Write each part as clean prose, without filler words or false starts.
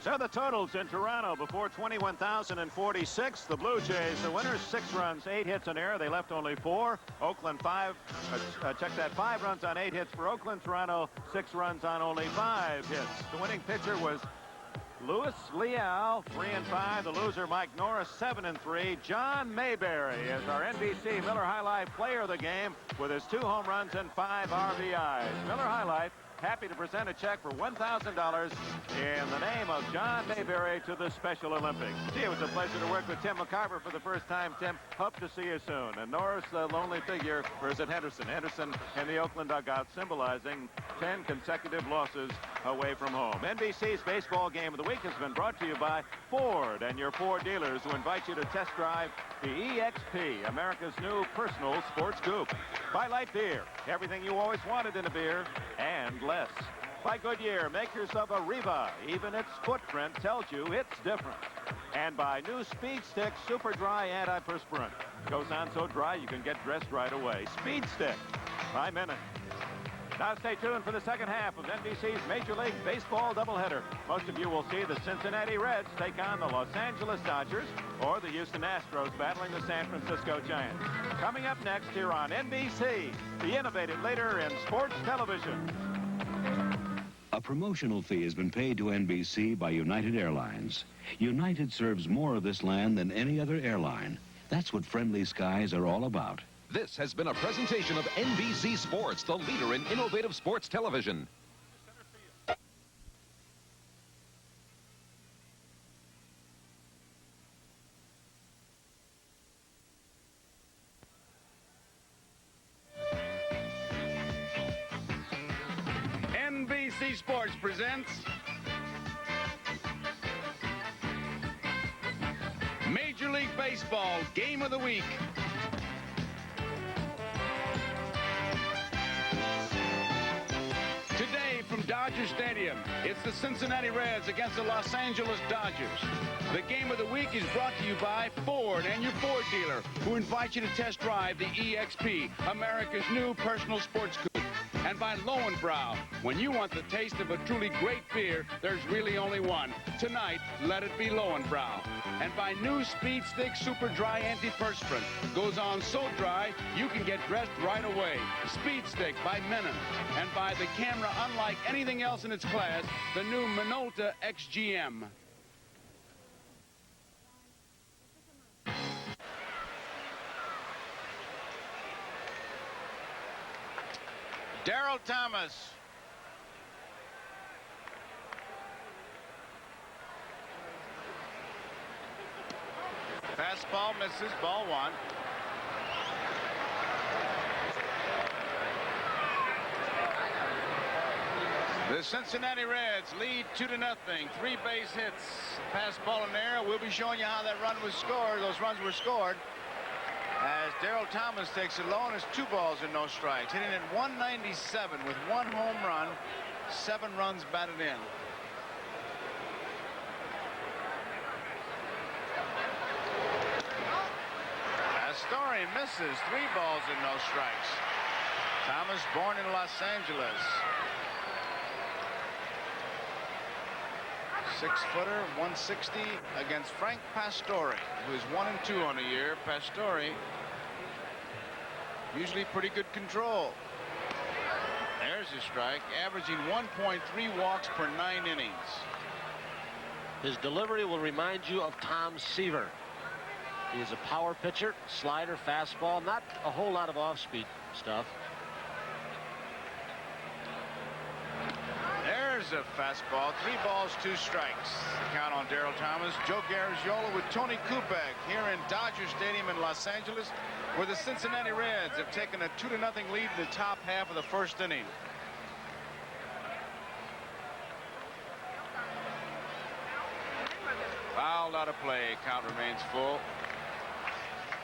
So the totals in Toronto before 21,046. The Blue Jays, the winners, 6 runs, 8 hits, an error. They left only 4. Oakland 5. Check that, 5 runs on 8 hits for Oakland. Toronto 6 runs on only 5 hits. The winning pitcher was Louis Leal, 3-5. The loser, Mike Norris, 7-3. John Mayberry is our NBC Miller High Life player of the game with his 2 home runs and 5 RBIs. Miller High Life happy to present a check for $1,000 in the name of John Mayberry to the Special Olympics. Gee, it was a pleasure to work with Tim McCarver for the first time, Tim. Hope to see you soon. And Norris, the lonely figure, versus Henderson. Henderson in the Oakland dugout, symbolizing 10 consecutive losses away from home. NBC's baseball game of the week has been brought to you by Ford and your Ford dealers, who invite you to test drive the EXP, America's new personal sports coupe. By Light Beer, everything you always wanted in a beer and less. By Goodyear, make yourself a Reva. Even its footprint tells you it's different. And by new Speed Stick Super Dry Antiperspirant. Goes on so dry you can get dressed right away. Speed Stick by minute. Now stay tuned for the second half of NBC's Major League Baseball doubleheader. Most of you will see the Cincinnati Reds take on the Los Angeles Dodgers or the Houston Astros battling the San Francisco Giants. Coming up next here on NBC, the innovative leader in sports television. A promotional fee has been paid to NBC by United Airlines. United serves more of this land than any other airline. That's what friendly skies are all about. This has been a presentation of NBC Sports, the leader in innovative sports television. NBC Sports presents Major League Baseball Game of the Week. Today from Dodger Stadium, it's the Cincinnati Reds against the Los Angeles Dodgers. The Game of the Week is brought to you by Ford and your Ford dealer, who invite you to test drive the EXP, America's new personal sports coupe. And by Lowenbrau, when you want the taste of a truly great beer, there's really only one. Tonight, let it be Lowenbrau. And by new Speed Stick Super Dry Antiperspirant. Goes on so dry, you can get dressed right away. Speed Stick by Menon. And by the camera unlike anything else in its class, the new Minolta XGM. Darryl Thomas. Fastball misses, ball 1. The Cincinnati Reds lead 2-0. 3 base hits, fastball in there. We'll be showing you how that run was scored. Those runs were scored as Darryl Thomas takes it low and it's 2 balls and no strikes. Hitting at 197 with 1 home run, 7 runs batted in. Pastore misses, 3 balls and no strikes. Thomas, born in Los Angeles. 6-footer, 160 against Frank Pastore, who is 1-2 on the year. Pastore, usually pretty good control. There's his strike, averaging 1.3 walks per 9 innings. His delivery will remind you of Tom Seaver. He is a power pitcher, slider, fastball, not a whole lot of off-speed stuff. There's a fastball, 3 balls, 2 strikes. Count on Darryl Thomas. Joe Garagiola with Tony Kubek here in Dodger Stadium in Los Angeles, where the Cincinnati Reds have taken a 2-0 lead in the top half of the first inning. Fouled out of play. Count remains full.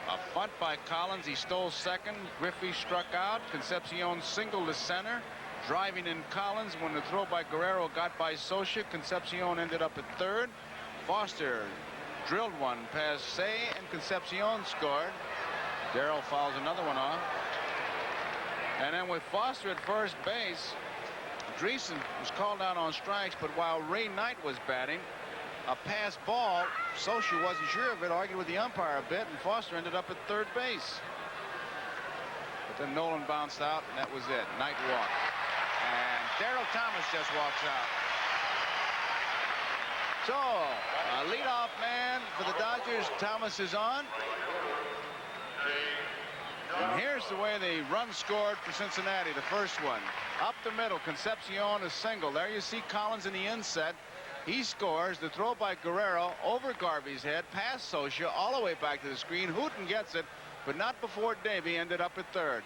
A bunt by Collins. He stole second. Griffey struck out. Concepcion singled to center. Driving in Collins when the throw by Guerrero got by Socia. Concepcion ended up at third. Foster drilled one past Say, and Concepcion scored. Darryl fouls another one off. And then with Foster at first base, Dreesen was called out on strikes, but while Ray Knight was batting, a pass ball. Socia wasn't sure of it, argued with the umpire a bit, and Foster ended up at third base. But then Nolan bounced out, and that was it. Night walk. And Darryl Thomas just walks out. So, a leadoff man for the Dodgers. Thomas is on. And here's the way the run scored for Cincinnati, the first one. Up the middle, Concepcion, a single. There you see Collins in the inset. He scores. The throw by Guerrero over Garvey's head, past Socia, all the way back to the screen. Hooten gets it, but not before Davey ended up at third.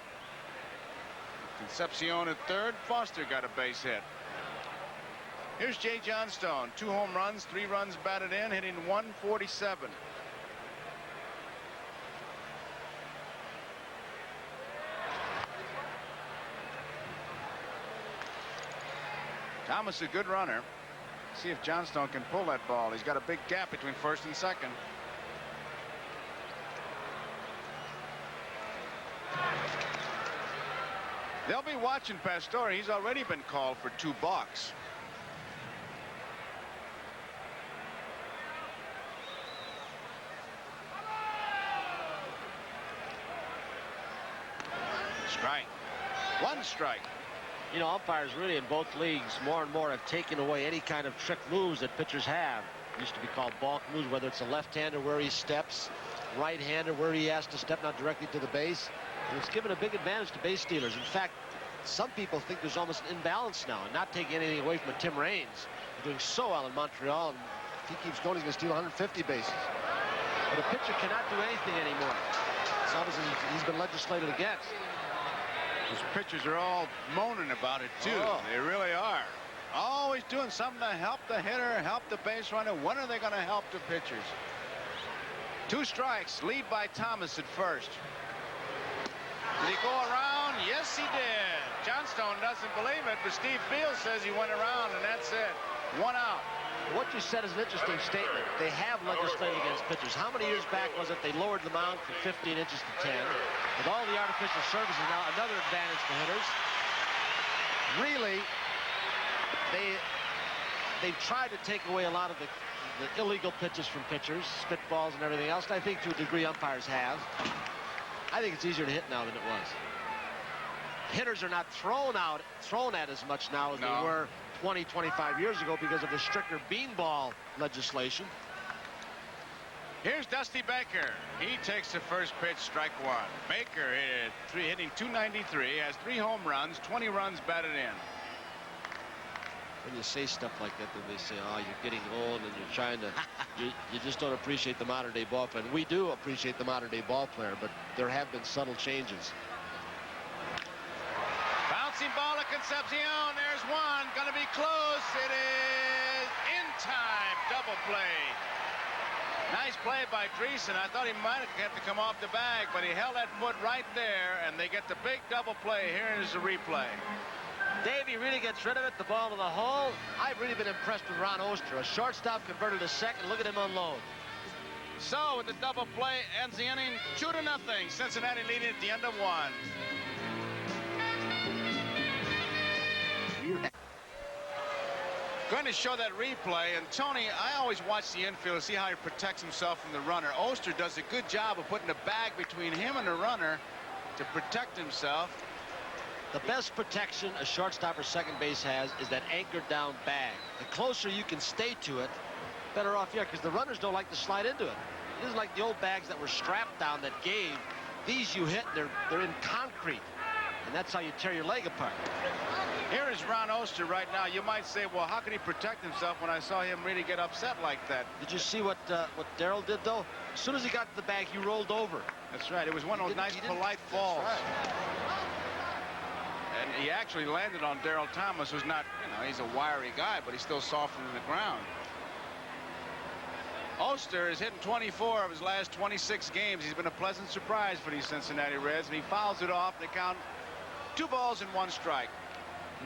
Concepcion at third. Foster got a base hit. Here's Jay Johnstone. 2 home runs, 3 runs batted in, hitting .147. Thomas a good runner. See if Johnstone can pull that ball. He's got a big gap between first and second. They'll be watching Pastore. He's already been called for 2 balks. Strike. 1 strike. You know, umpires really in both leagues more and more have taken away any kind of trick moves that pitchers have. It used to be called balk moves, whether it's a left-hander where he steps, right-hander where he has to step not directly to the base. And it's given a big advantage to base stealers. In fact, some people think there's almost an imbalance now, and not taking anything away from Tim Raines. He's doing so well in Montreal, and if he keeps going, he's going to steal 150 bases. But a pitcher cannot do anything anymore. It's obviously he's been legislated against. Those pitchers are all moaning about it, too. Oh. They really are. Always doing something to help the hitter, help the base runner. When are they going to help the pitchers? 2 strikes. Lead by Thomas at first. Did he go around? Yes, he did. Johnstone doesn't believe it, but Steve Fields says he went around, and that's it. 1 out. What you said is an interesting statement. They have legislated against pitchers. How many years back was it they lowered the mound from 15 inches to 10? With all the artificial surfaces now, another advantage for hitters. Really, they've tried to take away a lot of the illegal pitches from pitchers, spitballs and everything else. And I think to a degree umpires have. I think it's easier to hit now than it was. Hitters are not thrown at as much now as they were 20, 25 years ago because of the stricter beanball legislation. Here's Dusty Baker. He takes the first pitch, strike 1. Baker hitting .293, has 3 home runs, 20 runs batted in. When you say stuff like that, then they say, oh, you're getting old and you're trying to, you just don't appreciate the modern day ball player. And we do appreciate the modern day ball player, but there have been subtle changes. Bouncing ball to Concepcion. There's one. Going to be close. It is in time. Double play. Nice play by Dreesen. I thought he might have to come off the bag, but he held that foot right there, and they get the big double play. Here is the replay. Davey really gets rid of it, the ball to the hole. I've really been impressed with Ron Oster. A shortstop converted to second. Look at him unload. So with the double play ends the inning 2-0. Cincinnati leading at the end of 1. Going to show that replay, and Tony, I always watch the infield to see how he protects himself from the runner. Oster does a good job of putting a bag between him and the runner to protect himself. The best protection a shortstop or second base has is that anchored down bag. The closer you can stay to it, better off you are, because the runners don't like to slide into it. It isn't like the old bags that were strapped down that gave. These you hit, they're in concrete, and that's how you tear your leg apart. Here is Ron Oster right now. You might say, well, how could he protect himself when I saw him really get upset like that? Did you see what Darryl did, though? As soon as he got to the bag, he rolled over. That's right. It was one of those nice, polite falls. Right. And he actually landed on Darryl Thomas, who's not, he's a wiry guy, but he's still softening the ground. Oster is hitting 24 of his last 26 games. He's been a pleasant surprise for these Cincinnati Reds, and he fouls it off. They count 2 balls and 1 strike.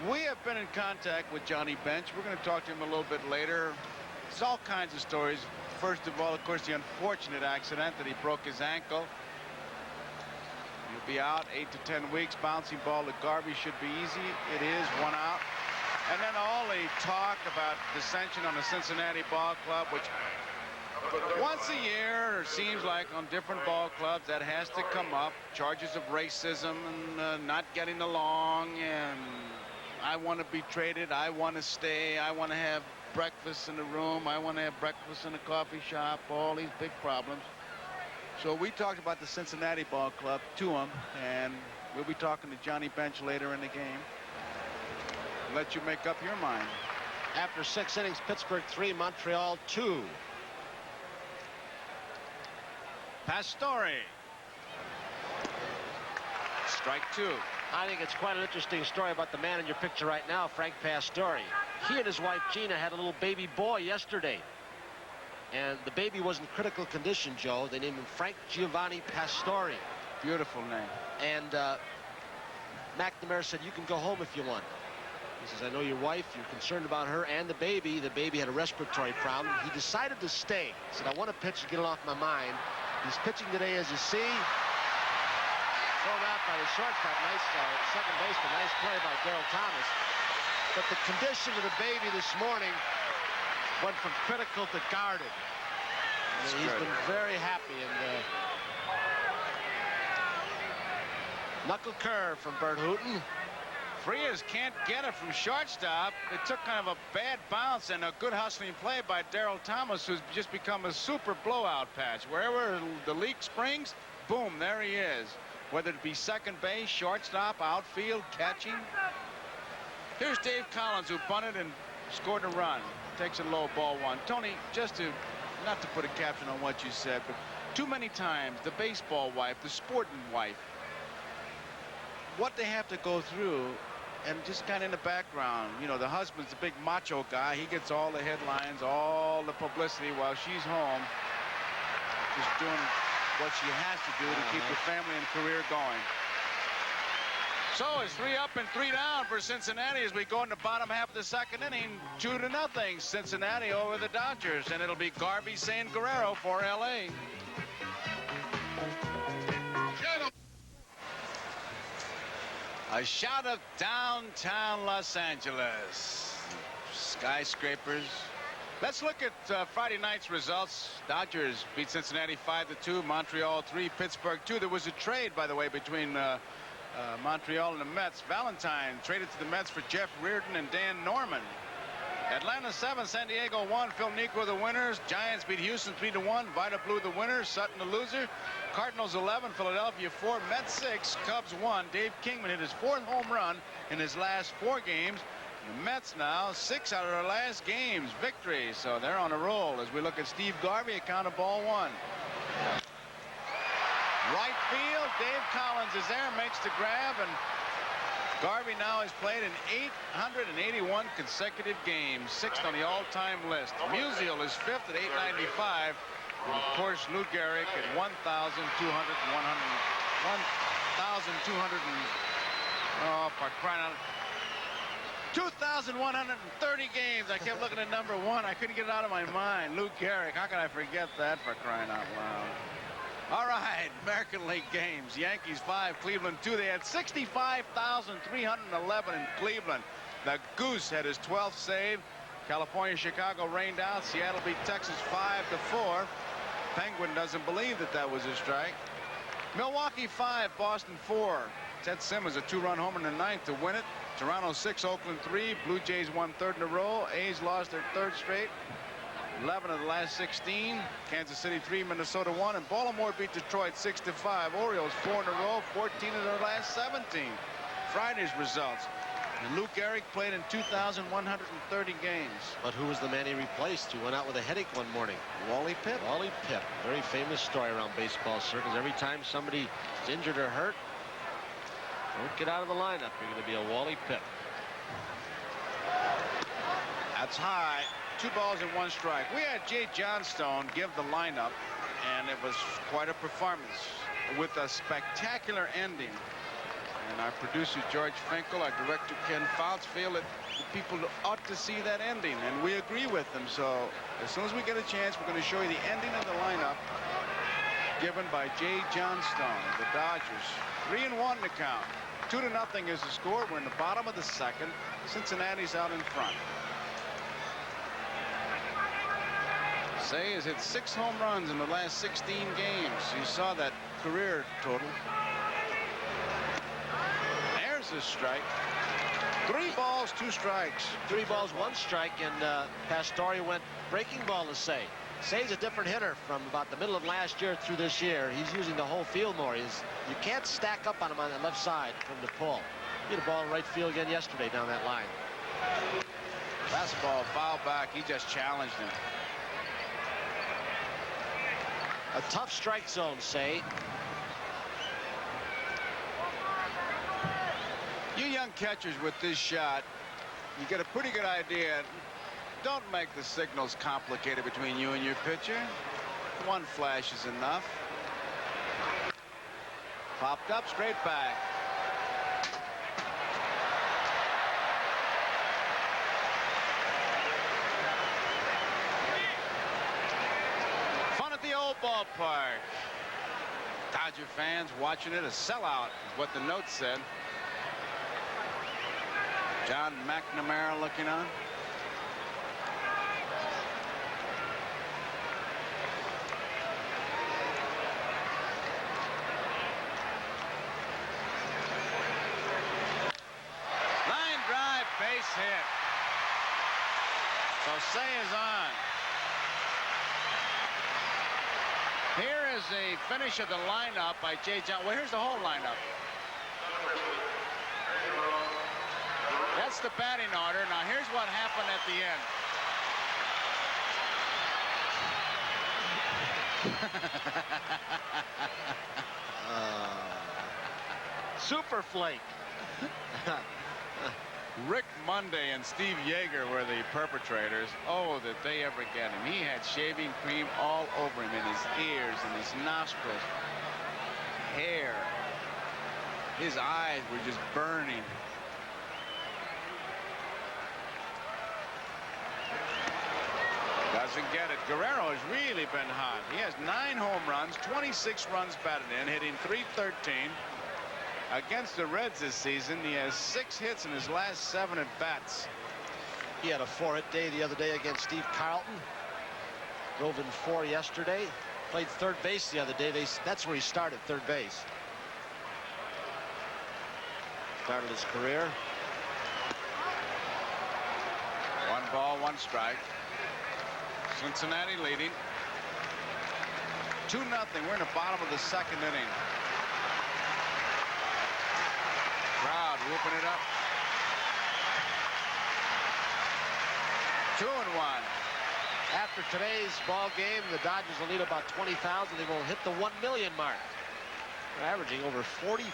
We have been in contact with Johnny Bench. We're going to talk to him a little bit later. It's all kinds of stories. First of all, of course, the unfortunate accident that he broke his ankle. He'll be out 8 to 10 weeks. Bouncing ball to Garvey should be easy. It is 1 out. And then all the talk about dissension on the Cincinnati ball club, which once a year, it seems like on different ball clubs, that has to come up. Charges of racism and not getting along, and I want to be traded, I want to stay, I want to have breakfast in the room, I want to have breakfast in the coffee shop, all these big problems. So we talked about the Cincinnati ball club to him, and we'll be talking to Johnny Bench later in the game. Let you make up your mind. After 6 innings, Pittsburgh 3, Montreal 2. Pastore. Strike 2. I think it's quite an interesting story about the man in your picture right now, Frank Pastore. He and his wife Gina had a little baby boy yesterday. And the baby was in critical condition, Joe. They named him Frank Giovanni Pastore. Beautiful name. And McNamara said, you can go home if you want. He says, I know your wife, you're concerned about her and the baby. The baby had a respiratory problem. He decided to stay. He said, I want to pitch to get it off my mind. He's pitching today, as you see. Thrown out by the shortstop. Nice second baseman. Nice play by Darryl Thomas. But the condition of the baby this morning went from critical to guarded. He's been very happy. And knuckle curve from Bert Hooton. Frias can't get it from shortstop. It took kind of a bad bounce and a good hustling play by Darryl Thomas, who's just become a super blowout patch. Wherever the leak springs, boom, there he is. Whether it be second base, shortstop, outfield, catching. Here's Dave Collins, who bunted and scored a run. Takes a low, ball 1. Tony, just to, not to put a caption on what you said, but too many times the baseball wife, the sporting wife, what they have to go through, and just kind of in the background, you know, the husband's the big macho guy. He gets all the headlines, all the publicity, while she's home just doing what she has to do to keep the family and career going. So it's 3 up and 3 down for Cincinnati as we go in the bottom half of the second inning. 2-0 Cincinnati over the Dodgers, and it'll be Garvey San Guerrero for LA. A shot of downtown Los Angeles. Skyscrapers. Let's look at Friday night's results. Dodgers beat Cincinnati 5-2, Montreal 3, Pittsburgh 2. There was a trade, by the way, between Montreal and the Mets. Valentine traded to the Mets for Jeff Reardon and Dan Norman. Atlanta 7, San Diego 1, Phil Niekro the winners. Giants beat Houston 3-1, Vida Blue the winner, Sutton the loser. Cardinals 11, Philadelphia 4, Mets 6, Cubs 1. Dave Kingman hit his 4th home run in his last 4 games. The Mets now 6 out of their last games victory, so they're on a roll as we look at Steve Garvey, a count of ball 1. Right field, Dave Collins is there, makes the grab, and Garvey now has played in 881 consecutive games, 6th on the all-time list. Musial is 5th at 895. And of course, Lou Gehrig at 2,130 games. I kept looking at number 1. I couldn't get it out of my mind. Lou Gehrig, how can I forget that, for crying out loud? All right, American League games. Yankees 5, Cleveland 2. They had 65,311 in Cleveland. The Goose had his 12th save. California, Chicago rained out. Seattle beat Texas 5-4. Penguin doesn't believe that was a strike. Milwaukee 5, Boston 4. Ted Simmons a 2-run homer in the 9th to win it. Toronto 6, Oakland 3. Blue Jays won 3rd in a row. A's lost their 3rd straight. 11 of the last 16. Kansas City 3, Minnesota 1, and Baltimore beat Detroit 6-5. Orioles 4 in a row, 14 of their last 17. Friday's results. And Lou Gehrig played in 2,130 games. But who was the man he replaced who went out with a headache one morning? Wally Pipp. Wally Pipp. Very famous story around baseball circles. Every time somebody is injured or hurt, don't get out of the lineup. You're going to be a Wally Pipp. That's high. 2 balls and 1 strike. We had Jay Johnstone give the lineup, and it was quite a performance with a spectacular ending. And our producer, George Finkel, our director, Ken Fouts, feel that the people ought to see that ending, and we agree with them. So as soon as we get a chance, we're going to show you the ending of the lineup. given by Jay Johnstone. The Dodgers 3-1 to count. 2-0 is the score. We're in the bottom of the second. Cincinnati's out in front. Say has hit 6 home runs in the last 16 games. You saw that career total. There's a strike. 3 balls, 2 strikes. 3 balls, 1 strike, and Pastore went breaking ball to Say. Say's a different hitter from about the middle of last year through this year. He's using the whole field more. You can't stack up on him on the left side from the pull. He had a ball in right field again yesterday down that line. Fastball foul back. He just challenged him. A tough strike zone, Say. You young catchers with this shot, you get a pretty good idea. Don't make the signals complicated between you and your pitcher. 1 flash is enough. Popped up, straight back. Fun at the old ballpark. Dodger fans watching it, a sellout is what the note said. John McNamara looking on. Line drive, base hit. So Say is on. Here is a finish of the lineup by Jay John. Well, here's the whole lineup. That's the batting order. Now here's what happened at the end. Super flake. Rick Monday and Steve Yeager were the perpetrators. Oh, that they ever get him. He had shaving cream all over him, in his ears and his nostrils, hair. His eyes were just burning. Doesn't get it. Guerrero has really been hot. He has 9 home runs, 26 runs batted in, hitting .313. Against the Reds this season, he has 6 hits in his last 7 at-bats. He had a 4-hit day the other day against Steve Carlton. Drove in 4 yesterday. Played third base the other day. That's where he started, third base. Started his career. 1 ball, 1 strike. Cincinnati leading 2-0. We're in the bottom of the second inning. Crowd whooping it up. 2-1. After today's ball game, the Dodgers will lead about 20,000. They will hit the 1 million mark. They're averaging over 40,000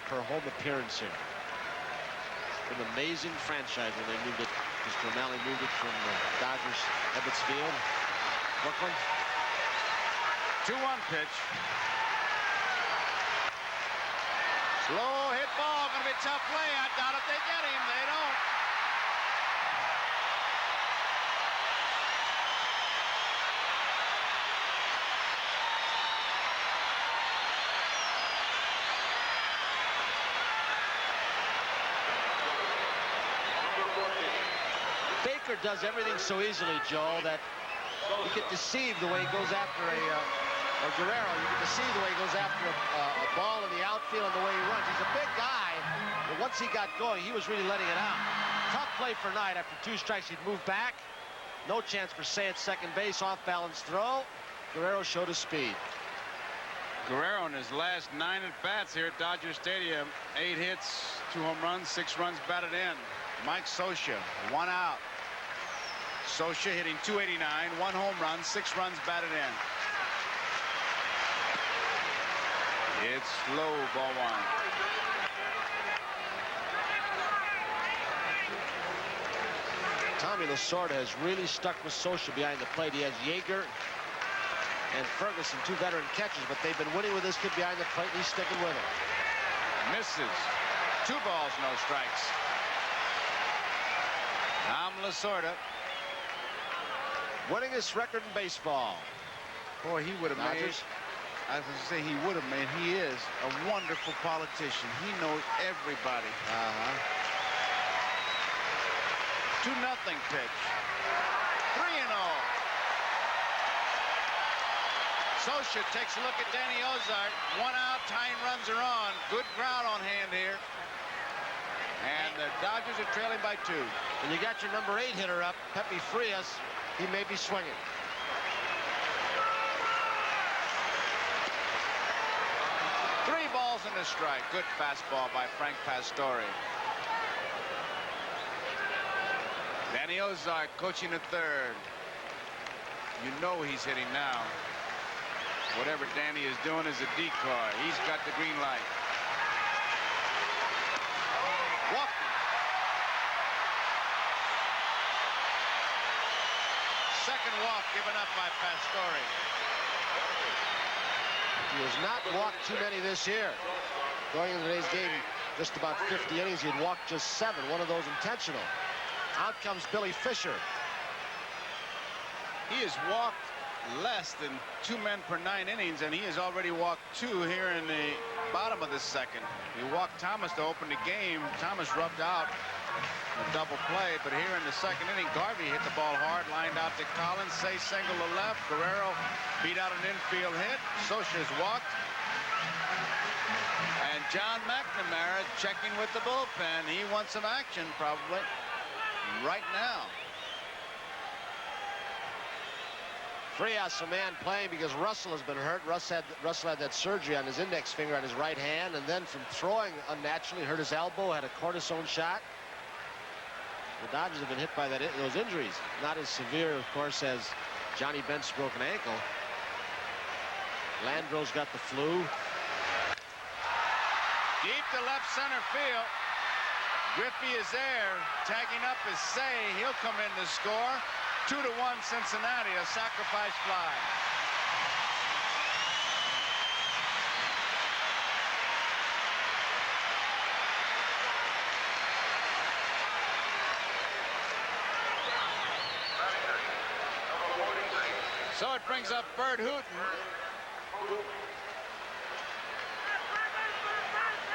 per home appearance here. It's an amazing franchise when they moved it. Mr. O'Malley moved it from Dodgers Ebbets Field, Brooklyn. 2-1 pitch. Slow hit ball. Going to be a tough play. I doubt if they get him. They don't. Baker does everything so easily, Joe, that you get deceived the way he goes after or Guerrero. You get deceived the way he goes after a ball in the outfield and the way he runs. He's a big guy, but once he got going, he was really letting it out. Tough play for Knight. After 2 strikes, he'd move back. No chance for Say at second base. Off balance throw. Guerrero showed his speed. Guerrero in his last 9 at-bats here at Dodger Stadium. 8 hits, 2 home runs, 6 runs batted in. Mike Scioscia, 1 out. Scioscia hitting .289, 1 home run, 6 runs batted in. It's low, ball 1. Tommy Lasorda has really stuck with Scioscia behind the plate. He has Yeager and Ferguson, 2 veteran catchers, but they've been winning with this kid behind the plate, and he's sticking with it. Misses. 2 balls, no strikes. Tom Lasorda. Winningest record in baseball. Boy, he would have made Dodgers. I was going to say he would have, man. He is a wonderful politician. He knows everybody. 2-0 pitch. 3-0. Sosha takes a look at Danny Ozark. 1 out, tying runs are on. Good crowd on hand here. And the Dodgers are trailing by 2. And you got your number 8 hitter up, Pepe Frias. He may be swinging. Three balls and a strike. Good fastball by Frank Pastore. Danny Ozark coaching at third. You know he's hitting now. Whatever Danny is doing is a decoy. He's got the green light. Walking. Second walk given up by Pastore. He has not walked too many this year. Going into today's game, just about 50 innings, he'd walked just 7, one of those intentional. Out comes Billy Fisher. He has walked less than 2 men per 9 innings, and he has already walked 2 here in the bottom of the second. He walked Thomas to open the game. Thomas rubbed out a double play, but here in the second inning, Garvey hit the ball hard, lined out to Collins. Say single to left. Guerrero beat out an infield hit. Sosha's walked. And John McNamara checking with the bullpen. He wants some action probably right now. Frias, a man playing because Russell has been hurt. Russell had that surgery on his index finger on his right hand, and then from throwing unnaturally hurt his elbow, had a cortisone shot. The Dodgers have been hit by those injuries. Not as severe, of course, as Johnny Bent's broken ankle. Landro's got the flu. Deep to left center field. Griffey is there. Tagging up is Say. He'll come in to score. 2-1 Cincinnati, a sacrifice fly. So it brings up Bert Hooton.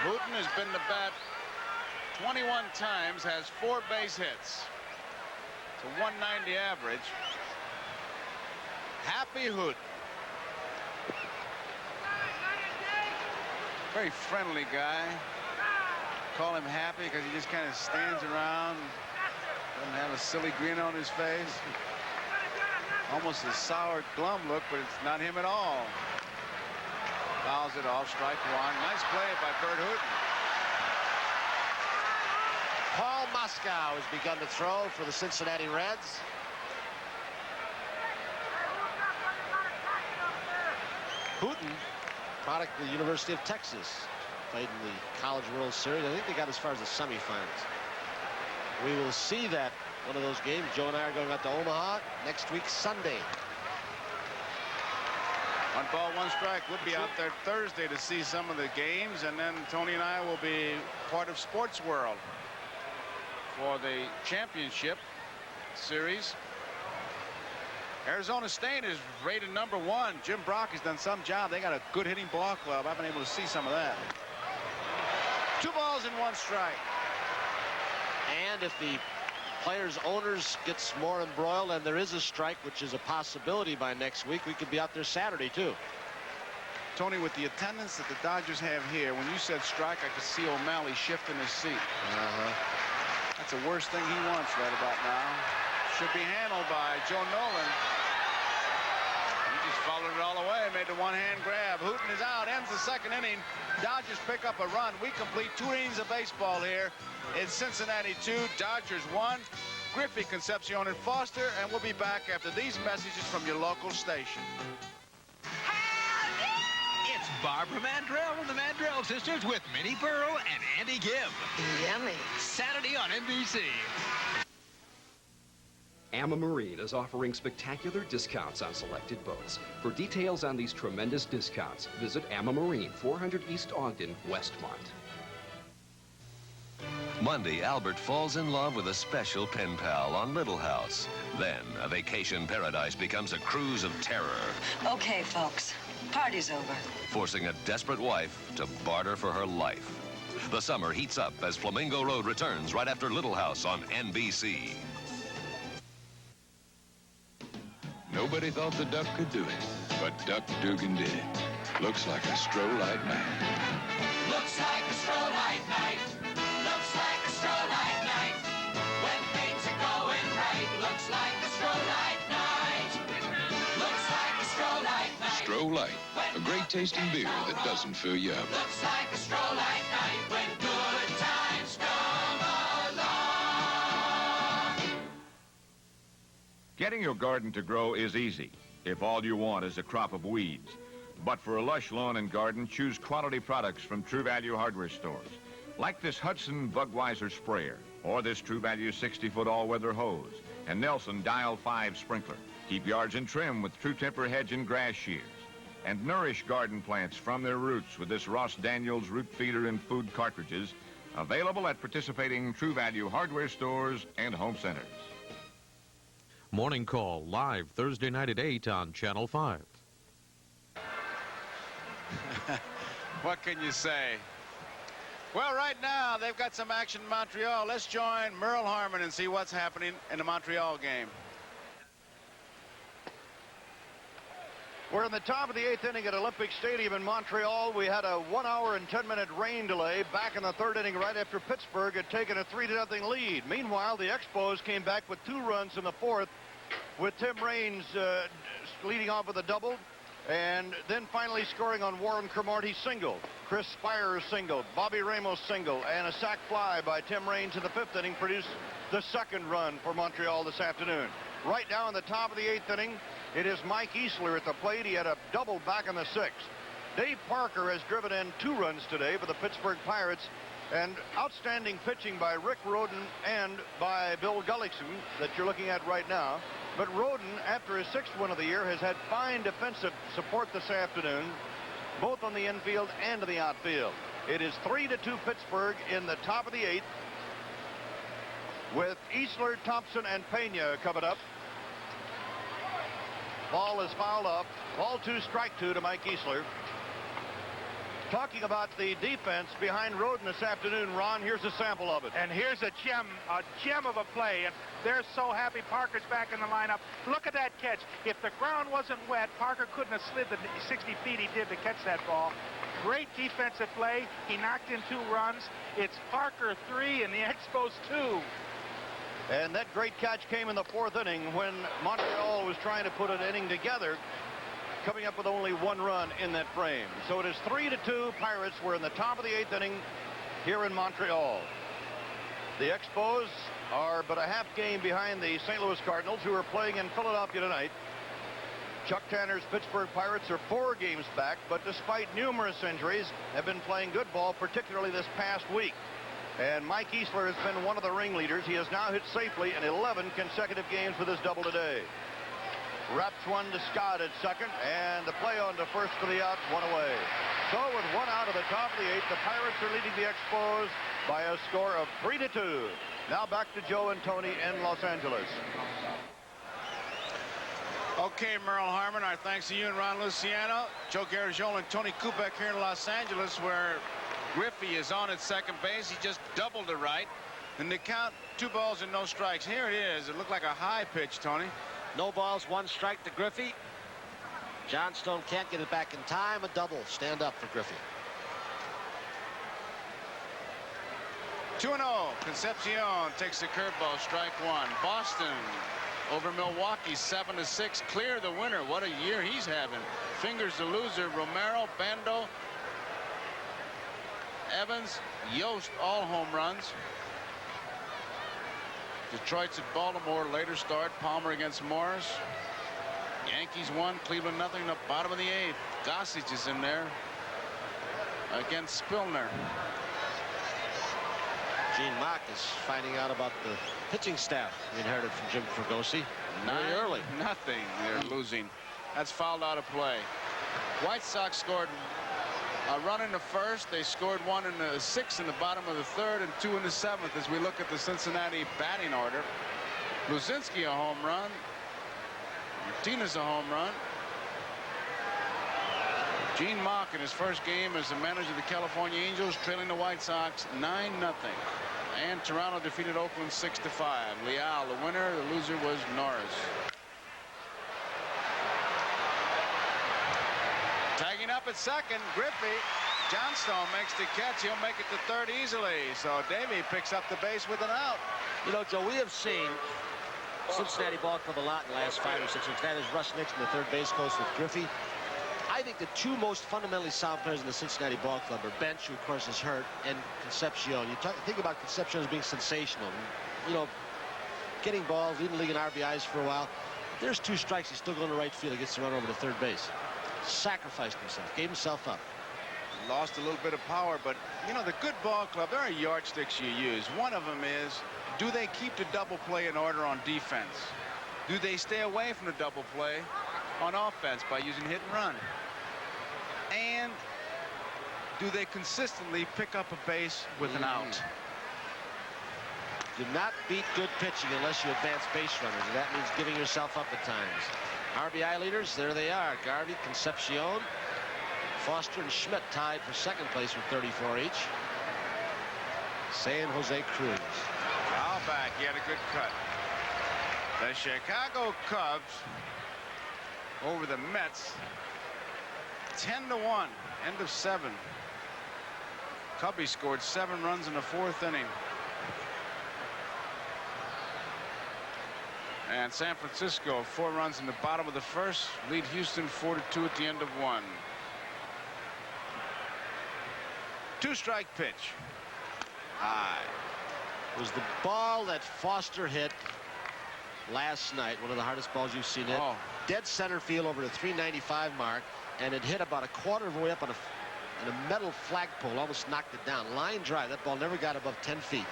Hooton has been to bat 21 times, has 4 base hits. It's a 190 average. Happy Hooton. Very friendly guy. Call him Happy because he just kind of stands around. Doesn't have a silly grin on his face. Almost a sour, glum look, but it's not him at all. Fouls it off, strike 1. Nice play by Bert Hooton. Paul Moskow has begun to throw for the Cincinnati Reds. Hooton, product of the University of Texas, played in the College World Series. I think they got as far as the semifinals. We will see that one of those games. Joe and I are going out to Omaha next week, Sunday. 1 ball, 1 strike. We'll be out there Thursday to see some of the games, and then Tony and I will be part of Sports World for the championship series. Arizona State is rated #1. Jim Brock has done some job. They got a good hitting ball club. I've been able to see some of that. 2 balls and 1 strike. And if the players' owners gets more embroiled and there is a strike, which is a possibility by next week, we could be out there Saturday too. Tony, with the attendance that the Dodgers have here, when you said strike, I could see O'Malley shifting his seat. That's the worst thing he wants right about now. Should be handled by Joe Nolan. He just followed it all the way, made the one-hand grab. Hooton is out, ends the second inning. Dodgers pick up a run. We complete 2 innings of baseball here. It's Cincinnati 2, Dodgers 1. Griffey, Concepcion, and Foster, and we'll be back after these messages from your local station. It's Barbara Mandrell and the Mandrell Sisters with Minnie Pearl and Andy Gibb. Yummy. Saturday on NBC. Amma Marine is offering spectacular discounts on selected boats. For details on these tremendous discounts, visit Amma Marine, 400 East Ogden, Westmont. Monday, Albert falls in love with a special pen pal on Little House. Then, a vacation paradise becomes a cruise of terror. Okay, folks. Party's over. Forcing a desperate wife to barter for her life. The summer heats up as Flamingo Road returns right after Little House on NBC. Nobody thought the Duck could do it, but Duck Dugan did it. Looks like a strobe-light night. Looks like a strobe-light night. Looks like a strobe-light night. When things are going right, looks like a strobe-light night. Looks like a strobe-light night. Strobe-light, a great tasting beer that doesn't fill you up. Looks like a strobe-light night when good times come along. Getting your garden to grow is easy if all you want is a crop of weeds. But for a lush lawn and garden, choose quality products from True Value hardware stores, like this Hudson Bugweiser sprayer, or this True Value 60-foot all-weather hose, and Nelson Dial 5 sprinkler. Keep yards in trim with True Temper hedge and grass shears. And nourish garden plants from their roots with this Ross Daniels root feeder and food cartridges, available at participating True Value hardware stores and home centers. Morning Call, live Thursday night at 8 on Channel 5. What can you say? Well, right now, they've got some action in Montreal. Let's join Merle Harmon and see what's happening in the Montreal game. We're in the top of the 8th inning at Olympic Stadium in Montreal. We had a 1 hour and 10-minute rain delay back in the 3rd inning right after Pittsburgh had taken a 3-0 lead. Meanwhile, the Expos came back with 2 runs in the 4th with Tim Raines leading off with a double. And then finally scoring on Warren Cromartie's single. Chris Spires single, Bobby Ramos single, and a sac fly by Tim Raines in the 5th inning produced the 2nd run for Montreal this afternoon. Right now in the top of the 8th inning, it is Mike Easler at the plate. He had a double back in the 6th. Dave Parker has driven in 2 runs today for the Pittsburgh Pirates. And outstanding pitching by Rick Rhoden and by Bill Gullickson that you're looking at right now. But Rhoden, after his 6th win of the year, has had fine defensive support this afternoon, both on the infield and in the outfield. It is 3-2 Pittsburgh in the top of the 8th, with Easler, Thompson, and Pena coming up. Ball is fouled up. Ball 2, strike 2 to Mike Easler. Talking about the defense behind Rhoden this afternoon, Ron, here's a sample of it. And here's a gem of a play. And they're so happy Parker's back in the lineup. Look at that catch. If the ground wasn't wet, Parker couldn't have slid the 60 feet he did to catch that ball. Great defensive play. He knocked in 2 runs. It's Parker 3 and the Expos 2. And that great catch came in the 4th inning when Montreal was trying to put an inning together, coming up with only 1 run in that frame. So it is 3-2 Pirates. We're in the top of the 8th inning here in Montreal. The Expos are but a half game behind the St. Louis Cardinals, who are playing in Philadelphia tonight. Chuck Tanner's Pittsburgh Pirates are 4 games back, but despite numerous injuries, have been playing good ball, particularly this past week. And Mike Easler has been one of the ringleaders. He has now hit safely in 11 consecutive games with his double today. Wraps one to Scott at second, and the play on to first for the out, 1 away. So with 1 out of the top of the 8th, the Pirates are leading the Expos by a score of 3-2. Now back to Joe and Tony in Los Angeles. Okay, Merle Harmon, our thanks to you and Ron Luciano, Joe Garagiola and Tony Kubek here in Los Angeles, where Griffey is on at second base. He just doubled to right. And the count, 2 balls and no strikes. Here it is. It looked like a high pitch, Tony. No balls, 1 strike to Griffey. Johnstone can't get it back in time. A double. Stand up for Griffey. 2-0. Concepcion takes the curveball. Strike 1. Boston over Milwaukee, 7-6. Clear the winner. What a year he's having. Fingers the loser. Romero, Bando, Evans, Yost, all home runs. Detroit's at Baltimore, later start. Palmer against Morris. Yankees 1, Cleveland nothing. The bottom of the 8th. Gossage is in there against Spillner. Gene Mock is finding out about the pitching staff he inherited from Jim Fregosi very early. 9-0. They're losing. That's fouled out of play. White Sox scored a run in the first. They scored one in the sixth in the bottom of the third and two in the seventh as we look at the Cincinnati batting order. Luzinski a home run. Martinez a home run. Gene Mock in his first game as the manager of the California Angels, trailing the White Sox 9-0. And Toronto defeated Oakland 6-5. Leal the winner. The loser was Norris. Tagging up at second, Griffey. Johnstone makes the catch. He'll make it to third easily. So Davey picks up the base with an out. You know, Joe, we have seen Cincinnati ball club a lot in the last 5 or 6 weeks. That is Russ Nixon, the third base coach with Griffey. I think the two most fundamentally sound players in the Cincinnati ball club are Bench, who of course is hurt, and Concepcion. You think about Concepcion as being sensational. You know, getting balls, leading the league in RBIs for a while. There's 2 strikes. He's still going to right field. He gets to run over to third base. Sacrificed himself, gave himself up. Lost a little bit of power, but you know, the good ball club, there are yardsticks you use. One of them is, do they keep the double play in order on defense? Do they stay away from the double play on offense by using hit and run? And do they consistently pick up a base with an out? Do not beat good pitching unless you advance base runners. That means giving yourself up at times. RBI leaders, there they are. Garvey, Concepcion, Foster, and Schmidt tied for second place with 34 each. San Jose Cruz. Foul back. He had a good cut. The Chicago Cubs over the Mets 10-1. End of 7. Cubby scored 7 runs in the 4th inning. And San Francisco 4 runs in the bottom of the first. Lead Houston 4-2 at the end of 1. 2-strike pitch. High. It was the ball that Foster hit last night. One of the hardest balls you've seen hit. Oh. Dead center field over the 395 mark. And it hit about a quarter of the way up on a metal flagpole. Almost knocked it down. Line drive. That ball never got above 10 feet.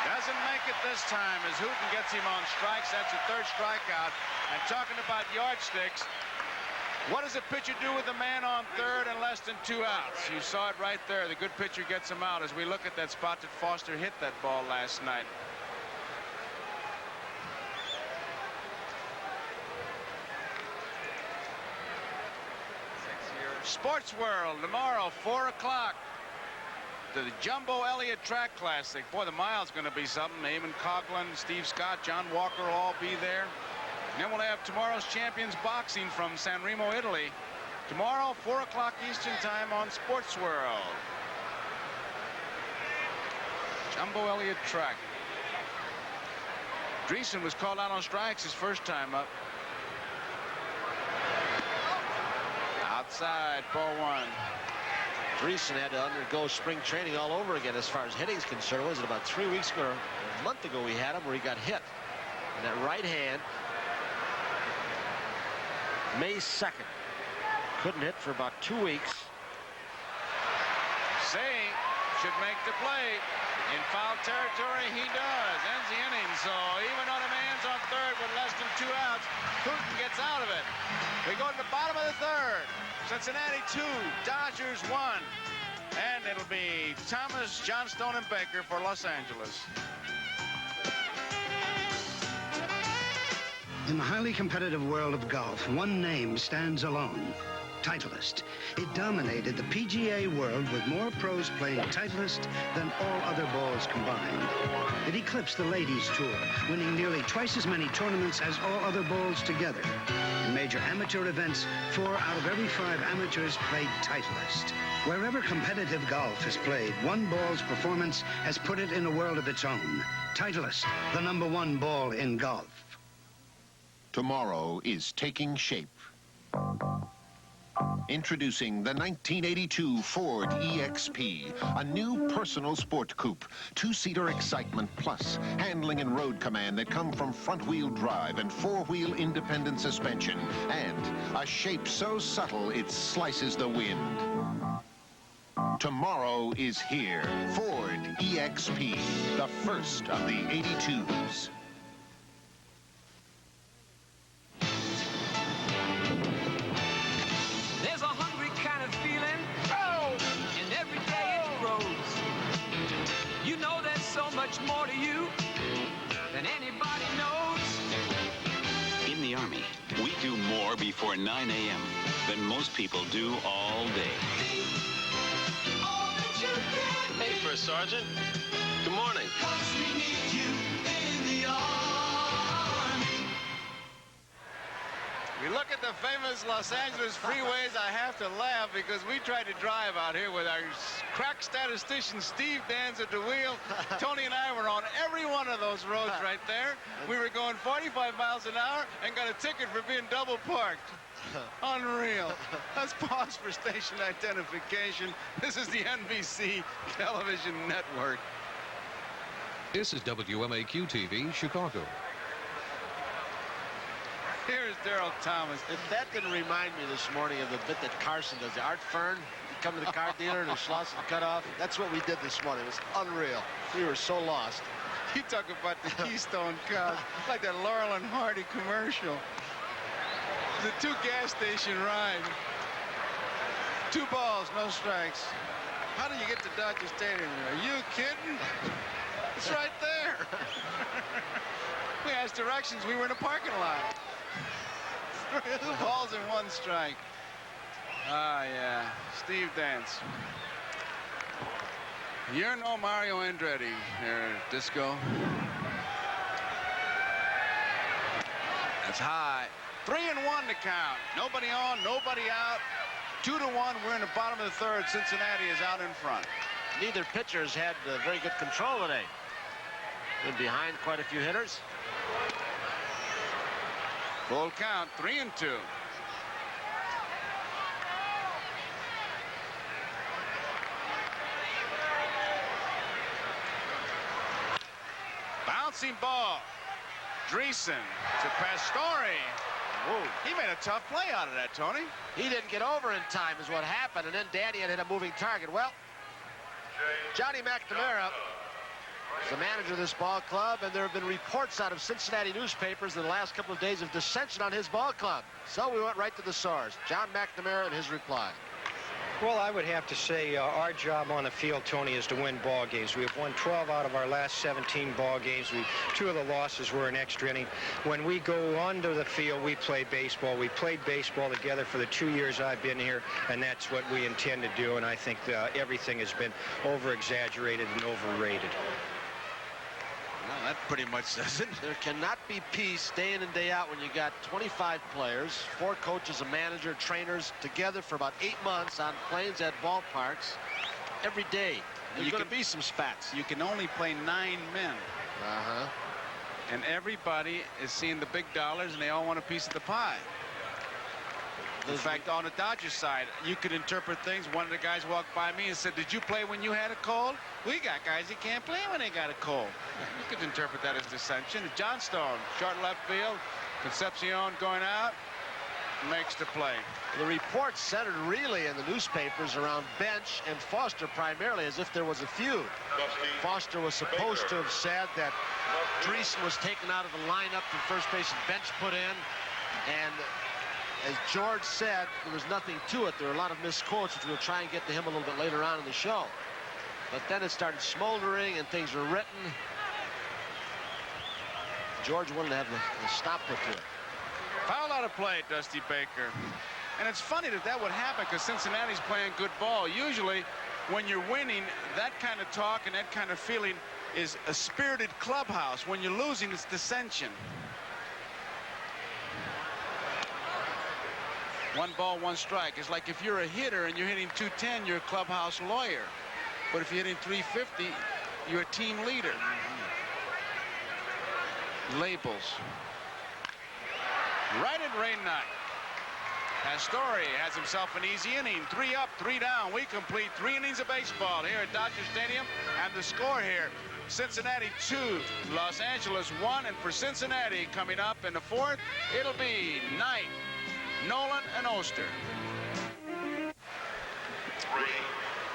Doesn't make it this time as Hooten gets him on strikes. That's a 3rd strikeout. And talking about yardsticks, what does a pitcher do with a man on 3rd and less than 2 outs? You saw it right there. The good pitcher gets him out as we look at that spot that Foster hit that ball last night. Sports World tomorrow, 4 o'clock. The Jumbo Elliott Track Classic. Boy, the mile's going to be something. Eamon Coughlin, Steve Scott, John Walker will all be there. And then we'll have tomorrow's champions boxing from San Remo, Italy. Tomorrow, 4 o'clock Eastern time on Sports World. Jumbo Elliott Track. Dreesen was called out on strikes his first time up. Outside, ball 1. Dreesen had to undergo spring training all over again as far as hitting is concerned. Was it about 3 weeks ago, a month ago we had him where he got hit. And that right hand, May 2nd. Couldn't hit for about 2 weeks. Say should make the play. In foul territory, he does. Ends the inning. So even though the man's on 3rd with less than 2 outs, Hooten gets out of it. We go to the bottom of the 3rd. Cincinnati 2, Dodgers 1. And it'll be Thomas, Johnstone, and Baker for Los Angeles. In the highly competitive world of golf, one name stands alone. Titleist. It dominated the PGA world with more pros playing Titleist than all other balls combined. It eclipsed the Ladies Tour, winning nearly twice as many tournaments as all other balls together. In major amateur events, 4 out of every 5 amateurs played Titleist. Wherever competitive golf is played, one ball's performance has put it in a world of its own. Titleist, the #1 ball in golf. Tomorrow is taking shape. Introducing the 1982 Ford EXP, a new personal sport coupe, 2-seater excitement plus handling and road command that come from front-wheel drive and 4-wheel independent suspension, and a shape so subtle it slices the wind. Tomorrow is here. Ford EXP, the first of the 82s. There's a hungry kind of feeling before 9 a.m. than most people do all day. Hey, First Sergeant. Good morning. We look at the famous Los Angeles freeways, I have to laugh because we tried to drive out here with our crack statistician Steve Danz at the wheel. Tony and I were on every one of those roads right there. We were going 45 miles an hour and got a ticket for being double parked. Unreal. Let's pause for station identification. This is the NBC television network. This is WMAQ-TV, Chicago. Here's Darryl Thomas. If that didn't remind me this morning of the bit that Carson does, the Art Fern, you come to the car dealer and the Schloss is cut off. That's what we did this morning. It was unreal. We were so lost. You talk about the Keystone Cops, like that Laurel and Hardy commercial. The two gas station ride. 2 balls, no strikes. How do you get to Dodger Stadium? Are you kidding? It's right there. We asked directions. We were in a parking lot. 2 balls and 1 strike. Ah, yeah. Steve Dance. You're no Mario Andretti there, Disco. That's high. 3-1 to count. Nobody on, nobody out. 2-1. We're in the bottom of the 3rd. Cincinnati is out in front. Neither pitchers had very good control today. Been behind quite a few hitters. Full count, 3-2. Bouncing ball. Dreesen to Pastore. Whoa. He made a tough play out of that, Tony. He didn't get over in time is what happened, and then Danny had hit a moving target. Well, Johnny McNamara is the manager of this ball club, and there have been reports out of Cincinnati newspapers in the last couple of days of dissension on his ball club. So we went right to the source. John McNamara and his reply. Well, I would have to say our job on the field, Tony, is to win ball games. We have won 12 out of our last 17 ball games. 2 of the losses were in extra inning. When we go onto the field, we play baseball. We played baseball together for the 2 years I've been here, and that's what we intend to do. And I think everything has been over-exaggerated and overrated. Well, that pretty much says it. There cannot be peace day in and day out when you got 25 players, 4 coaches, a manager, trainers together for about 8 months on planes at ballparks every day. There's going to be some spats. You can only play 9 men. Uh-huh. And everybody is seeing the big dollars, and they all want a piece of the pie. In fact, on the Dodgers side, you could interpret things. One of the guys walked by me and said, "Did you play when you had a cold?" We got guys that can't play when they got a cold. You could interpret that as dissension. Johnstone, short left field. Concepcion going out, makes the play. The reports centered really in the newspapers around Bench and Foster primarily, as if there was a feud. Foster was supposed to have said that Dreesen was taken out of the lineup for first base and Bench put in, and as George said, there was nothing to it. There were a lot of misquotes, which we'll try and get to him a little bit later on in the show. But then it started smoldering and things were written. George wanted to have the stop put to it. Foul out of play, Dusty Baker. And it's funny that would happen because Cincinnati's playing good ball. Usually, when you're winning, that kind of talk and that kind of feeling is a spirited clubhouse. When you're losing, it's dissension. 1 ball, 1 strike. It's like if you're a hitter and you're hitting .210, you're a clubhouse lawyer. But if you're hitting .350, you're a team leader. Labels. Right at Ray Knight. Pastore has himself an easy inning. 3 up, 3 down. We complete 3 innings of baseball here at Dodger Stadium. And the score here, Cincinnati 2, Los Angeles 1. And for Cincinnati coming up in the 4th, it'll be Knight, Nolan, and Oster.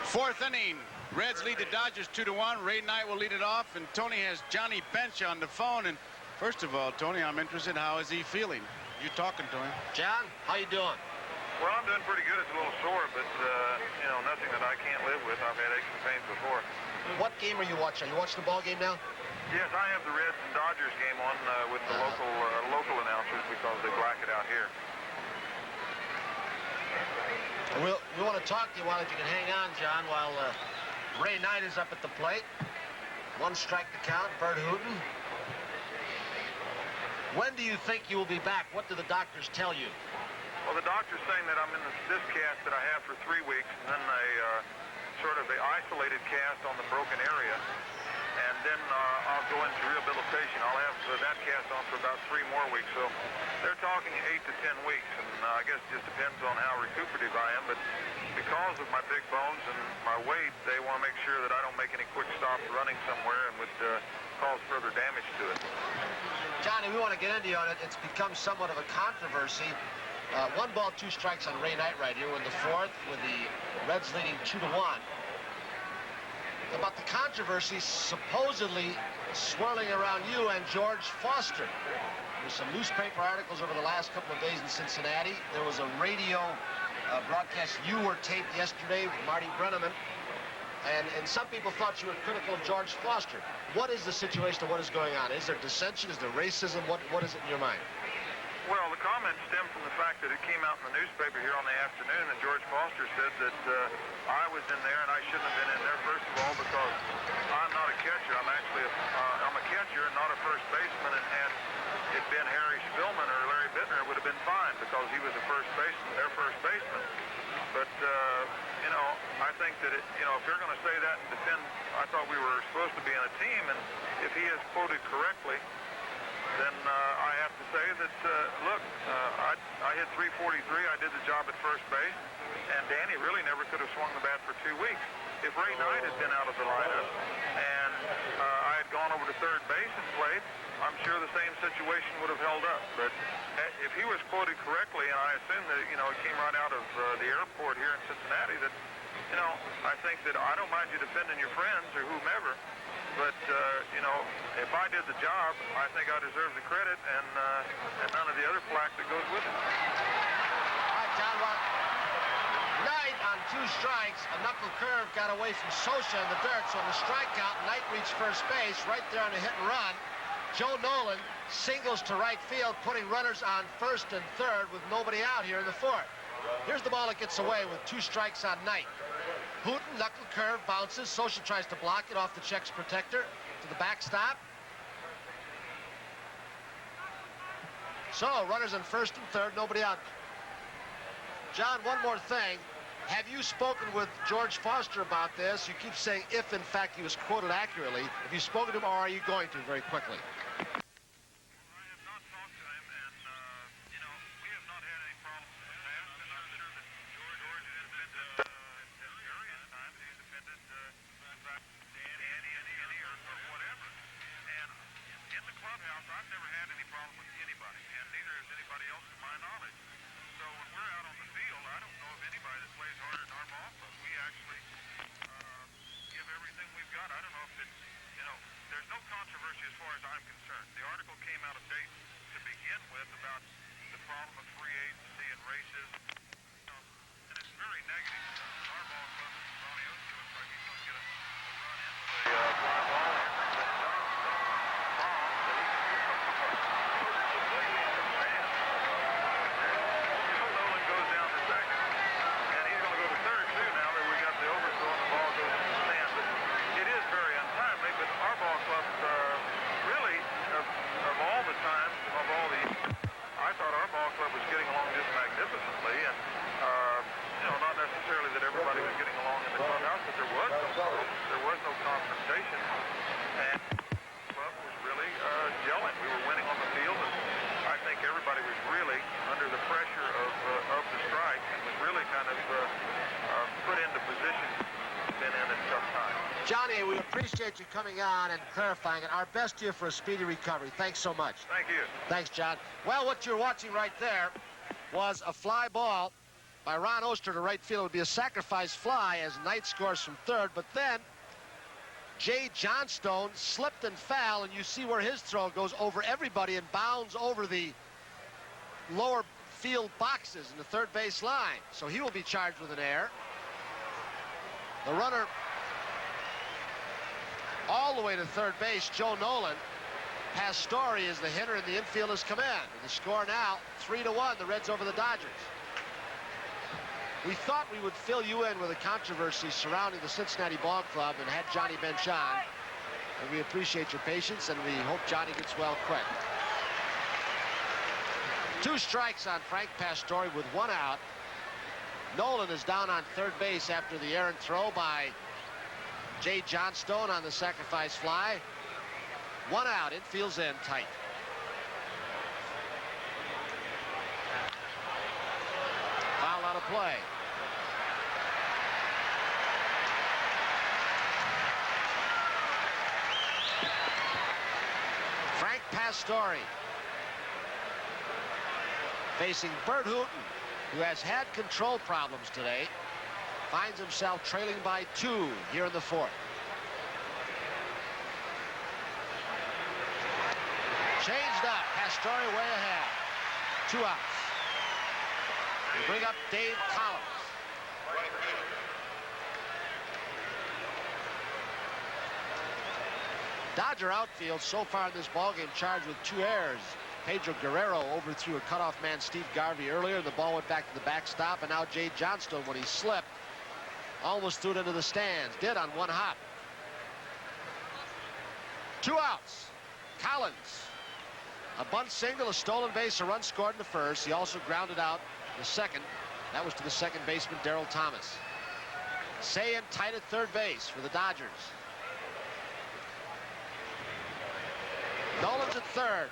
4th inning. Reds lead the Dodgers 2-1. Ray Knight will lead it off, and Tony has Johnny Bench on the phone. And first of all, Tony, I'm interested. How is he feeling? You're talking to him. John, how you doing? Well, I'm doing pretty good. It's a little sore, but you know, nothing that I can't live with. I've had aches and pains before. What game are you watching? Are you watching the ball game now? Yes, I have the Reds and Dodgers game on with the local announcers because they black it out here. We want to talk to you while, if you can hang on, John, while Ray Knight is up at the plate. 1 strike to count, Bert Hooton. When do you think you will be back? What do the doctors tell you? Well, the doctor's saying that I'm in this cast that I have for 3 weeks, and then sort of a isolated cast on the broken area. And then I'll go into rehabilitation. I'll have that cast on for about 3 more weeks. So they're talking 8 to 10 weeks, and I guess it just depends on how recuperative I am. But because of my big bones and my weight, they want to make sure that I don't make any quick stops running somewhere and would cause further damage to it. Johnny, we want to get into you on it. It's become somewhat of a controversy. 1 ball, 2 strikes on Ray Knight right here with the 4th, with the Reds leading 2-1. About the controversy supposedly swirling around you and George Foster. There's some newspaper articles over the last couple of days in Cincinnati. There was a radio broadcast you were taped yesterday with Marty Brenneman. And some people thought you were critical of George Foster. What is the situation and what is going on? Is there dissension? Is there racism? What is it in your mind? Well, the comment stemmed from the fact that it came out in the newspaper here on the afternoon, and George Foster said that I was in there and I shouldn't have been in there, first of all, because I'm not a catcher. I'm actually I'm a catcher and not a first baseman, and had it been Harry Spillman or Larry Bittner, it would have been fine because he was a first baseman, their first baseman. But, you know, I think that, if you're going to say that and defend, I thought we were supposed to be in a team, and if he is quoted correctly, then I have to say that, look, I hit .343. I did the job at first base, and Danny really never could have swung the bat for 2 weeks. If Ray Knight had been out of the lineup and I had gone over to third base and played, I'm sure the same situation would have held up. But if he was quoted correctly, and I assume that, it came right out of the airport here in Cincinnati, that, I think that I don't mind you defending your friends or whomever, but, if I did the job, I think I deserve the credit and none of the other flack that goes with it. All right, John, Knight on 2 strikes. A knuckle curve got away from Socha in the dirt, so on the strikeout, Knight reached first base right there on a hit and run. Joe Nolan singles to right field, putting runners on first and third with nobody out here in the 4th. Here's the ball that gets away with 2 strikes on Knight. Hooton, knuckle curve, bounces. Socha tries to block it off the checks protector to the backstop. So, runners on first and third, nobody out. John, one more thing. Have you spoken with George Foster about this? You keep saying if, in fact, he was quoted accurately. Have you spoken to him, or are you going to very quickly? I've never had any problem with anybody, and neither has anybody else to my knowledge. So when we're out on the field, I don't know of anybody that plays harder than our ball club. We actually give everything we've got. I don't know if it's, there's no controversy as far as I'm concerned. The article came out of date to begin with about the problem of free agency and racism, and it's very negative. Our ball club, Ronnie Oates, looks like he's going to get a run in with a fly ball. I thought our ball club was getting along just magnificently, and not necessarily that everybody was getting along in the clubhouse, but there was no confrontation, and the club was really gelling. We were winning on the field, and I think everybody was really under the pressure of the strike and was really kind of put into position, been in at tough times. Johnny, we appreciate you coming on and clarifying it. Our best to you for a speedy recovery. Thanks so much. Thank you. Thanks, John. Well, what you're watching right there was a fly ball by Ron Oster to right field. It would be a sacrifice fly as Knight scores from third, but then Jay Johnstone slipped and fell, and you see where his throw goes over everybody and bounds over the lower field boxes in the third base line. So he will be charged with an error. The runner all the way to third base, Joe Nolan, has Story as the hitter, and the infield is come in. And the score now, 3-1, the Reds over the Dodgers. We thought we would fill you in with a controversy surrounding the Cincinnati Ball Club and had Johnny Bench on. And we appreciate your patience, and we hope Johnny gets well quick. 2 strikes on Frank Pastore with 1 out. Nolan is down on third base after the errant throw by Jay Johnstone on the sacrifice fly. 1 out, infield's in tight. Foul out of play. Frank Pastore facing Bert Hooton, who has had control problems today. Finds himself trailing by 2 here in the 4th. Changed up. Pastore way ahead. 2 outs. We bring up Dave Collins. Dodger outfield so far in this ballgame charged with 2 errors. Pedro Guerrero overthrew a cutoff man Steve Garvey earlier. The ball went back to the backstop, and now Jay Johnstone, when he slipped, almost threw it into the stands. Did on 1 hop. 2 outs. Collins. A bunt single, a stolen base, a run scored in the first. He also grounded out the second. That was to the second baseman, Darrell Thomas. Sayan tight at third base for the Dodgers. Nolan's at third.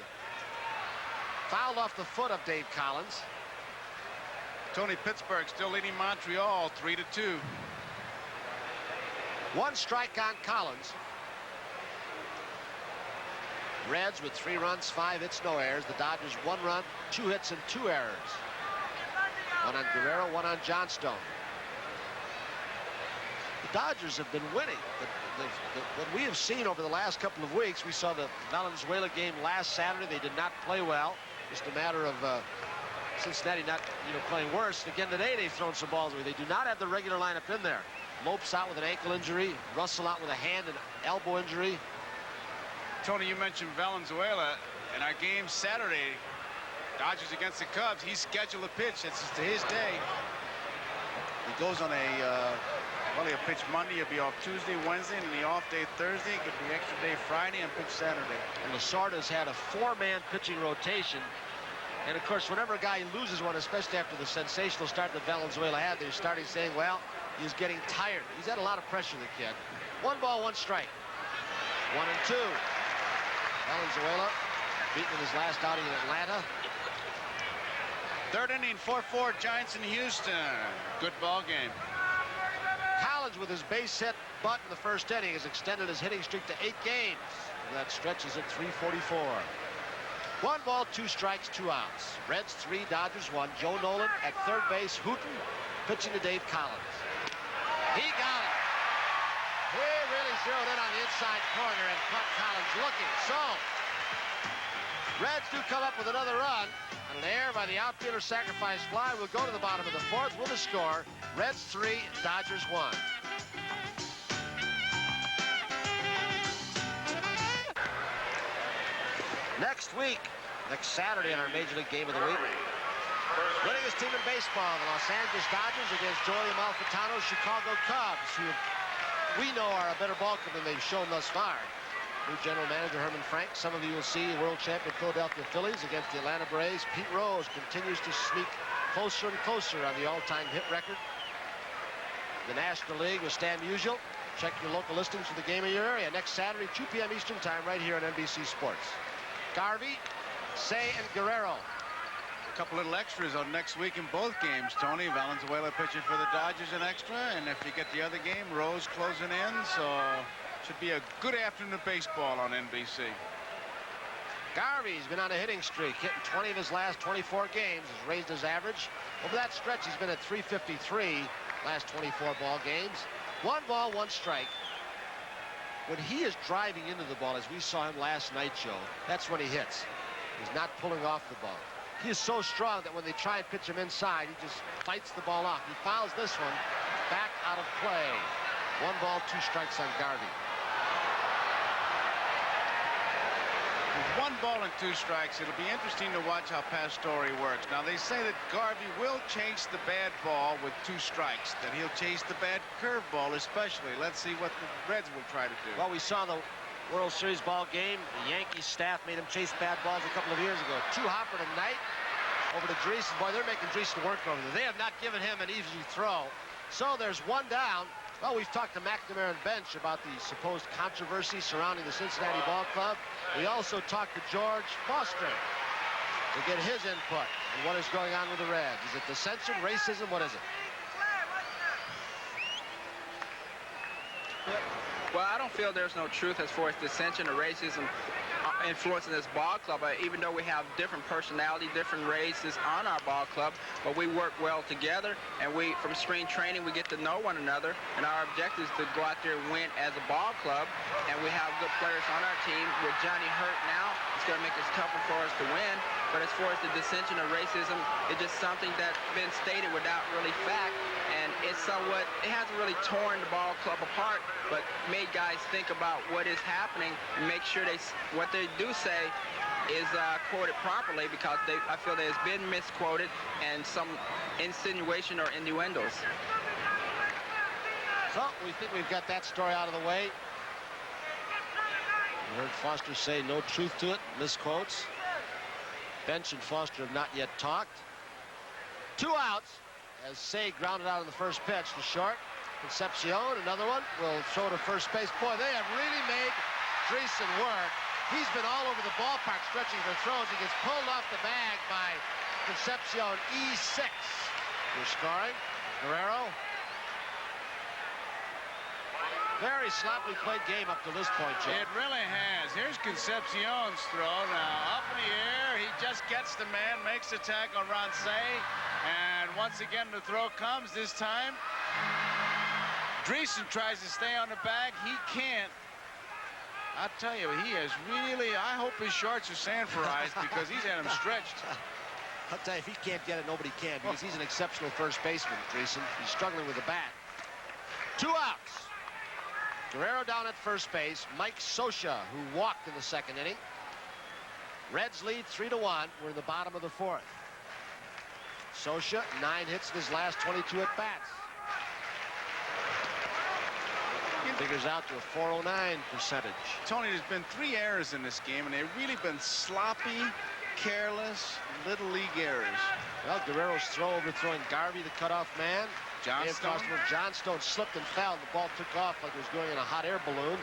Fouled off the foot of Dave Collins. Tony, Pittsburgh still leading Montreal 3-2. 1 strike on Collins. Reds with 3 runs, 5 hits, no errors. The Dodgers 1 run, 2 hits, and 2 errors. 1 on Guerrero, 1 on Johnstone. The Dodgers have been winning. What we have seen over the last couple of weeks, we saw the Valenzuela game last Saturday. They did not play well. Just a matter of Cincinnati not, playing worse. Again, today they've thrown some balls away. They do not have the regular lineup in there. Lopes out with an ankle injury. Russell out with a hand and elbow injury. Tony, you mentioned Valenzuela. In our game Saturday, Dodgers against the Cubs, he scheduled a pitch. It's his day. He goes on he'll pitch Monday, he'll be off Tuesday, Wednesday, and the off day Thursday, get the extra day Friday, and pitch Saturday. And Lasorda's had a 4-man pitching rotation. And of course, whenever a guy loses one, especially after the sensational start that Valenzuela had, they're starting saying, well, he's getting tired. He's had a lot of pressure, the kid. 1 ball, 1 strike. 1 and 2. Valenzuela beaten in his last outing in Atlanta. 3rd inning, 4-4, Giants in Houston. Good ball game. Collins, with his base hit bunt in the 1st inning, has extended his hitting streak to 8 games. That stretches at 344. 1 ball, 2 strikes, 2 outs. Reds 3, Dodgers 1. Joe Nolan at third base. Hooton pitching to Dave Collins. He got it. He really zeroed in on the inside corner and caught Collins looking. So, Reds do come up with another run. An error by the outfielder sacrifice fly. We'll go to the bottom of the 4th with a score. Reds 3, Dodgers 1. Next week, next Saturday in our Major League Game of the Week, winningest team in baseball, the Los Angeles Dodgers against Joey Amalfitano's Chicago Cubs, who we know are a better ball club than they've shown thus far. New general manager Herman Frank. Some of you will see world champion Philadelphia Phillies against the Atlanta Braves. Pete Rose continues to sneak closer and closer on the all-time hit record. The National League with Stan Musial. Check your local listings for the game of your area. Next Saturday, 2 p.m. Eastern Time, right here on NBC Sports. Garvey, Say, and Guerrero. A couple little extras on next week in both games, Tony. Valenzuela pitching for the Dodgers an extra, and if you get the other game, Rose closing in, so should be a good afternoon of baseball on NBC. Garvey's been on a hitting streak, hitting 20 of his last 24 games, has raised his average. Over that stretch, he's been at 353 last 24 ball games. 1 ball, 1 strike. When he is driving into the ball, as we saw him last night, Joe, that's when he hits. He's not pulling off the ball. He is so strong that when they try and pitch him inside, he just fights the ball off. He fouls this one back out of play. 1 ball, 2 strikes on Garvey. 1 ball and 2 strikes. It'll be interesting to watch how Pastore works. Now, they say that Garvey will chase the bad ball with 2 strikes, that he'll chase the bad curveball especially. Let's see what the Reds will try to do. Well, we saw the World Series ball game. The Yankees staff made him chase bad balls a couple of years ago. 2 hopper tonight over to Dreesen. Boy, they're making Dreesen work over there. They have not given him an easy throw. So there's 1 down. Well, we've talked to McNamara and Bench about the supposed controversy surrounding the Cincinnati Ball Club. We also talked to George Foster to get his input on what is going on with the Reds. Is it dissension, racism? What is it? Well, I don't feel there's no truth as far as dissension or racism influencing this ball club. Even though we have different personality, different races on our ball club, but we work well together, and from spring training we get to know one another, and our objective is to go out there and win as a ball club, and we have good players on our team. With Johnny hurt now, it's going to make it tougher for us to win. But as far as the dissension or racism, it's just something that's been stated without really fact, and it hasn't really torn the ball club apart, but made guys think about what is happening and make sure what they do say is quoted properly, because I feel there's been misquoted and some insinuation or innuendos. So we think we've got that story out of the way. You heard Foster say no truth to it, misquotes. Bench and Foster have not yet talked. 2 outs as Say grounded out on the first pitch to short. Concepcion, another one, will throw to first base. Boy, they have really made Dreesen work. He's been all over the ballpark stretching for throws. He gets pulled off the bag by Concepcion, E6. Who's scoring? Guerrero. Very sloppily played game up to this point, Joe. It really has. Here's Concepcion's throw. Now, up in the air, he just gets the man, makes the tackle on Say, and once again the throw comes. This time, Dreesen tries to stay on the bag. He can't. I'll tell you, he has really, I hope his shorts are Sanforized because he's had him stretched. I'll tell you, if he can't get it, nobody can, because he's an exceptional first baseman, Dreesen. He's struggling with the bat. 2 outs. Guerrero down at first base. Mike Scioscia, who walked in the 2nd inning. Reds lead 3-1. We're in the bottom of the 4th. Scioscia, 9 hits in his last 22 at-bats. Figures out to a .409 percentage. Tony, there's been 3 errors in this game, and they've really been sloppy, careless, little league errors. Well, Guerrero's throw overthrowing Garvey, the cutoff man. Johnstone slipped and fell, and the ball took off like it was going in a hot air balloon.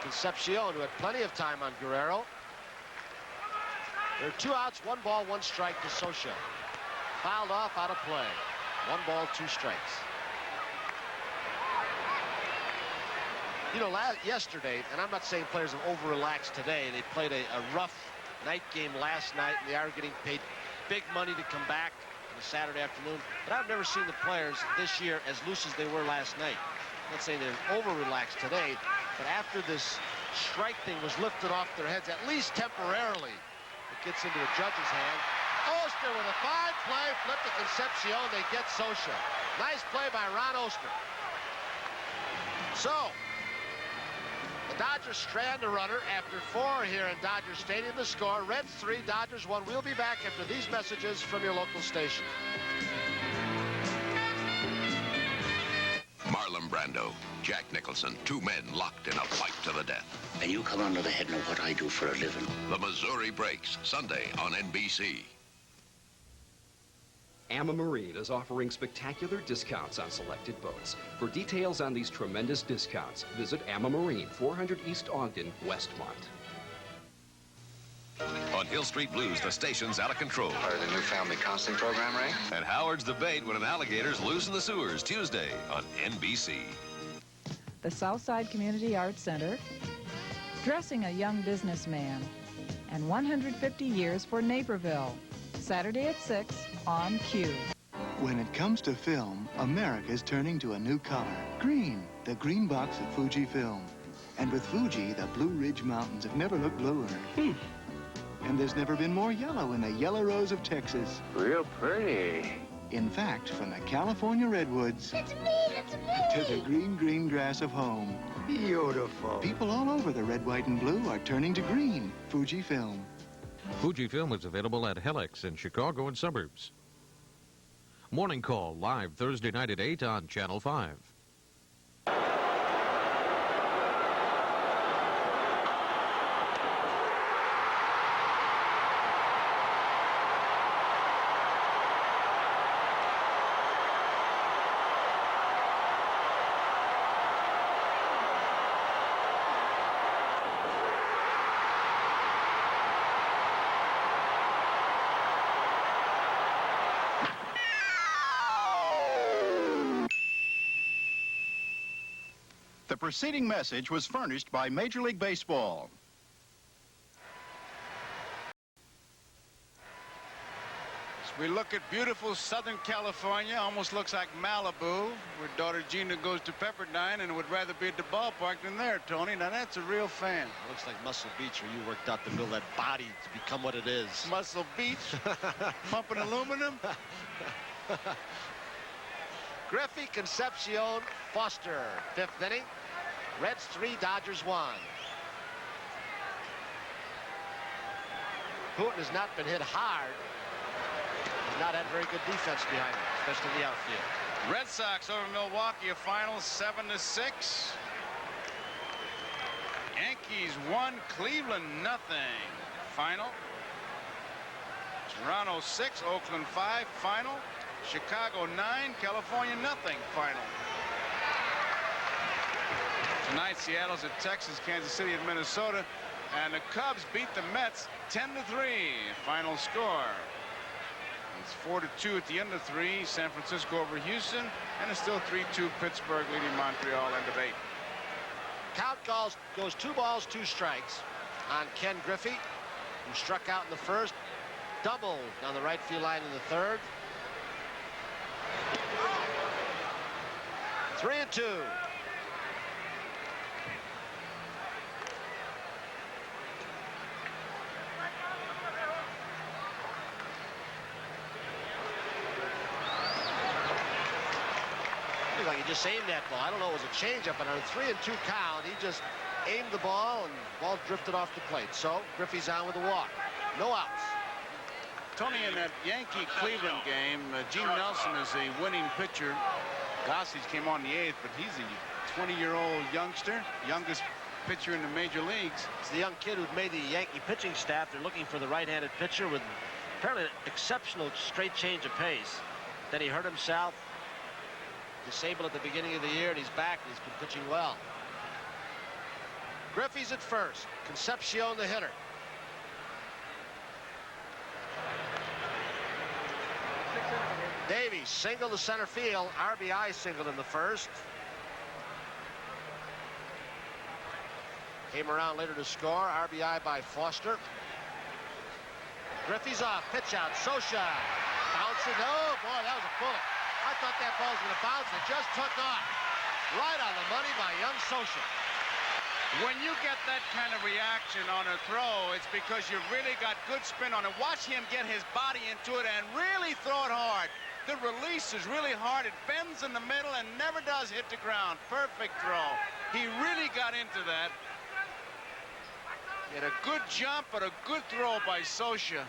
Concepcion, who had plenty of time on Guerrero. There are 2 outs, 1 ball, 1 strike to Scioscia. Fouled off, out of play. 1 ball, 2 strikes. You know, yesterday, and I'm not saying players have over-relaxed today, they played a rough night game last night, and they are getting paid big money to come back on a Saturday afternoon. But I've never seen the players this year as loose as they were last night. I'm not saying they're over-relaxed today, but after this strike thing was lifted off their heads, at least temporarily, it gets into a judge's hand. Oster with a fine play, flip to Concepcion, they get Scioscia. Nice play by Ron Oster. So, the Dodgers strand a runner after 4 here in Dodger Stadium. The score, Reds 3, Dodgers 1. We'll be back after these messages from your local station. Marlon Brando, Jack Nicholson, 2 men locked in a fight to the death. And you come under the head know what I do for a living. The Missouri Breaks, Sunday on NBC. Amma Marine is offering spectacular discounts on selected boats. For details on these tremendous discounts, visit Amma Marine, 400 East Ogden, Westmont. On Hill Street Blues, the station's out of control. Part of the new family counseling program, Ray? And Howard's debate when an alligator's loose in the sewers, Tuesday on NBC. The Southside Community Arts Center, Dressing a Young Businessman, and 150 Years for Naperville. Saturday at 6 on Q. When it comes to film, America's turning to a new color. Green, the green box of Fujifilm. And with Fuji, the Blue Ridge Mountains have never looked bluer. And there's never been more yellow in the yellow rose of Texas. Real pretty. In fact, from the California redwoods it's me, to the green, green grass of home, Beautiful. People all over the red, white, and blue are turning to green. Fujifilm. Fujifilm is available at Helix in Chicago and suburbs. Morning Call, live Thursday night at 8 on Channel 5. The preceding message was furnished by Major League Baseball. As we look at beautiful Southern California, almost looks like Malibu, where daughter Gina goes to Pepperdine and would rather be at the ballpark than there, Tony. Now that's a real fan. It looks like Muscle Beach, where you worked out to build that body to become what it is. Muscle Beach, pumping aluminum. Griffey, Concepcion, Foster, 5th inning. Reds 3, Dodgers 1. Houghton has not been hit hard. He's not had very good defense behind him, especially in the outfield. Red Sox over Milwaukee, a final 7-6. Yankees 1, Cleveland nothing. Final. Toronto 6, Oakland 5, final. Chicago 9, California nothing, final. Tonight, Seattle's at Texas, Kansas City at Minnesota, and the Cubs beat the Mets 10-3. Final score. It's 4-2 at the end of 3. San Francisco over Houston, and it's still 3-2 Pittsburgh leading Montreal end of 8. Count goes 2 balls, 2 strikes on Ken Griffey, who struck out in the first, doubled on the right field line in the third. 3-2. Like he just aimed that ball. I don't know, it was a changeup, but on a 3-2 count, he just aimed the ball, and the ball drifted off the plate. So Griffey's on with a walk. No outs. Tony, in that Yankee-Cleveland game, Gene Nelson is a winning pitcher. Gossage came on the 8th, but he's a 20-year-old youngster, youngest pitcher in the major leagues. It's the young kid who made the Yankee pitching staff. They're looking for the right-handed pitcher with apparently an exceptional straight change of pace. Then he hurt himself. Disabled at the beginning of the year, and he's back, and he's been pitching well. Griffey's at first. Concepcion the hitter. Davies single to center field. RBI single in the first. Came around later to score. RBI by Foster. Griffey's off. Pitch out. Scioscia bounces. Oh, boy, that was a bullet. I thought that ball was going to bounce. It just took off. Right on the money by young Scioscia. When you get that kind of reaction on a throw, it's because you really got good spin on it. Watch him get his body into it and really throw it hard. The release is really hard. It bends in the middle and never does hit the ground. Perfect throw. He really got into that. He had a good jump, but a good throw by Scioscia.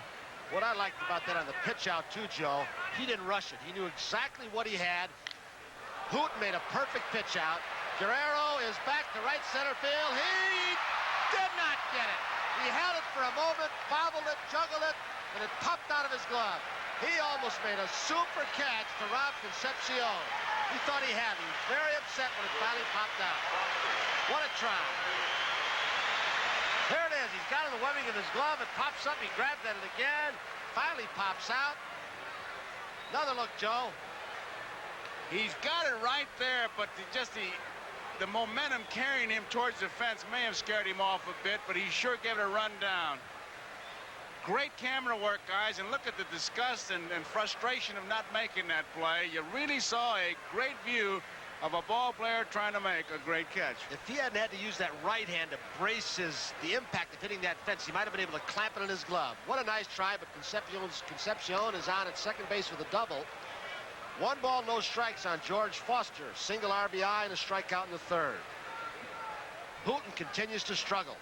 What I liked about that on the pitch out too, Joe, he didn't rush it. He knew exactly what he had. Houghton made a perfect pitch out. Guerrero is back to right center field. He did not get it. He held it for a moment, bobbled it, juggled it, and it popped out of his glove. He almost made a super catch to rob Concepcion. He thought he had it. He was very upset when it finally popped out. What a try. There it is. He's got it in the webbing of his glove. It pops up. He grabs at it again. Finally pops out. Another look, Joe. He's got it right there, but the momentum carrying him towards the fence may have scared him off a bit, but he sure gave it a run down. Great camera work, guys, and look at the disgust and frustration of not making that play. You really saw a great view of a ball player trying to make a great catch. If he hadn't had to use that right hand to brace the impact of hitting that fence, he might have been able to clamp it in his glove. What a nice try, but Concepcion is on at second base with a double. 1 ball, no strikes on George Foster. Single RBI and a strikeout in the third. Hooten continues to struggle.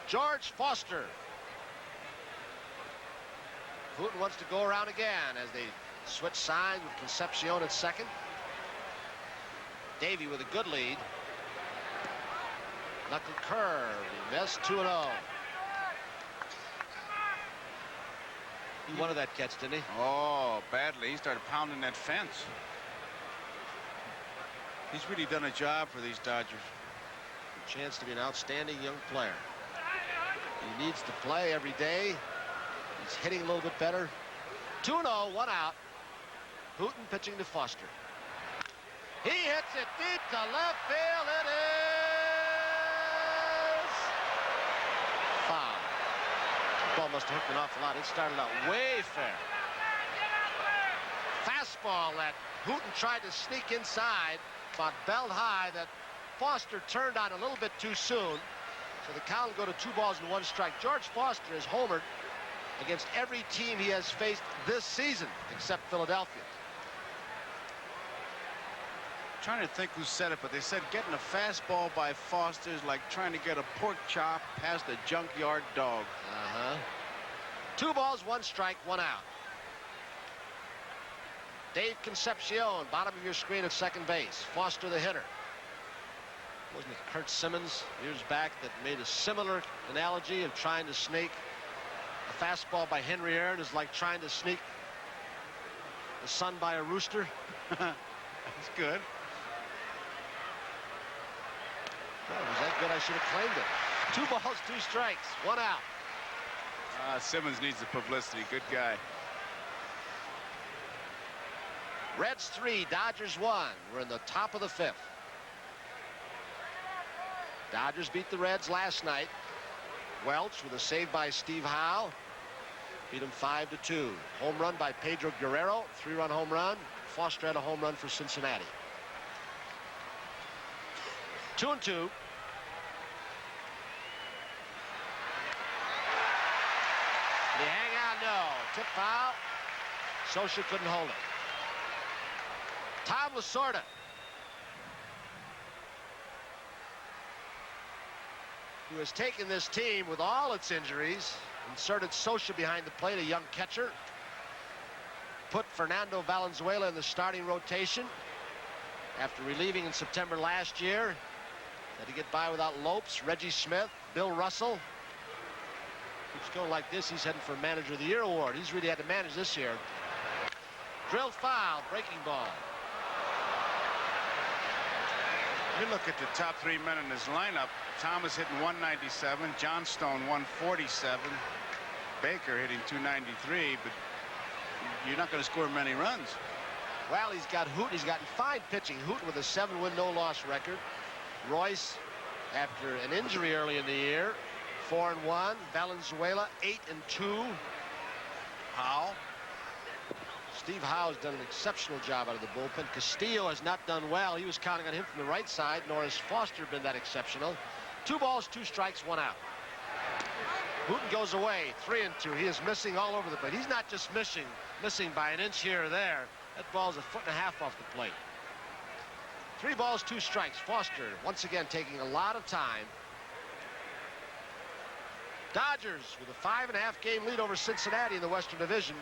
George Foster. Hooten wants to go around again as they switch sides with Concepcion at second. Davey with a good lead. Knuckle curve. He missed. 2-0. He wanted that catch, didn't he? Oh, badly. He started pounding that fence. He's really done a job for these Dodgers. A chance to be an outstanding young player. He needs to play every day. He's hitting a little bit better. 2-0, 1 out. Hooten pitching to Foster. He hits it deep to left field. It is foul. The ball must have hooked an awful lot. It started out way fair. Fastball that Hooten tried to sneak inside, but belt high, that Foster turned on a little bit too soon. So the count will go to 2 balls and 1 strike. George Foster has homered against every team he has faced this season, except Philadelphia. I'm trying to think who said it, but they said getting a fastball by Foster is like trying to get a pork chop past a junkyard dog. 2 balls, 1 strike, 1 out. Dave Concepcion, bottom of your screen at second base. Foster the hitter. Wasn't it Kurt Simmons years back that made a similar analogy of trying to sneak a fastball by Henry Aaron is like trying to sneak the sun by a rooster? That's good. Oh, was that good? I should have claimed it. 2 balls, 2 strikes, 1 out. Simmons needs the publicity. Good guy. Reds 3, Dodgers 1. We're in the top of the 5th. Dodgers beat the Reds last night. Welch with a save by Steve Howe. Beat him 5-2. Home run by Pedro Guerrero. 3-run home run. Foster had a home run for Cincinnati. 2-2. Did he hang out? No. Tip foul. Socha couldn't hold it. Tom Lasorda. Who has taken this team with all its injuries, inserted Socha behind the plate, a young catcher, put Fernando Valenzuela in the starting rotation after relieving in September last year. Had to get by without Lopes, Reggie Smith, Bill Russell. Keeps going like this, he's heading for Manager of the Year award. He's really had to manage this year. Drilled foul, breaking ball. You look at the top 3 men in his lineup. Thomas hitting 197, Johnstone 147, Baker hitting 293, but you're not going to score many runs. Well, he's got Hooten. He's gotten fine pitching. Hooten with a 7-win, no-loss record. Royce, after an injury early in the year, 4-1. Valenzuela, 8-2. Howe. Steve Howe has done an exceptional job out of the bullpen. Castillo has not done well. He was counting on him from the right side, nor has Foster been that exceptional. 2 balls, 2 strikes, 1 out. Hooten goes away, 3-2. He is missing all over the plate. He's not just missing by an inch here or there. That ball's 1.5 feet off the plate. 3 balls, 2 strikes. Foster once again taking a lot of time. Dodgers with a 5.5 game lead over Cincinnati in the Western Division.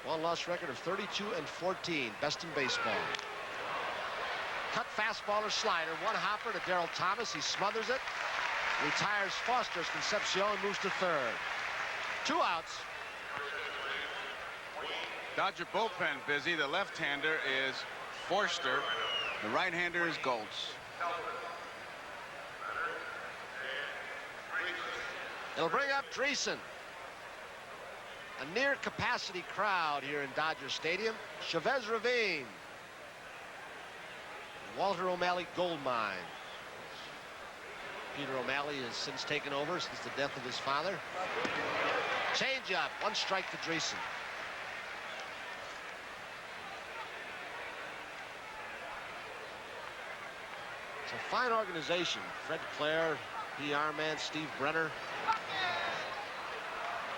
1-loss record of 32-14, best in baseball. Cut fastball or slider, 1 hopper to Darryl Thomas. He smothers it, retires Foster as Concepcion moves to third. 2 outs. Dodger bullpen busy. The left-hander is Forster. The right-hander is Goltz. It'll bring up Dreesen. A near capacity crowd here in Dodger Stadium. Chavez Ravine. Walter O'Malley gold mine. Peter O'Malley has since taken over since the death of his father. Change up, 1 strike to Dreesen. It's a fine organization. Fred Clare, PR man Steve Brenner.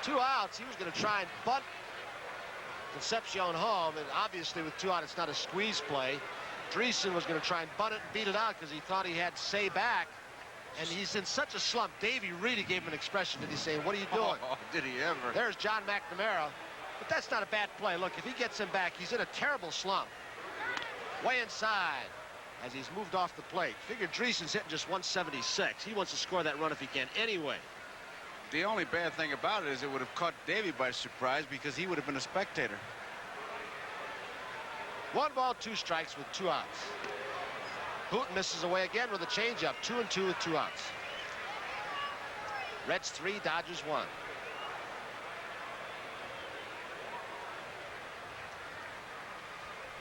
2 outs. He was going to try and bunt Concepcion home, and obviously with 2 out, it's not a squeeze play. Dreesen was going to try and butt it and beat it out because he thought he had Say back, and he's in such a slump. Davey really gave him an expression. Did he say, "What are you doing?" Oh, did he ever? There's John McNamara, but that's not a bad play. Look, if he gets him back, he's in a terrible slump. Way inside as he's moved off the plate. Figure Dreesen's hitting just 176. He wants to score that run if he can anyway. The only bad thing about it is it would have caught Davey by surprise because he would have been a spectator. 1 ball, 2 strikes with 2 outs. Hooten misses away again with a changeup. 2-2 with 2 outs. Reds 3, Dodgers 1.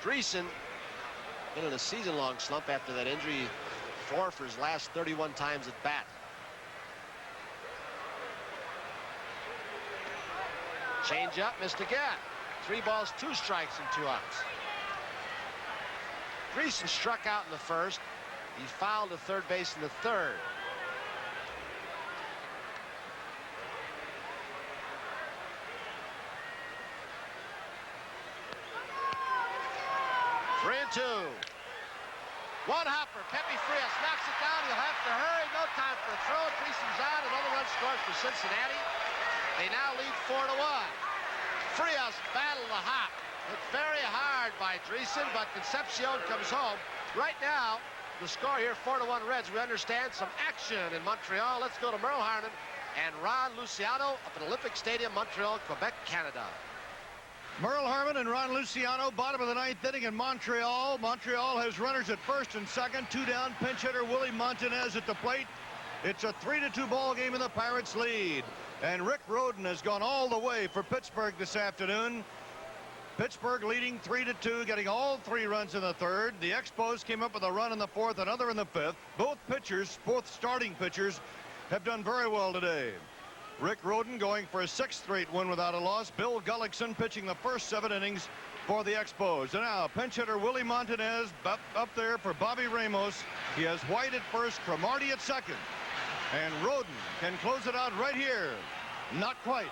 Dreesen been in a season-long slump after that injury. 4 for his last 31 times at bat. Changeup, missed again. 3 balls, 2 strikes and 2 outs. Dreesen struck out in the first. He fouled to third base in the third. Three and 2. 1 hopper. Pepe Frias knocks it down. He'll have to hurry. No time for a throw. Dreesen's out. Another run scores for Cincinnati. They now lead 4-1. Frias battled the hop. Hit very hard by Dreesen, but Concepcion comes home. Right now, the score here, 4-1 Reds. We understand some action in Montreal. Let's go to Merle Harmon and Ron Luciano up at Olympic Stadium, Montreal, Quebec, Canada. Merle Harmon and Ron Luciano, bottom of the 9th inning in Montreal. Montreal has runners at first and second. 2 down, pinch hitter Willie Montanez at the plate. It's a 3-2 ball game and the Pirates lead. And Rick Rhoden has gone all the way for Pittsburgh this afternoon. Pittsburgh leading 3-2, getting all 3 runs in the third. The Expos came up with a run in the fourth, another in the fifth. Both pitchers, both starting pitchers, have done very well today. Rick Rhoden going for a 6th straight win without a loss. Bill Gullickson pitching the first 7 innings for the Expos. And now pinch hitter Willie Montanez up there for Bobby Ramos. He has White at first, Cromartie at second. And Rhoden can close it out right here. Not quite.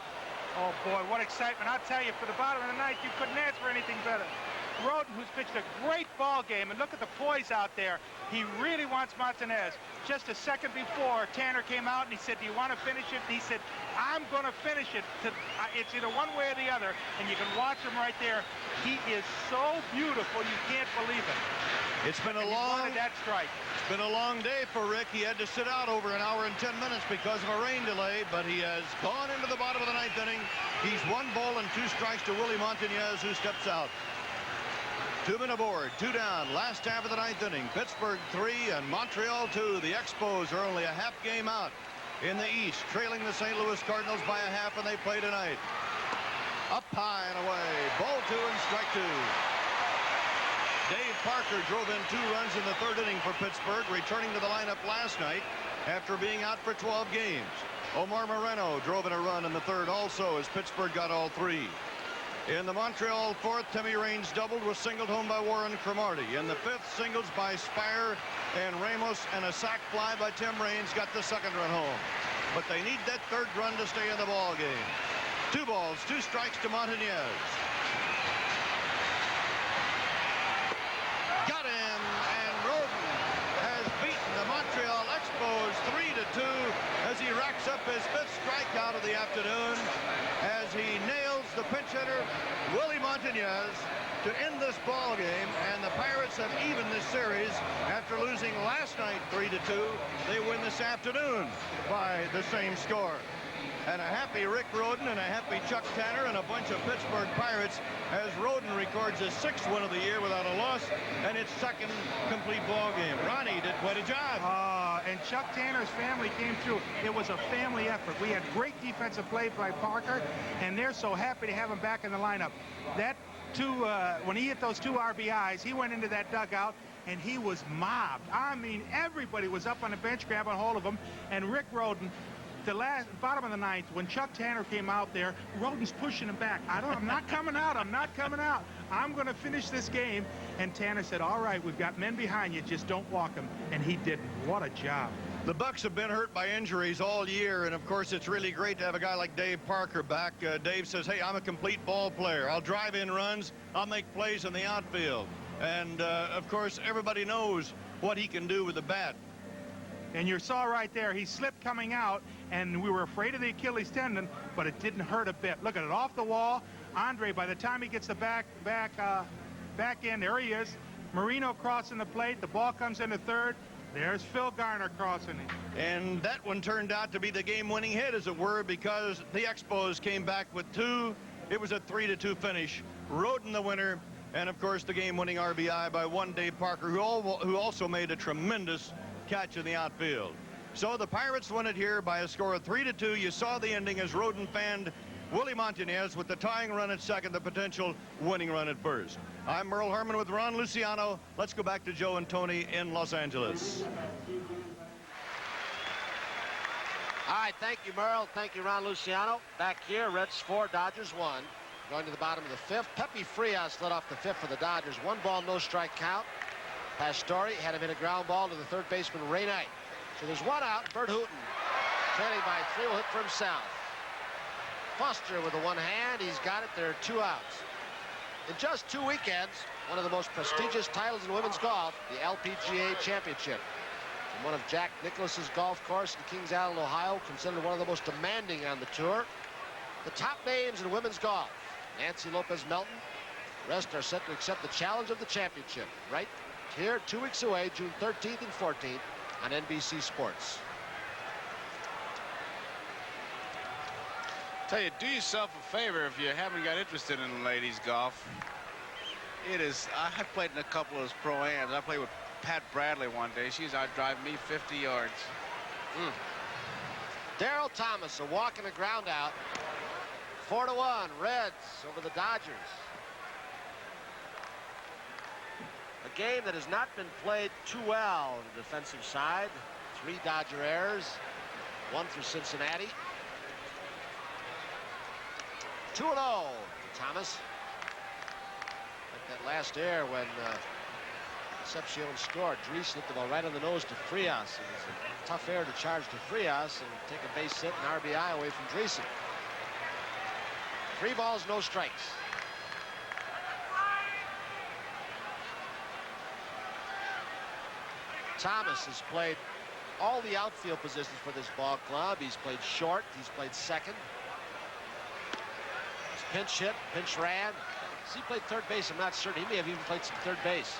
Oh, boy, what excitement. I'll tell you, for the bottom of the ninth, you couldn't ask for anything better. Rhoden, who's pitched a great ball game, and look at the poise out there. He really wants Montanez. Just a second before, Tanner came out and he said, "Do you want to finish it?" And he said, "I'm going to finish it." It's either one way or the other, and you can watch him right there. He is so beautiful, you can't believe it. It's been a long day for Rick. He had to sit out over an hour and 10 minutes because of a rain delay, but he has gone into the bottom of the 9th inning. He's 1 ball and 2 strikes to Willie Montanez, who steps out. 2 men aboard, 2 down, last half of the 9th inning. Pittsburgh 3 and Montreal 2. The Expos are only a half game out in the East, trailing the St. Louis Cardinals by a half, and they play tonight. Up high and away, ball 2 and strike 2. Dave Parker drove in 2 runs in the 3rd inning for Pittsburgh, returning to the lineup last night after being out for 12 games. Omar Moreno drove in a run in the 3rd also, as Pittsburgh got all 3. In the Montreal 4th, Timmy Raines doubled, was singled home by Warren Cromartie. In the 5th, singles by Spire and Ramos, and a sac fly by Tim Raines got the 2nd run home. But they need that 3rd run to stay in the ball game. 2 balls, 2 strikes to Montanez. Got him, and Rhoden has beaten the Montreal Expos 3-2 as he racks up his 5th strikeout of the afternoon, as he nails the pinch hitter Willie Montanez to end this ball game. And the Pirates have evened this series after losing last night 3-2. They win this afternoon by the same score. And a happy Rick Rhoden and a happy Chuck Tanner and a bunch of Pittsburgh Pirates as Rhoden records his 6th win of the year without a loss and its 2nd complete ball game. Ronnie did quite a job. And Chuck Tanner's family came through. It was a family effort. We had great defensive play by Parker, and they're so happy to have him back in the lineup. That when he hit those 2 RBIs, he went into that dugout and he was mobbed. I mean, everybody was up on the bench grabbing hold of him, and Rick Rhoden, the bottom of the 9th, when Chuck Tanner came out there, Rhoden's pushing him back. I'm not coming out. I'm not coming out. I'm going to finish this game. And Tanner said, "All right, we've got men behind you. Just don't walk them." And he didn't. What a job. The Bucks have been hurt by injuries all year, and of course it's really great to have a guy like Dave Parker back. Dave says, hey, I'm a complete ball player. I'll drive in runs. I'll make plays in the outfield. And of course everybody knows what he can do with the bat. And you saw right there, he slipped coming out, and we were afraid of the Achilles tendon, but it didn't hurt a bit. Look at it, off the wall. Andre, by the time he gets the back end, there he is. Marino crossing the plate. The ball comes into third. There's Phil Garner crossing it. And that one turned out to be the game-winning hit, as it were, because the Expos came back with two. It was a 3-2 finish. Roden the winner, and of course the game-winning RBI by one Dave Parker, who also made a tremendous catch in the outfield. So the Pirates won it here by a score of 3-2. You saw the ending as Roden fanned Willie Montanez with the tying run at second, the potential winning run at first. I'm Merle Herman with Ron Luciano. Let's go back to Joe and Tony in Los Angeles. All right, thank you, Merle. Thank you, Ron Luciano. Back here, Reds 4, Dodgers 1. Going to the bottom of the fifth. Pepe Frias led off the fifth for the Dodgers. 1 ball, no strike count. Pastore had him hit a ground ball to the third baseman, Ray Knight. So there's 1 out. Bert Hooton trailing by 3 will hit for himself. Foster with the one hand. He's got it. There are 2 outs. In just 2 weekends, one of the most prestigious titles in women's golf, the LPGA Championship. From one of Jack Nicklaus's golf course in Kings Island, Ohio, considered one of the most demanding on the tour. The top names in women's golf, Nancy Lopez Melton. The rest are set to accept the challenge of the championship. Right here, 2 weeks away, June 13th and 14th on NBC Sports. Tell you, do yourself a favor if you haven't got interested in ladies golf. It is, I played in a couple of those pro-ams. I played with Pat Bradley one day. She was out driving me 50 yards. Darrell Thomas, a walk and a ground out. 4-1, Reds over the Dodgers. A game that has not been played too well on the defensive side. 3 Dodger errors, 1 for Cincinnati. 2-0 Thomas. Like that last error when Concepcion scored. Dries hit the ball right on the nose to Frias. It was a tough error to charge to Frias and take a base hit and RBI away from Driesen. 3 balls, no strikes. Thomas has played all the outfield positions for this ball club. He's played short. He's played second. Pinch hit, pinch ran. Has he played third base? I'm not certain. He may have even played some third base.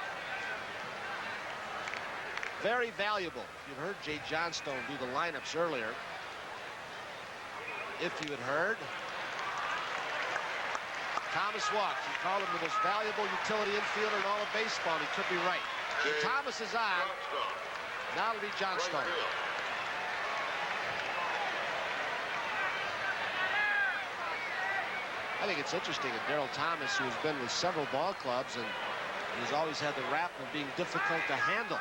Very valuable. You've heard Jay Johnstone do the lineups earlier. If you had heard. Thomas walked. He called him the most valuable utility infielder in all of baseball, and he could be right. So Thomas is on. Now it'll be Johnstone. I think it's interesting that Darrell Thomas, who has been with several ball clubs and he's always had the rap of being difficult to handle.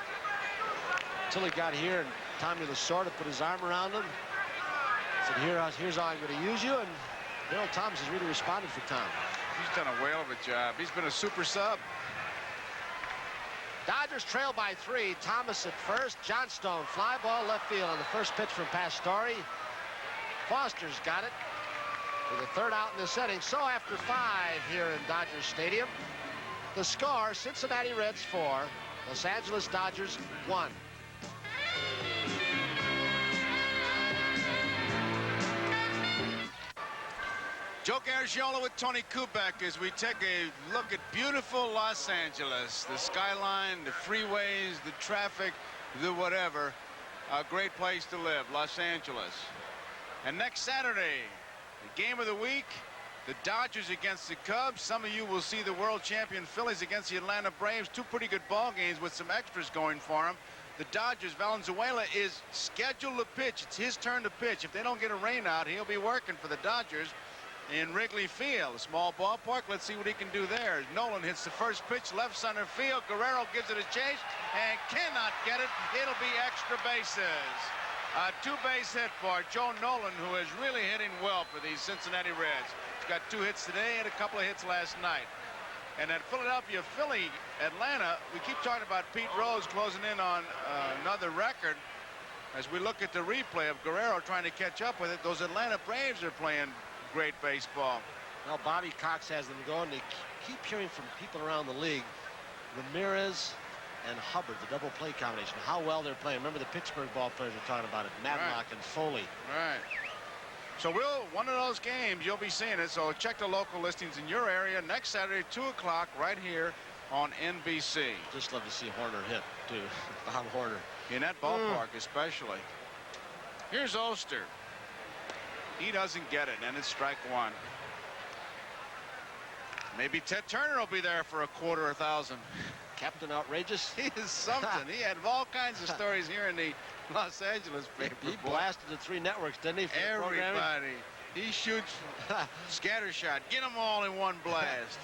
Until he got here and Tommy Lasorda put his arm around him. Said, here's how I'm going to use you. And Darrell Thomas has really responded for Tom. He's done a whale of a job. He's been a super sub. Dodgers trail by 3. Thomas at first. Johnstone, fly ball left field on the first pitch from Pastore. Foster's got it with a 3rd out in this inning. So after 5 here in Dodger Stadium, the score, Cincinnati Reds 4, Los Angeles Dodgers 1. Joe Garagiola with Tony Kubek as we take a look at beautiful Los Angeles. The skyline, the freeways, the traffic, the whatever. A great place to live, Los Angeles. And next Saturday, the game of the week, the Dodgers against the Cubs. Some of you will see the world champion Phillies against the Atlanta Braves. 2 pretty good ball games with some extras going for them. The Dodgers, Valenzuela is scheduled to pitch. It's his turn to pitch. If they don't get a rain out, he'll be working for the Dodgers in Wrigley Field. A small ballpark. Let's see what he can do there. Nolan hits the first pitch, left center field. Guerrero gives it a chase and cannot get it. It'll be extra bases. A 2-base hit for Joe Nolan, who is really hitting well for these Cincinnati Reds. He's got 2 hits today and a couple of hits last night. And at Philadelphia, Philly, Atlanta, we keep talking about Pete Rose closing in on another record. As we look at the replay of Guerrero trying to catch up with it, those Atlanta Braves are playing great baseball. Well, Bobby Cox has them going. They keep hearing from people around the league, Ramirez and Hubbard, the double play combination, how well they're playing. Remember the Pittsburgh ball players are talking about it, Matlock and Foley. Right. So one of those games, you'll be seeing it. So check the local listings in your area next Saturday, 2 o'clock, right here on NBC. Just love to see Horner hit, too. Bob Horner. In that ballpark, especially. Here's Oster. He doesn't get it, and it's strike one. Maybe Ted Turner will be there for a $250,000. Captain Outrageous. He is something. He had all kinds of stories here in the Los Angeles paper. He blasted the 3 networks, didn't he? For everybody. He shoots scatter shot. Get them all in one blast.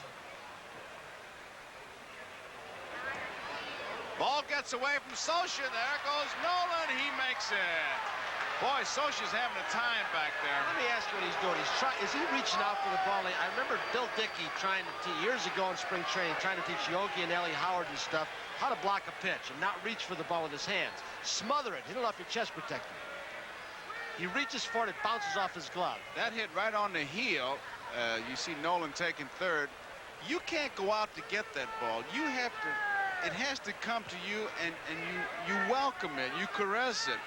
Ball gets away from Socha. There goes Nolan. He makes it. Boy, Socha's having a time back there. Let me ask you what he's doing. Is he reaching out for the ball? I remember Bill Dickey trying to years ago in spring training, trying to teach Yogi and Ellie Howard and stuff how to block a pitch and not reach for the ball with his hands. Smother it. Hit it off your chest protector. He reaches for it. It bounces off his glove. That hit right on the heel. You see Nolan taking third. You can't go out to get that ball. You have to. It has to come to you, and you welcome it. You caress it.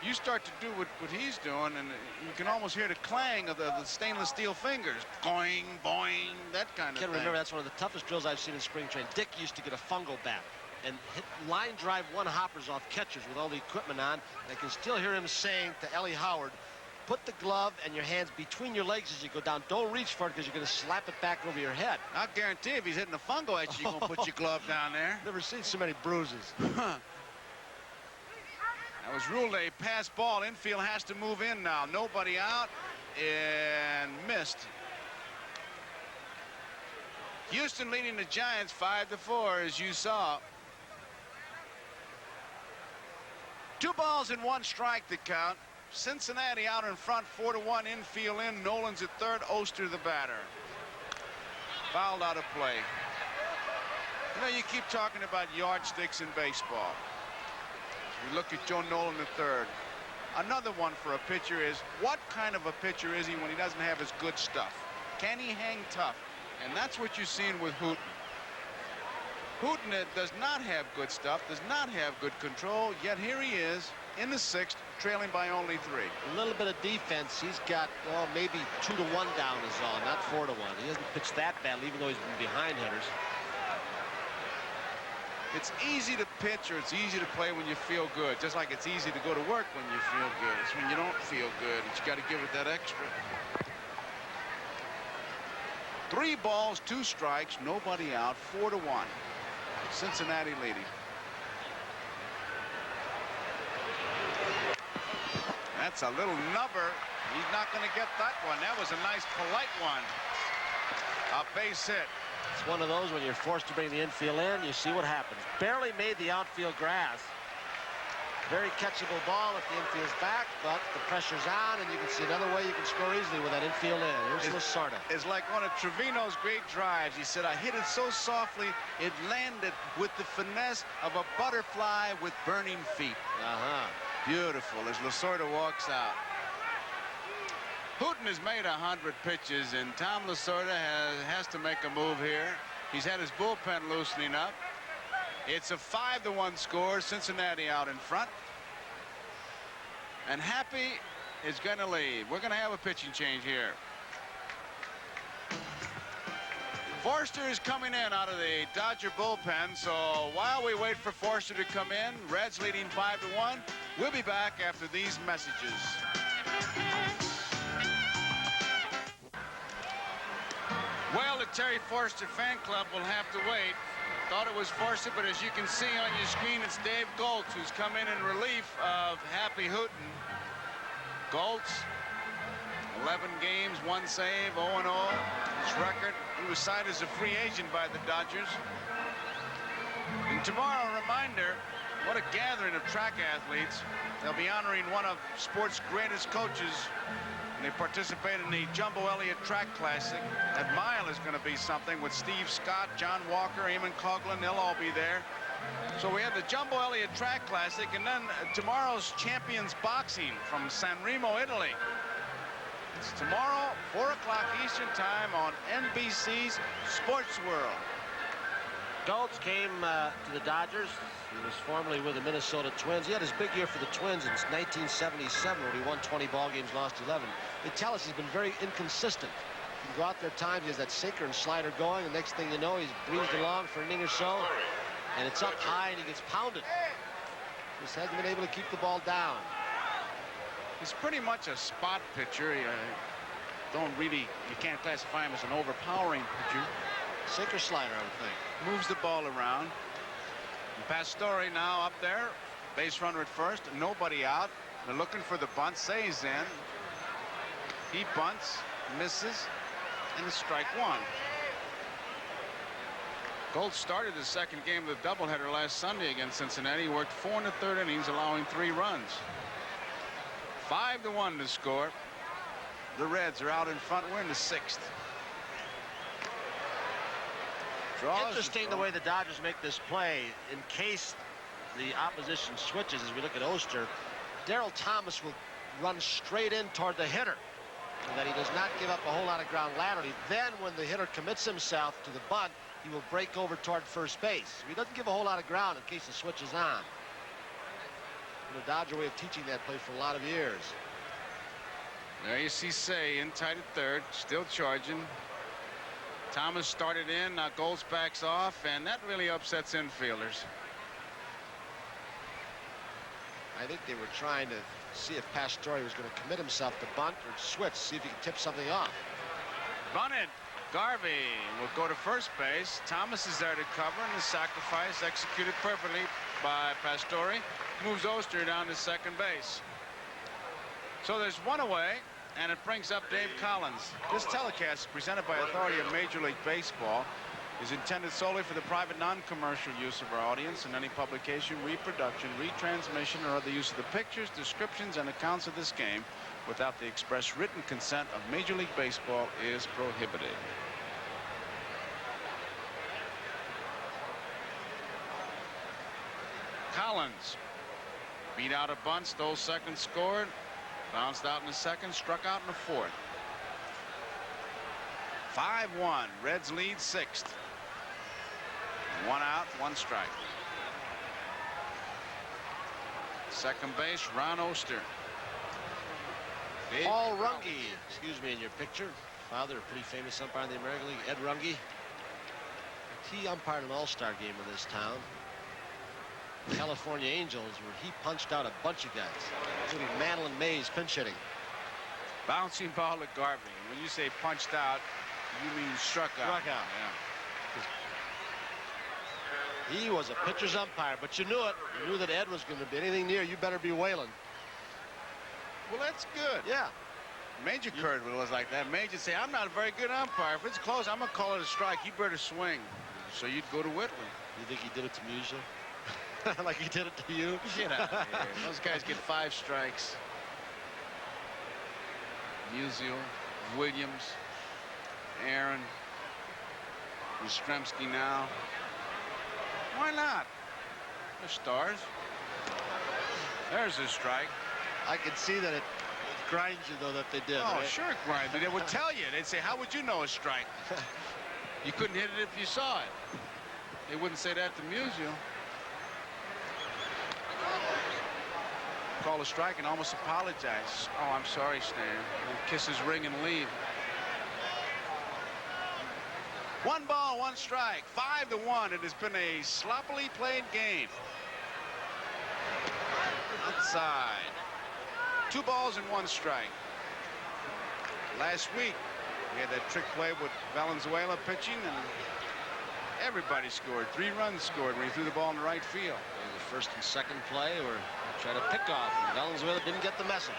You start to do what he's doing, and you can almost hear the clang of the stainless steel fingers. Boing, boing, that kind of thing. I can remember that's one of the toughest drills I've seen in spring training. Dick used to get a fungo bat and hit line drive one-hoppers off catchers with all the equipment on. And I can still hear him saying to Ellie Howard, put the glove and your hands between your legs as you go down. Don't reach for it because you're going to slap it back over your head. I guarantee if he's hitting a fungo at you, you're going to put your glove down there. Never seen so many bruises. That was ruled a pass ball. Infield has to move in now. Nobody out and missed. Houston leading the Giants 5-4, as you saw. 2 balls and 1 strike to count. Cincinnati out in front, 4-1, infield in. Nolan's at third, Oster the batter. Fouled out of play. You know, you keep talking about yardsticks in baseball. We look at Joe Nolan the third. Another one for a pitcher is, what kind of a pitcher is he when he doesn't have his good stuff? Can he hang tough? And that's what you're seeing with Hooten. Hooten does not have good stuff, does not have good control, yet here he is in the 6th, trailing by only 3. A little bit of defense. He's got, well, maybe 2-1 down is all, not 4-1. He hasn't pitched that badly, even though he's been behind hitters. It's easy to pitch or it's easy to play when you feel good, just like it's easy to go to work when you feel good. It's when you don't feel good that you got to give it that extra. 3 balls, 2 strikes, nobody out, 4-1. Cincinnati leading. That's a little nubber. He's not going to get that one. That was a nice, polite one. A base hit. It's one of those when you're forced to bring the infield in, you see what happens. Barely made the outfield grass. Very catchable ball if the infield's back, but the pressure's on, and you can see another way you can score easily with that infield in. Here's Lasorda. It's like one of Trevino's great drives. He said, I hit it so softly, it landed with the finesse of a butterfly with burning feet. Beautiful as Lasorda walks out. Hooten has made 100 pitches, and Tom Lasorda has to make a move here. He's had his bullpen loosening up. It's a 5-1 score. Cincinnati out in front. And Happy is going to leave. We're going to have a pitching change here. Forster is coming in out of the Dodger bullpen. So while we wait for Forster to come in, Reds leading 5-1. We'll be back after these messages. Well, the Terry Forster fan club will have to wait. Thought it was Forster, but as you can see on your screen, it's Dave Goltz who's come in relief of Happy Hooten. Goltz, 11 games, 1 save, 0-0. His record, he was signed as a free agent by the Dodgers. And tomorrow, a reminder, what a gathering of track athletes. They'll be honoring one of sports' greatest coaches. And they participate in the Jumbo Elliott Track Classic. That mile is going to be something with Steve Scott, John Walker, Eamon Coughlin. They'll all be there. So we have the Jumbo Elliott Track Classic, and then tomorrow's Champions Boxing from San Remo, Italy. It's tomorrow, 4 o'clock Eastern Time on NBC's Sports World. Goltz came to the Dodgers. He was formerly with the Minnesota Twins. He had his big year for the Twins in 1977 when he won 20 ball games, lost 11. They tell us he's been very inconsistent. He can go out there at times, he has that sinker and slider going, and next thing you know, he's breezed along for an inning or so, and it's up high and he gets pounded. Just hasn't been able to keep the ball down. He's pretty much a spot pitcher. You can't classify him as an overpowering pitcher. Sinker slider, I would think. Moves the ball around. And Pastore now up there. Base runner at first. Nobody out. They're looking for the bunt. Say's in. He bunts, misses, and it's strike one. Gold started the second game of the doubleheader last Sunday against Cincinnati. He worked 4 1/3 innings, allowing 3 runs. 5-1 to score. The Reds are out in front. We're in the 6th. Interesting the way the Dodgers make this play. In case the opposition switches, as we look at Oster, Darryl Thomas will run straight in toward the hitter, so that he does not give up a whole lot of ground laterally. Then when the hitter commits himself to the bunt, he will break over toward first base. He doesn't give a whole lot of ground in case the switch is on. The Dodger way of teaching that play for a lot of years. There you see Say in tight at third, still charging. Thomas started in, now Goltz backs off, and that really upsets infielders. I think they were trying to see if Pastore was going to commit himself to bunt or switch, see if he could tip something off. Bunted. Garvey will go to first base. Thomas is there to cover, and the sacrifice executed perfectly by Pastore moves Oster down to second base. So there's one away, and it brings up Dave Collins. This telecast, presented by authority of Major League Baseball, is intended solely for the private non-commercial use of our audience, and any publication, reproduction, retransmission, or other use of the pictures, descriptions, and accounts of this game without the express written consent of Major League Baseball is prohibited. Collins beat out a bunt, stole second, scored, bounced out in the second, struck out in the fourth. 5-1. Reds lead 6th. 1 out, 1 strike. Second base, Ron Oster. Paul Runge, excuse me, in your picture. Father, a pretty famous umpire in the American League, Ed Runge. He umpired an all-star game in this town. California Angels, where he punched out a bunch of guys, including Mantle and Mays pinch hitting. Bouncing ball to Garvey. When you say punched out, you mean struck out. Struck out. Yeah. He was a pitcher's umpire, but you knew it. You knew that Ed was going to be anything near. You better be wailing. Well, that's good. Yeah. Major Kurt was like that. Major say, I'm not a very good umpire. If it's close, I'm going to call it a strike. You better swing. So you'd go to Whitley. You think he did it to Musial? Like he did it to you? Get out of here. Those guys get 5 strikes. Musial, Williams, Aaron, Yastrzemski now. Why not? They're stars. There's a strike. I can see that it grinds you, though, that they did. Oh, right? sure it grinds. They would tell you. They'd say, how would you know a strike? You couldn't hit it if you saw it. They wouldn't say that to Musial. Call a strike and almost apologize. Oh, I'm sorry, Stan. And kiss his ring and leave. 1 ball, 1 strike. 5-1. It has been a sloppily played game. Outside. 2 balls and 1 strike. Last week, we had that trick play with Valenzuela pitching, and everybody scored. 3 runs scored when he threw the ball in the right field. And the first and second play, or try to pick off, and Valenzuela didn't get the message.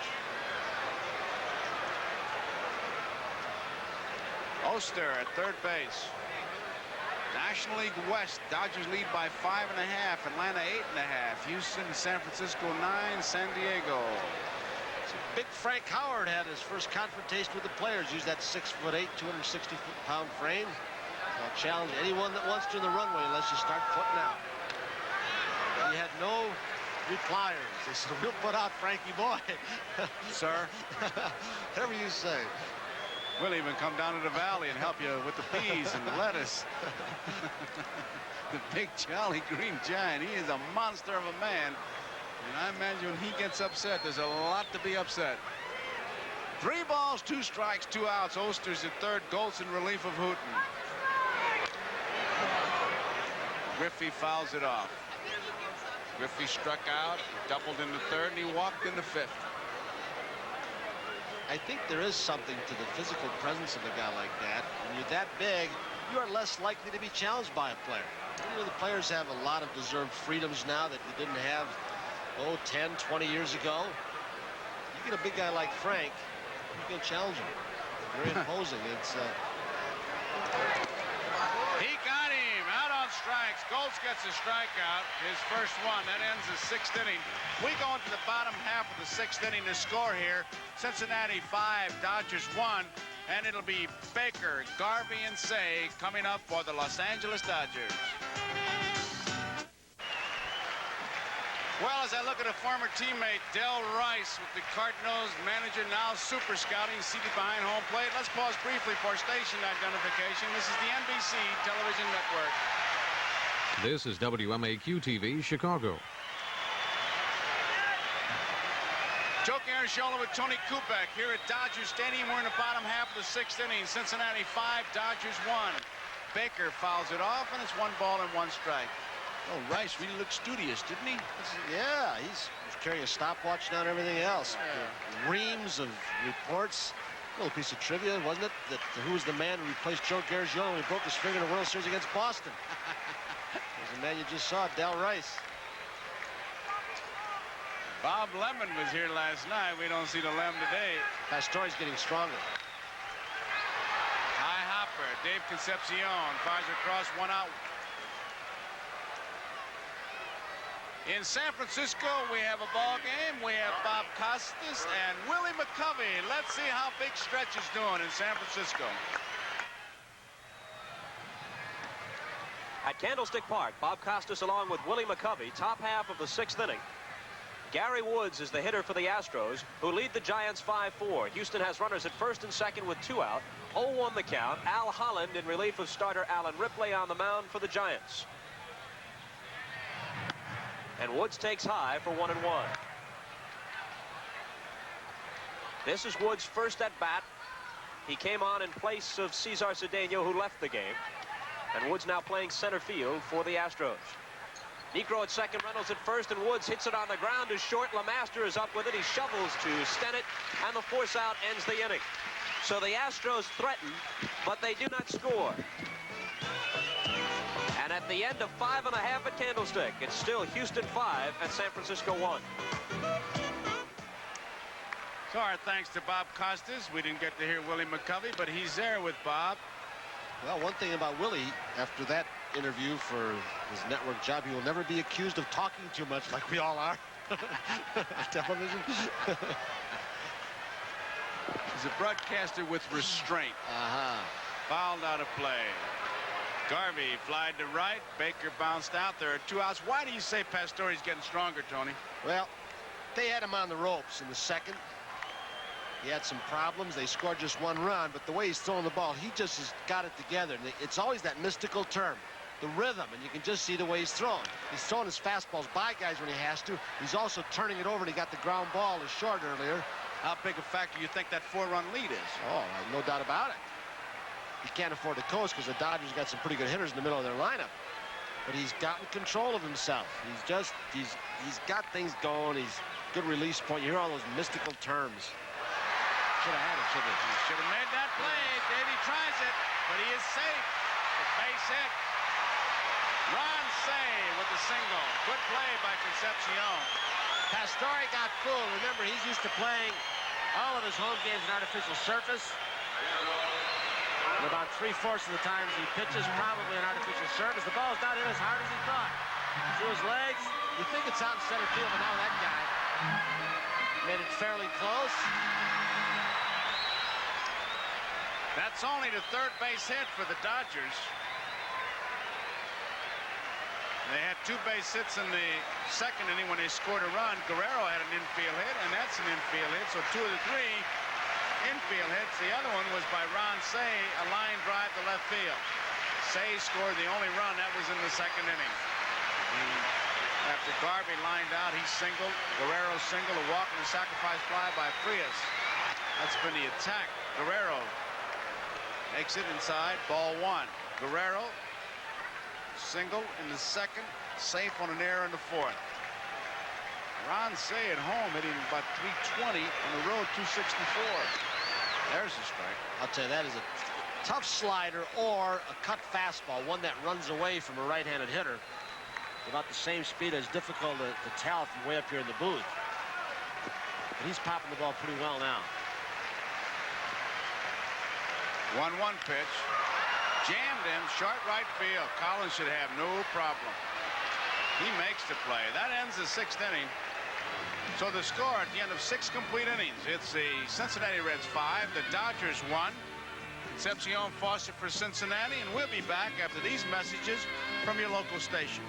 Oster at third base. National League West, Dodgers lead by 5.5. Atlanta 8.5. Houston, San Francisco 9. San Diego. So big Frank Howard had his first confrontation with the players. Used that 6'8", 260-pound frame. I'll challenge anyone that wants to in the runway unless you start footing out. no repliers. They said, we'll put out Frankie Boy. Sir? Whatever you say. We'll even come down to the valley and help you with the peas and lettuce. The big jolly green giant. He is a monster of a man. And I imagine when he gets upset, there's a lot to be upset. 3 balls, 2 strikes, 2 outs. Oster's at third. Goltz in relief of Hooten. Griffey fouls it off. Griffey struck out, doubled in the third, and he walked in the 5th. I think there is something to the physical presence of a guy like that. When you're that big, you are less likely to be challenged by a player. You know, the players have a lot of deserved freedoms now that you didn't have, 10, 20 years ago. You get a big guy like Frank, you can challenge him. Very imposing. It's He got him out on strikes. Goltz gets a strikeout, his first one. That ends the 6th inning. We go into the bottom half of the 6th inning to score here. Cincinnati 5, Dodgers 1, and it'll be Baker, Garvey, and Say coming up for the Los Angeles Dodgers. Well, as I look at a former teammate, Del Rice, with the Cardinals manager now super scouting, seated behind home plate. Let's pause briefly for station identification. This is the NBC Television Network. This is WMAQ-TV, Chicago. Joe Garagiola with Tony Kubek here at Dodger Stadium. We're in the bottom half of the 6th inning. Cincinnati 5, Dodgers 1. Baker fouls it off, and it's 1 ball and 1 strike. Oh, Rice really looked studious, didn't he? Yeah, he's carrying a stopwatch now and everything else. Yeah. Reams of reports. A little piece of trivia, wasn't it? That who was the man who replaced Joe Garagiola when he broke his finger in the World Series against Boston? It was the man you just saw, Del Rice. Bob Lemon was here last night. We don't see the Lem today. Pastore's getting stronger. High hopper. Dave Concepcion fires across, 1 out. In San Francisco, we have a ball game. We have Bob Costas and Willie McCovey. Let's see how Big Stretch is doing in San Francisco. At Candlestick Park, Bob Costas along with Willie McCovey, top half of the 6th inning. Gary Woods is the hitter for the Astros, who lead the Giants 5-4. Houston has runners at first and second with 2 out. 0-1 the count. Al Holland in relief of starter Alan Ripley on the mound for the Giants. And Woods takes high for 1-1. This is Woods' first at bat. He came on in place of Cesar Cedeno, who left the game. And Woods now playing center field for the Astros. Negro at second, Reynolds at first, and Woods hits it on the ground to short. LeMaster is up with it. He shovels to Stennett, and the force out ends the inning. So the Astros threaten, but they do not score. And at the end of 5.5 at Candlestick, it's still Houston 5 and San Francisco 1. So our thanks to Bob Costas. We didn't get to hear Willie McCovey, but he's there with Bob. Well, one thing about Willie, after that interview for his network job, he will never be accused of talking too much like we all are on television. He's a broadcaster with restraint. Fouled out of play. Garvey flied to right. Baker bounced out. There are 2 outs. Why do you say Pastore's getting stronger, Tony? Well, they had him on the ropes in the 2nd. He had some problems. They scored just 1 run, but the way he's throwing the ball, he just has got it together. And it's always that mystical term, the rhythm, and you can just see the way he's throwing. He's throwing his fastballs by guys when he has to. He's also turning it over, and he got the ground ball as short earlier. How big a factor do you think that 4-run lead is? Oh, no doubt about it. He can't afford to coast because the Dodgers got some pretty good hitters in the middle of their lineup. But he's gotten control of himself. He's got things going. He's good release point. You hear all those mystical terms. Should have had it, shouldn't he? Should have made that play. Davey tries it, but he is safe. The base hit. Ron Say with the single. Good play by Concepcion. Pastore got fooled. Remember, he's used to playing all of his home games on artificial surface. And about 3/4 of the times he pitches probably an artificial surface. The ball's not in as hard as he thought. Through his legs. You think it's out in center field, but now that guy made it fairly close. That's only the 3rd base hit for the Dodgers. They had 2 base hits in the second inning when they scored a run. Guerrero had an infield hit, and that's an infield hit. So 2 of the 3 infield hits. The other one was by Ron Say, a line drive to left field. Say scored the only run. That was in the second inning. After Garvey lined out, he singled. Guerrero singled, a walk and a sacrifice fly by Frias. That's been the attack. Guerrero makes it inside, ball 1. Guerrero single in the second, safe on an error in the 4th. Ron Say at home hitting about 320, on the road 264. There's a strike. I'll tell you, that is a tough slider or a cut fastball, one that runs away from a right-handed hitter. About the same speed as difficult to tell from way up here in the booth. But he's popping the ball pretty well now. 1-1 pitch. Jammed him, short right field. Collins should have no problem. He makes the play. That ends the 6th inning. So the score at the end of 6 complete innings. It's the Cincinnati Reds 5, the Dodgers 1. Concepcion Foster for Cincinnati, and we'll be back after these messages from your local station.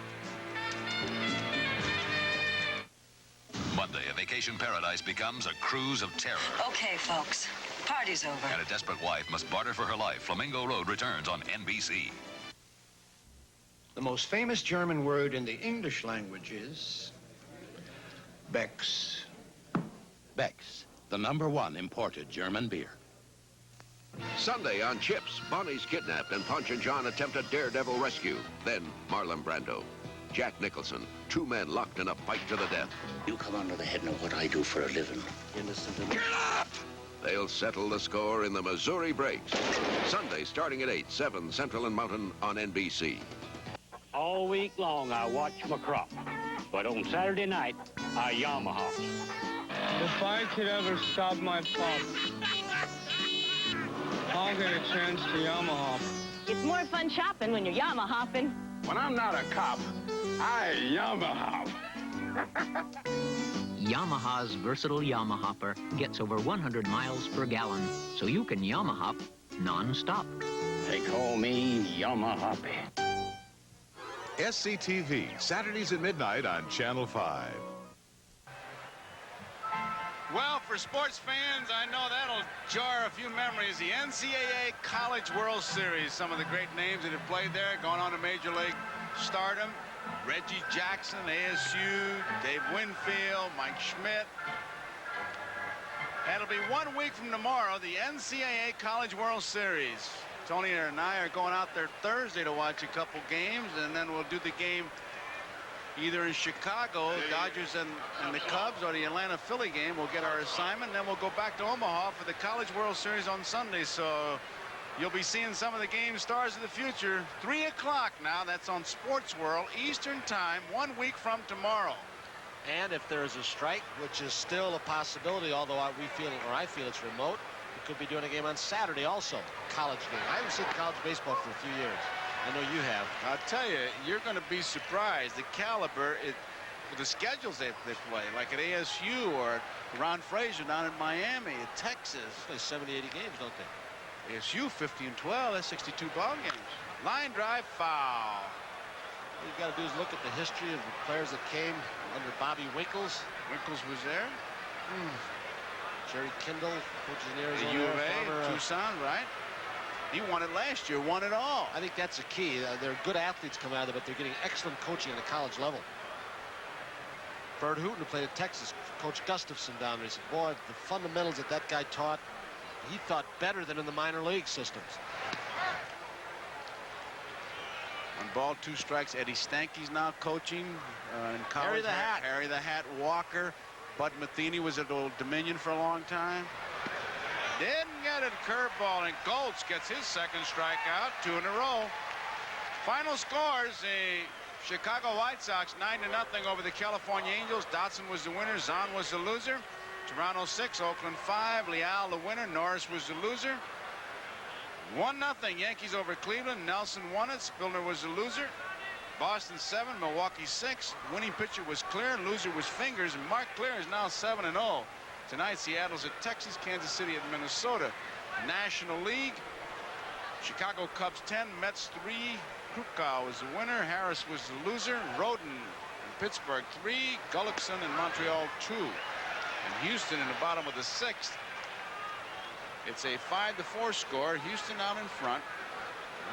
Monday, a vacation paradise becomes a cruise of terror. Okay, folks. Party's over. And a desperate wife must barter for her life. Flamingo Road returns on NBC. The most famous German word in the English language is Beck's. Beck's, the #1 imported German beer. Sunday on Chips, Bonnie's kidnapped and Punch and John attempt a daredevil rescue. Then Marlon Brando, Jack Nicholson, 2 men locked in a fight to the death. You come under the head of what I do for a living. Innocent. They'll settle the score in the Missouri Breaks. Sunday starting at 8, 7 Central and Mountain on NBC. All week long I watch my crop, but on Saturday night I Yamaha. If I could ever stop my pop, I'll get a chance to Yamaha. It's more fun shopping when you're Yamaha-ing. When I'm not a cop, I Yamaha. Yamaha's versatile Yamahopper gets over 100 miles per gallon, so you can Yamahop non-stop. They call me Yamahappy. SCTV, Saturdays at midnight on Channel 5. Well, for sports fans, I know that'll jar a few memories. The NCAA College World Series. Some of the great names that have played there, going on to Major League stardom. Reggie Jackson, ASU, Dave Winfield, Mike Schmidt. And it'll be 1 week from tomorrow, the NCAA College World Series. Tony and I are going out there Thursday to watch a couple games, and then we'll do the game either in Chicago, Dodgers and the Cubs, or the Atlanta-Philly game. We'll get our assignment, and then we'll go back to Omaha for the College World Series on Sunday. So you'll be seeing some of the game stars of the future. 3 o'clock now. That's on Sports World, Eastern Time, 1 week from tomorrow. And if there is a strike, which is still a possibility, although I feel it's remote, we could be doing a game on Saturday also, college game. I haven't seen college baseball for a few years. I know you have. I'll tell you, you're going to be surprised. The caliber, with the schedules they play, like at ASU or Ron Frazier down in Miami, at Texas. They play 70, 80 games, don't they? ASU 50-12, that's 62 ball games. Line drive, foul. All you've got to do is look at the history of the players that came under Bobby Winkles. Winkles was there. Jerry Kindle, coaches in Arizona. The U of A, Tucson, right? He won it last year, won it all. I think that's the key. They're good athletes coming out of it, but they're getting excellent coaching at the college level. Bert Hooton, who played at Texas, Coach Gustafson down there. He said, boy, the fundamentals that that guy taught, he thought better than in the minor league systems. 1 ball, 2 strikes. Eddie Stanky's now coaching in college. Harry the Hat. Harry the Hat Walker. Bud Matheny was at Old Dominion for a long time. Didn't get it. Curveball, and Goltz gets his 2nd strikeout, 2 in a row. Final scores, the Chicago White Sox 9-0 over the California Angels. Dotson was the winner. Zahn was the loser. Toronto 6, Oakland 5. Leal the winner. Norris was the loser. 1-0 Yankees over Cleveland. Nelson won it. Spilner was the loser. Boston 7, Milwaukee 6. Winning pitcher was Clear. Loser was Fingers. And Mark Clear is now 7-0. Tonight, Seattle's at Texas, Kansas City at Minnesota. National League, Chicago Cubs 10, Mets 3, Krukow was the winner. Harris was the loser. Roden in Pittsburgh 3. Gullickson in Montreal 2. And Houston in the bottom of the 6th. It's a 5-4 score. Houston out in front.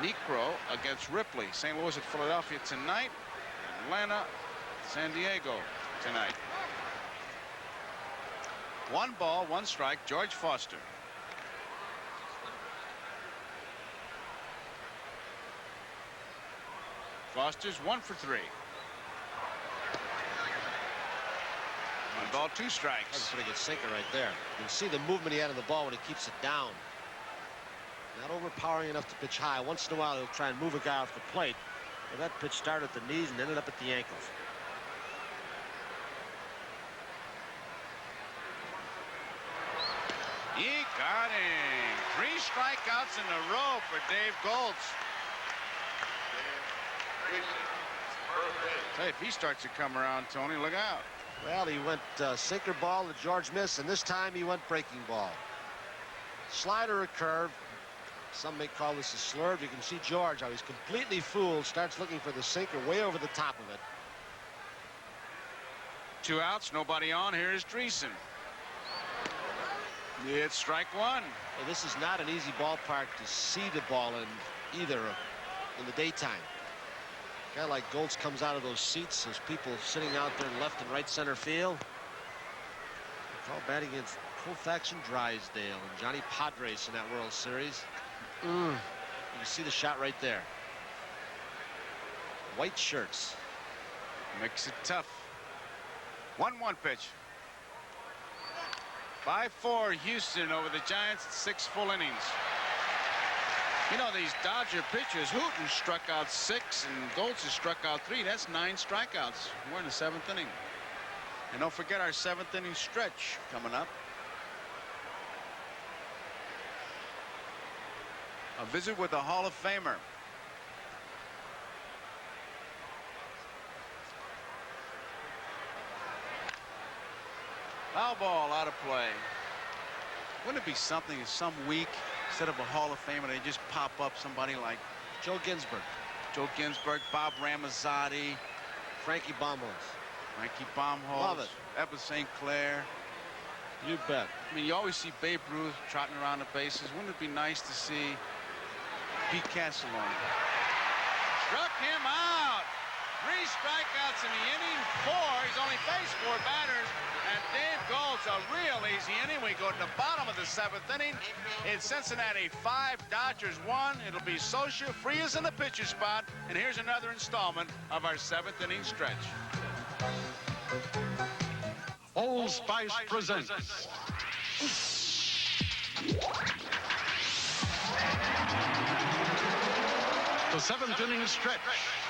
Necro against Ripley. St. Louis at Philadelphia tonight. Atlanta, San Diego tonight. 1 ball, 1 strike. George Foster. Foster's 1 for 3. 1 ball, 2 strikes. That's a pretty good sinker right there. You can see the movement he had on the ball when he keeps it down. Not overpowering enough to pitch high. Once in a while, he'll try and move a guy off the plate. But that pitch started at the knees and ended up at the ankles. He got him. 3 strikeouts in a row for Dave Goltz. Hey, if he starts to come around, Tony, look out. Well, he went sinker ball to George missed, and this time he went breaking ball. Slider or curve. Some may call this a slurve. You can see George, how he's completely fooled, starts looking for the sinker way over the top of it. 2 outs, nobody on. Here's Dreesen. It's strike 1. Well, this is not an easy ballpark to see the ball in either in the daytime. A guy like Goltz comes out of those seats. There's people sitting out there in left and right center field. It's all batting against Koufax and Drysdale and Johnny Padres in that World Series. You can see the shot right there. White shirts. Makes it tough. 1-1 pitch. 5-4 Houston over the Giants in 6 full innings. You know, these Dodger pitchers, Hooten struck out 6 and Goltz has struck out 3. That's 9 strikeouts. We're in the 7th inning. And don't forget our 7th inning stretch coming up. A visit with the Hall of Famer. Foul ball out of play. Wouldn't it be something if some week, instead of a Hall of Famer, they just pop up somebody like Joe Ginsburg. Joe Ginsburg, Bob Ramazzotti, Frankie Baumholz. Frankie Baumholz. Love it. Evan St. Clair. You bet. I mean, you always see Babe Ruth trotting around the bases. Wouldn't it be nice to see Pete Castellone? Struck him out. 3 strikeouts in the inning. 4. He's only faced 4 batters. And Dave Goltz, a real easy inning. We go to the bottom of the 7th inning. In Cincinnati, 5, Dodgers 1. It'll be Socia. Frias in the pitcher spot. And here's another installment of our 7th inning stretch. Old Spice presents the 7th inning stretch,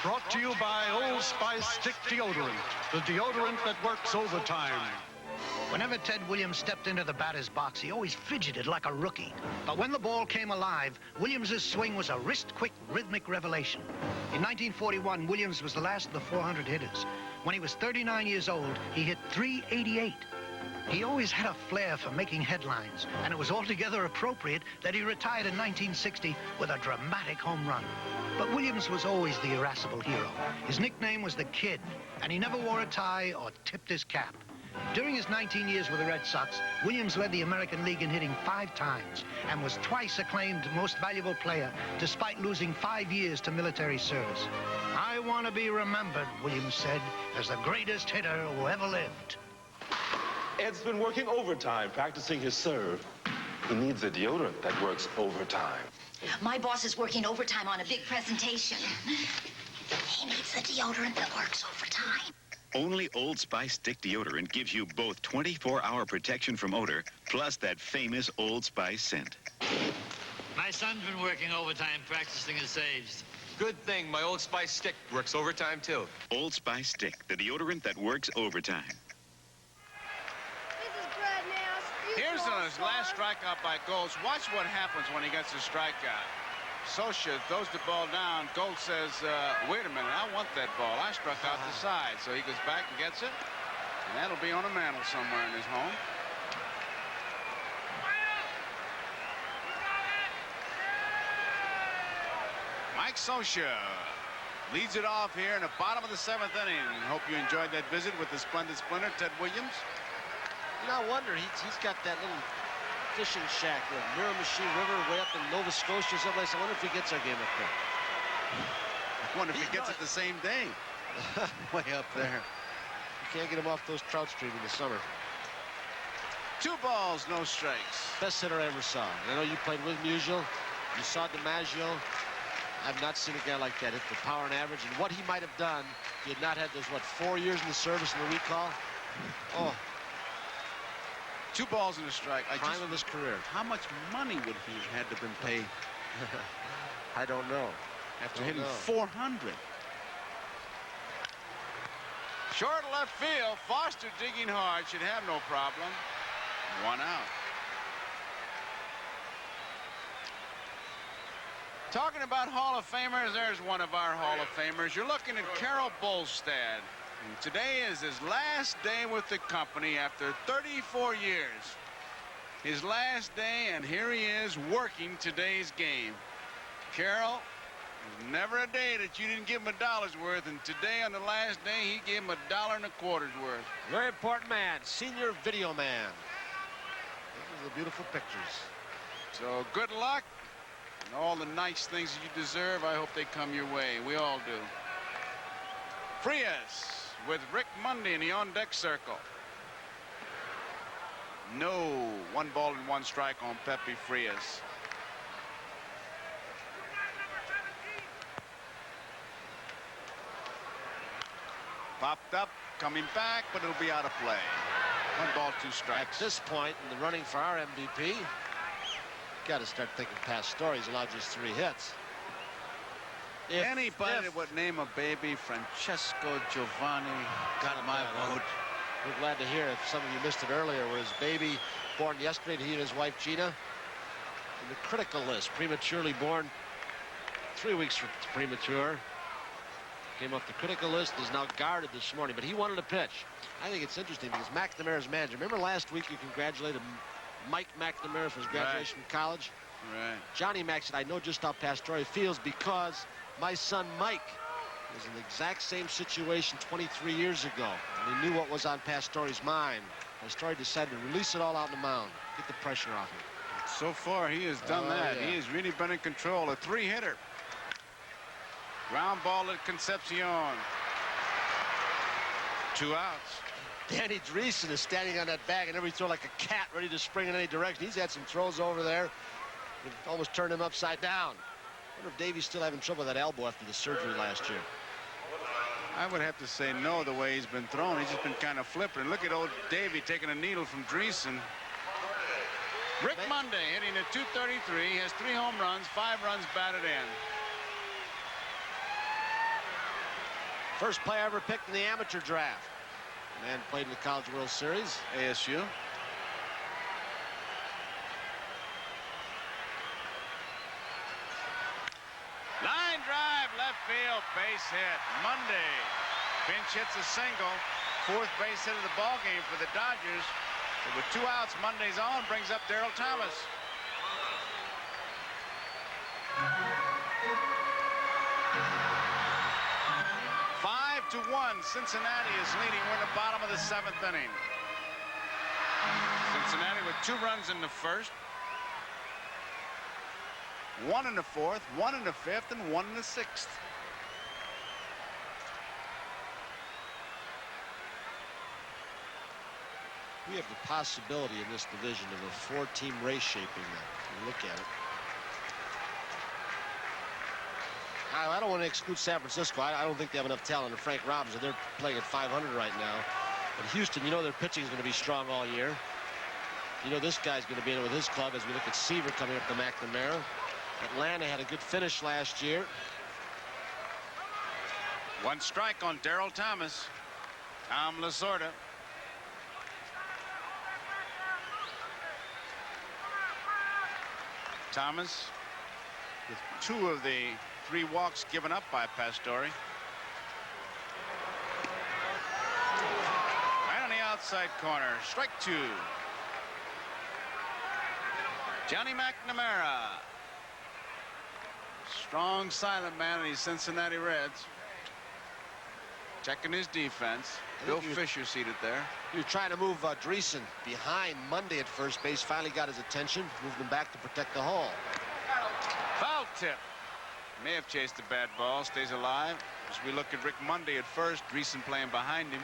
brought to you by Old Spice Stick Deodorant, the deodorant that works overtime. Whenever Ted Williams stepped into the batter's box, he always fidgeted like a rookie. But when the ball came alive, Williams's swing was a wrist-quick, rhythmic revelation. In 1941, Williams was the last of the 400 hitters. When he was 39 years old, he hit .388. He always had a flair for making headlines, and it was altogether appropriate that he retired in 1960 with a dramatic home run. But Williams was always the irascible hero. His nickname was the Kid, and he never wore a tie or tipped his cap. During his 19 years with the Red Sox, Williams led the American League in hitting 5 times and was twice acclaimed Most Valuable Player, despite losing 5 years to military service. "I want to be remembered," Williams said, "as the greatest hitter who ever lived." Ed's been working overtime practicing his serve. He needs a deodorant that works overtime. My boss is working overtime on a big presentation. He needs the deodorant that works overtime. Only Old Spice Stick Deodorant gives you both 24-hour protection from odor, plus that famous Old Spice scent. My son's been working overtime practicing his saves. Good thing my Old Spice Stick works overtime, too. Old Spice Stick, the deodorant that works overtime. Here's his last strikeout by Goltz. Watch what happens when he gets a strikeout. Socia throws the ball down. Goltz says, wait a minute, I want that ball. I struck out the side. So he goes back and gets it. And that'll be on a mantle somewhere in his home. Mike Socia leads it off here in the bottom of the 7th inning. Hope you enjoyed that visit with the splendid splinter, Ted Williams. You know, I wonder, he's got that little fishing shack, the Miramichi River way up in Nova Scotia or someplace. I wonder if he gets our game up there. I wonder if he gets it the same day. Way up there. You can't get him off those trout streams in the summer. 2 balls, no strikes. Best hitter I ever saw. I know you played with Musial. You saw DiMaggio. I've not seen a guy like that hit for power and average. And what he might have done if he had not had those, what, 4 years in the service and the recall? Oh. 2 balls and a strike. Prime of his career. How much money would he have had to have been paid? I don't know. After hitting 400. Short left field. Foster digging hard. Should have no problem. 1 out. Talking about Hall of Famers, there's one of our Hall of Famers. You're looking at Carol Bolstad. And today is his last day with the company after 34 years. His last day, and here he is working today's game. Carol, there's never a day that you didn't give him $1's worth, and today on the last day, he gave him $1.25 worth. Very important man, senior video man. These are the beautiful pictures. So good luck. And all the nice things that you deserve, I hope they come your way. We all do. Frias with Rick Mundy in the on-deck circle. No. 1 ball and 1 strike on Pepe Frias. Popped up, coming back, but it'll be out of play. 1 ball, 2 strikes. At this point in the running for our MVP, got to start thinking past stories. Allowed just 3 hits. Anybody that would name a baby Francesco Giovanni got my vote. We're glad to hear. If some of you missed it earlier, where his baby born yesterday, he and his wife Gina in the critical list, prematurely born, 3 weeks from premature. Came off the critical list, is now guarded this morning, but he wanted to pitch. I think it's interesting because McNamara's manager, remember last week you congratulated Mike McNamara for his graduation from college? Right. Johnny Mac said, I know just how Pastore feels because my son Mike was in the exact same situation 23 years ago. And he knew what was on Pastore's mind. Pastore decided to release it all out on the mound, get the pressure off him. So far, he has done that. Yeah. He has really been in control. A 3-hitter. Ground ball at Concepcion. 2 outs. Danny Dreesen is standing on that bag and every throw like a cat ready to spring in any direction. He's had some throws over there. It almost turned him upside down. I wonder if Davey's still having trouble with that elbow after the surgery last year. I would have to say no the way he's been thrown. He's just been kind of flipping. Look at old Davey taking a needle from Dreesen. Rick Monday hitting at .233. He has 3 home runs, 5 runs batted in. First player ever picked in the amateur draft. The man played in the College World Series. ASU. Line drive, left field, base hit. Monday. Pinch hits a single. 4th base hit of the ball game for the Dodgers. But with 2 outs, Monday's on, brings up Darryl Thomas. To 1, Cincinnati is leading. We're in the bottom of the 7th inning. Cincinnati with 2 runs in the 1st, 1 in the 4th, 1 in the 5th, and 1 in the 6th. We have the possibility in this division of a 4-team race shaping now. Look at it. I don't want to exclude San Francisco. I don't think they have enough talent. And Frank Robinson, they're playing at 500 right now. But Houston, you know their pitching is going to be strong all year. You know this guy's going to be in it with his club as we look at Seaver coming up to McNamara. Atlanta had a good finish last year. 1 strike on Darryl Thomas. Tom Lasorda. Thomas with 2 of the 3 walks given up by Pastore. Right on the outside corner. Strike 2. Johnny McNamara. Strong, silent man in these Cincinnati Reds. Checking his defense. Bill Fisher seated there. He was trying to move Dreesen behind Monday at first base. Finally got his attention. Moved him back to protect the hole. Foul tip. May have chased the bad ball. Stays alive. As we look at Rick Monday at first. Dreesen playing behind him.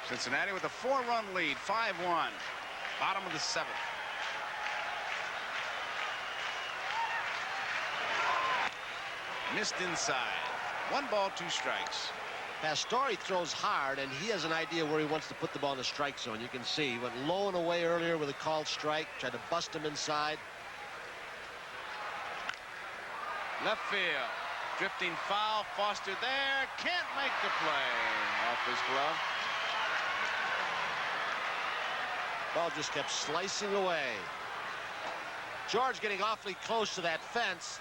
Cincinnati with a 4-run lead, 5-1. Bottom of the 7th. Missed inside. 1 ball, 2 strikes. Pastore throws hard, and he has an idea where he wants to put the ball in the strike zone. You can see he went low and away earlier with a called strike, tried to bust him inside. Left field. Drifting foul. Foster there. Can't make the play. Off his glove. Ball just kept slicing away. George getting awfully close to that fence.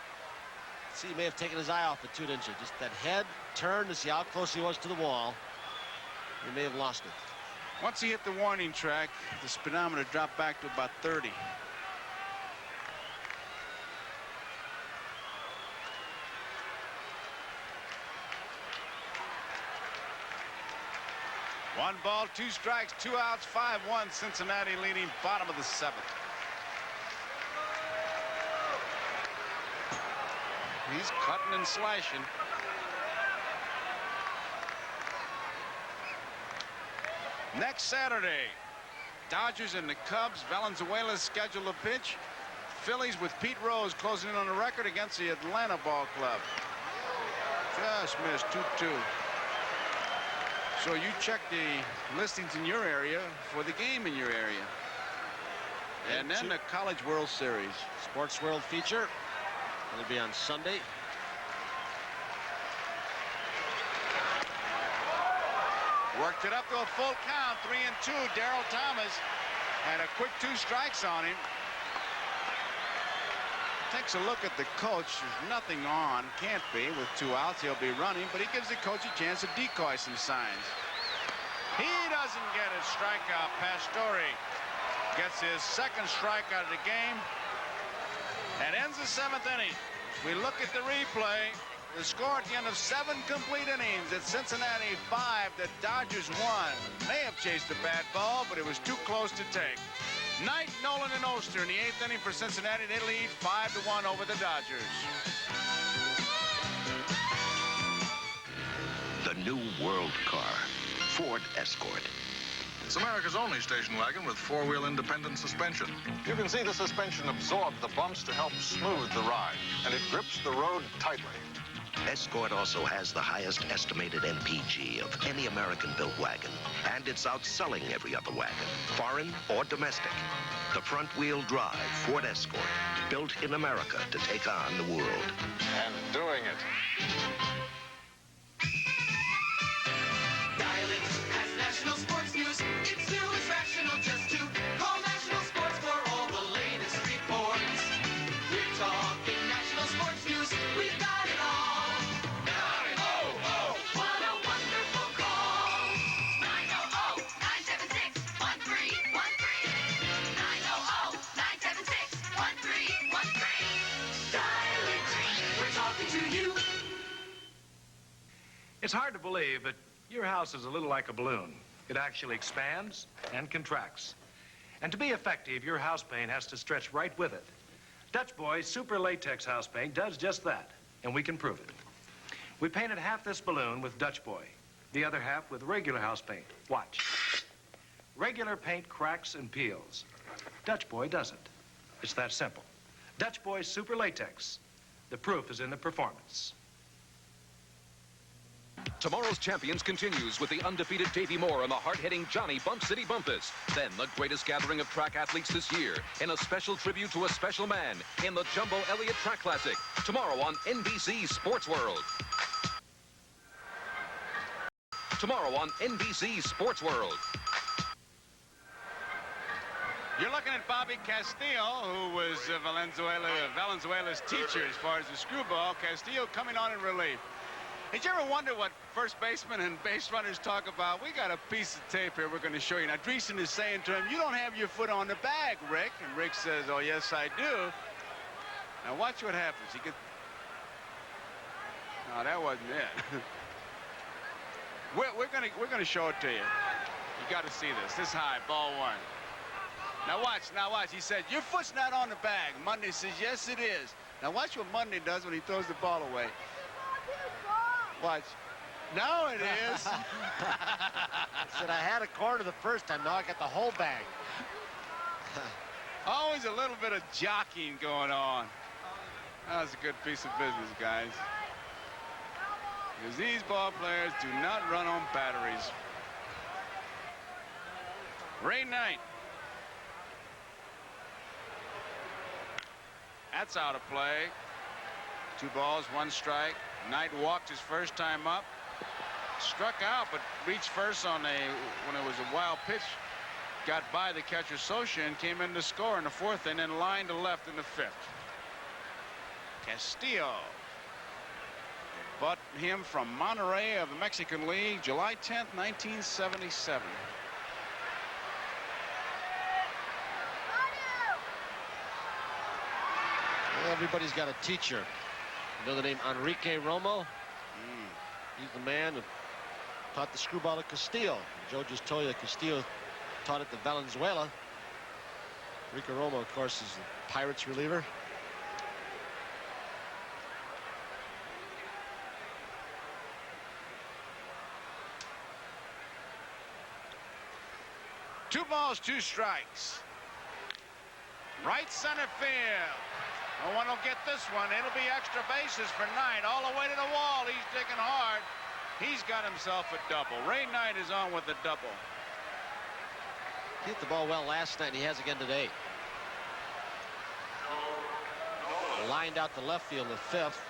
See, he may have taken his eye off it too, didn't you? Just that head turned to see how close he was to the wall. He may have lost it. Once he hit the warning track, the speedometer dropped back to about 30. One ball, 2 strikes, 2 outs, 5-1. Cincinnati leading, bottom of the 7th. He's cutting and slashing. Next Saturday, Dodgers and the Cubs. Valenzuela's scheduled to pitch. Phillies with Pete Rose closing in on the record against the Atlanta Ball Club. Just missed 2-2. So you check the listings in your area for the game in your area. And then the College World Series. Sports World feature. It'll be on Sunday. Worked it up to a full count, 3-2. Darryl Thomas had a quick 2 strikes on him. Takes a look at the coach. There's nothing on. Can't be with 2 outs. He'll be running, but he gives the coach a chance to decoy some signs. He doesn't get his strikeout. Pastore gets his 2nd strikeout of the game. And ends the 7th inning. We look at the replay. The score at the end of 7 complete innings. It's Cincinnati 5, the Dodgers 1. May have chased a bad ball, but it was too close to take. Knight, Nolan, and Oster in the 8th inning for Cincinnati. They lead 5-1 over the Dodgers. The new world car, Ford Escort. It's America's only station wagon with 4-wheel independent suspension. You can see the suspension absorb the bumps to help smooth the ride, and it grips the road tightly. Escort also has the highest estimated MPG of any American-built wagon, and it's outselling every other wagon, foreign or domestic. The front-wheel drive Ford Escort, built in America to take on the world. And doing it. Dial it as National Sports News. It's new, it's rational just to call National Sports for all the latest reports. We're talking National Sports News. We've got it all. What a wonderful call. 900-976-1313. 900-976-1313. Dial it. We're talking to you. It's hard to believe, but your house is a little like a balloon. It actually expands and contracts. And to be effective, your house paint has to stretch right with it. Dutch Boy's Super Latex house paint does just that, and we can prove it. We painted half this balloon with Dutch Boy, the other half with regular house paint. Watch. Regular paint cracks and peels. Dutch Boy doesn't. It's that simple. Dutch Boy's Super Latex. The proof is in the performance. Tomorrow's Champions continues with the undefeated Davey Moore and the hard-hitting Johnny Bump City Bumpus. Then the greatest gathering of track athletes this year in a special tribute to a special man in the Jumbo Elliott Track Classic. Tomorrow on NBC Sports World. Tomorrow on NBC Sports World. You're looking at Bobby Castillo, who was Valenzuela's teacher as far as the screwball. Castillo coming on in relief. Did you ever wonder what first basemen and base runners talk about? We got a piece of tape here we're going to show you. Now, Dreesen is saying to him, you don't have your foot on the bag, Rick. And Rick says, oh, yes, I do. Now, watch what happens. He gets... No, that wasn't it. We're gonna show it to you. You got to see this. This high, ball one. Now watch. He said, your foot's not on the bag. Monday says, yes, it is. Now watch what Monday does when he throws the ball away. Watch. No, it is. I said I had a corner the first time. Now I got the whole bag. Always a little bit of jockeying going on. That was a good piece of business, guys. Because these ball players do not run on batteries. Ray Knight. That's out of play. 2 balls, 1 strike. Knight walked his first time up. Struck out, but reached first on when it was a wild pitch. Got by the catcher Socha and came in to score in the 4th and then lined to left in the 5th. Castillo. But him from Monterrey of the Mexican League, July 10th, 1977. Well, everybody's got a teacher. You know the name Enrique Romo? He's the man who taught the screwball to Castillo. Joe just told you that Castillo taught it to Valenzuela. Enrique Romo, of course, is the Pirates reliever. Two balls, 2 strikes. Right center field. No one will get this one. It'll be extra bases for Knight. All the way to the wall. He's digging hard. He's got himself a double. Ray Knight is on with the double. He hit the ball well last night, and he has again today. Lined out to left field in the 5th.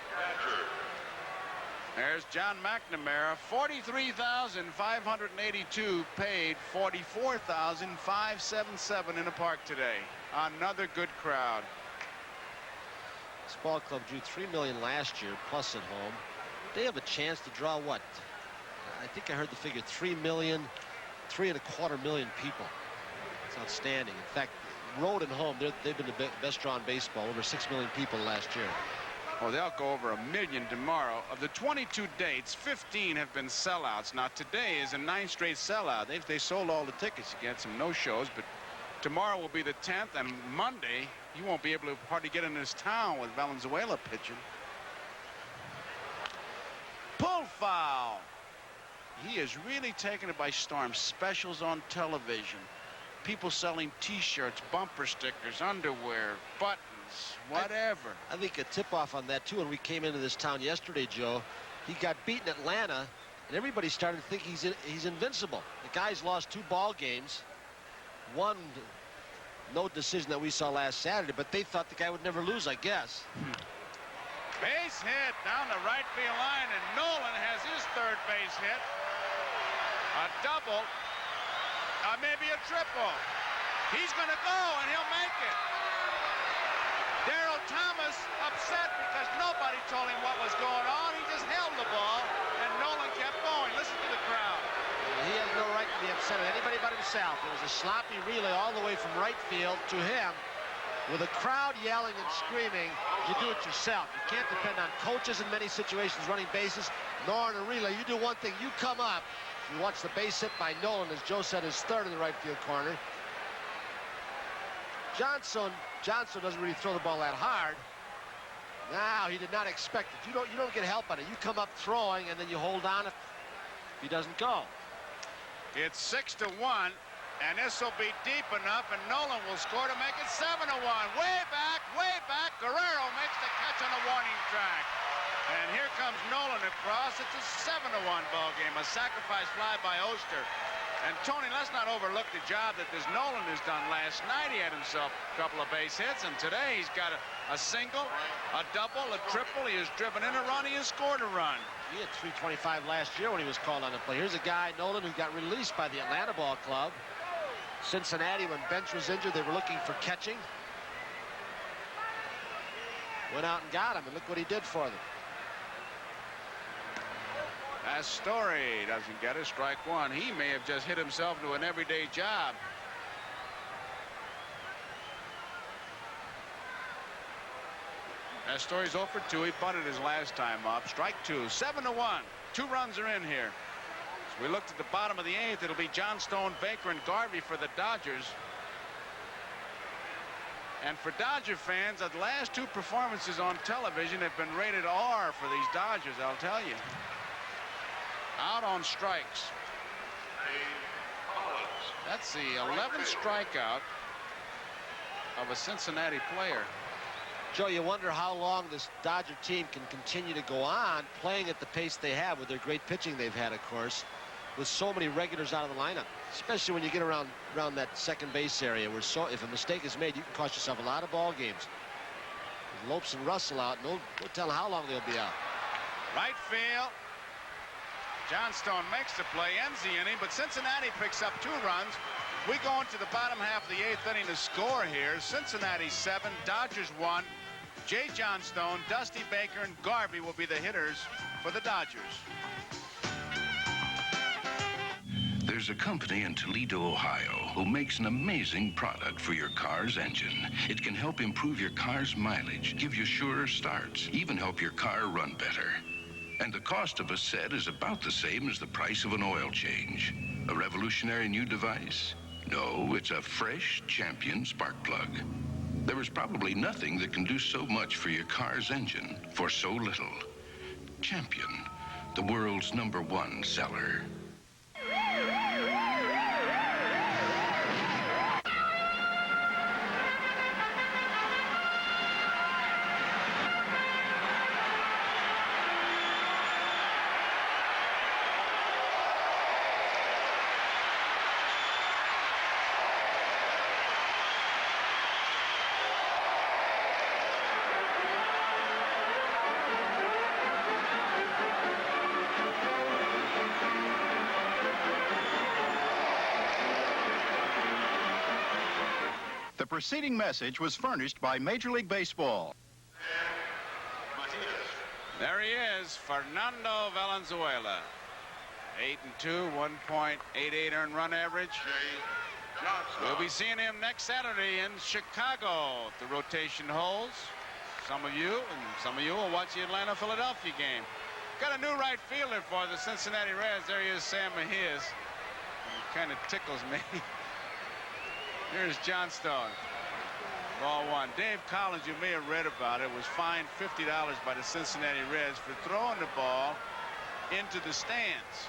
There's John McNamara, 43,582 paid, 44,577 in the park today. Another good crowd. This ball club drew $3 million last year, plus at home. They have a chance to draw what? I think I heard the figure 3,250,000 people. It's outstanding. In fact, road and home, they've been the best draw in baseball. Over 6 million people last year. Well, they'll go over 1 million tomorrow. Of the 22 dates, 15 have been sellouts. Now, today is a 9th straight sellout. They sold all the tickets. You get some no-shows, but tomorrow will be the 10th, and Monday, you won't be able to hardly get in this town with Valenzuela pitching. Pull foul. He is really taking it by storm. Specials on television. People selling T-shirts, bumper stickers, underwear, buttons. Whatever. I think a tip-off on that, too, when we came into this town yesterday, Joe. He got beaten in Atlanta, and everybody started to think he's invincible. The guy's lost 2 ball games. One no decision that we saw last Saturday, but they thought the guy would never lose, I guess. Base hit down the right field line, and Nolan has his 3rd base hit. A double, maybe a triple. He's going to go, and he'll make it. Darryl Thomas upset because nobody told him what was going on. He just held the ball, and Nolan kept going. Listen to the crowd. He has no right to be upset at anybody but himself. It was a sloppy relay all the way from right field to him. With a crowd yelling and screaming, you do it yourself. You can't depend on coaches in many situations running bases, nor in a relay. You do one thing, you come up. You watch the base hit by Nolan, as Joe said, his 3rd in the right field corner. Johnson doesn't really throw the ball that hard. Now, he did not expect it. You don't get help on it. You come up throwing, and then you hold on if he doesn't go. It's 6-1, and this will be deep enough, and Nolan will score to make it 7-1. Way back, Guerrero makes the catch on the warning track. And here comes Nolan across. It's a 7-1 ball game. A sacrifice fly by Oster. And Tony, let's not overlook the job that this Nolan has done. Last night he had himself a couple of base hits, and today he's got a single, a double, a triple. He has driven in a run. He has scored a run. He had 325 last year when he was called on to play. Here's a guy, Nolan, who got released by the Atlanta ball club. Cincinnati, when Bench was injured, they were looking for catching. Went out and got him, and look what he did for them. Pastore doesn't get it. Strike one. He may have just hit himself into an everyday job. Pastore's 0 for 2. He bunted his last time up. Strike two. 7-1. 2 runs are in here. So we looked at the bottom of the 8th. It'll be Johnstone, Baker, and Garvey for the Dodgers. And for Dodger fans, the last 2 performances on television have been rated R for these Dodgers, I'll tell you. Out on strikes. That's the 11th strikeout of a Cincinnati player. Joe, you wonder how long this Dodger team can continue to go on playing at the pace they have with their great pitching they've had, of course, with so many regulars out of the lineup, especially when you get around that second base area where if a mistake is made, you can cost yourself a lot of ball games. With Lopes and Russell out, no telling how long they'll be out. Right field. Johnstone makes the play, ends the inning, but Cincinnati picks up 2 runs. We go into the bottom half of the 8th inning to score here. Cincinnati 7, Dodgers 1. Jay Johnstone, Dusty Baker, and Garvey will be the hitters for the Dodgers. There's a company in Toledo, Ohio, who makes an amazing product for your car's engine. It can help improve your car's mileage, give you surer starts, even help your car run better. And the cost of a set is about the same as the price of an oil change. A revolutionary new device? No, it's a fresh Champion spark plug. There is probably nothing that can do so much for your car's engine for so little. Champion, the world's #1 seller. The preceding message was furnished by Major League Baseball. There he is, Fernando Valenzuela. 8-2, 1.88 earned run average. We'll be seeing him next Saturday in Chicago at the rotation holes. Some of you will watch the Atlanta-Philadelphia game. Got a new right fielder for the Cincinnati Reds. There he is, Sam Mejias. Kind of tickles me. Here's Johnstone. Ball one. Dave Collins, you may have read about it, was fined $50 by the Cincinnati Reds for throwing the ball into the stands.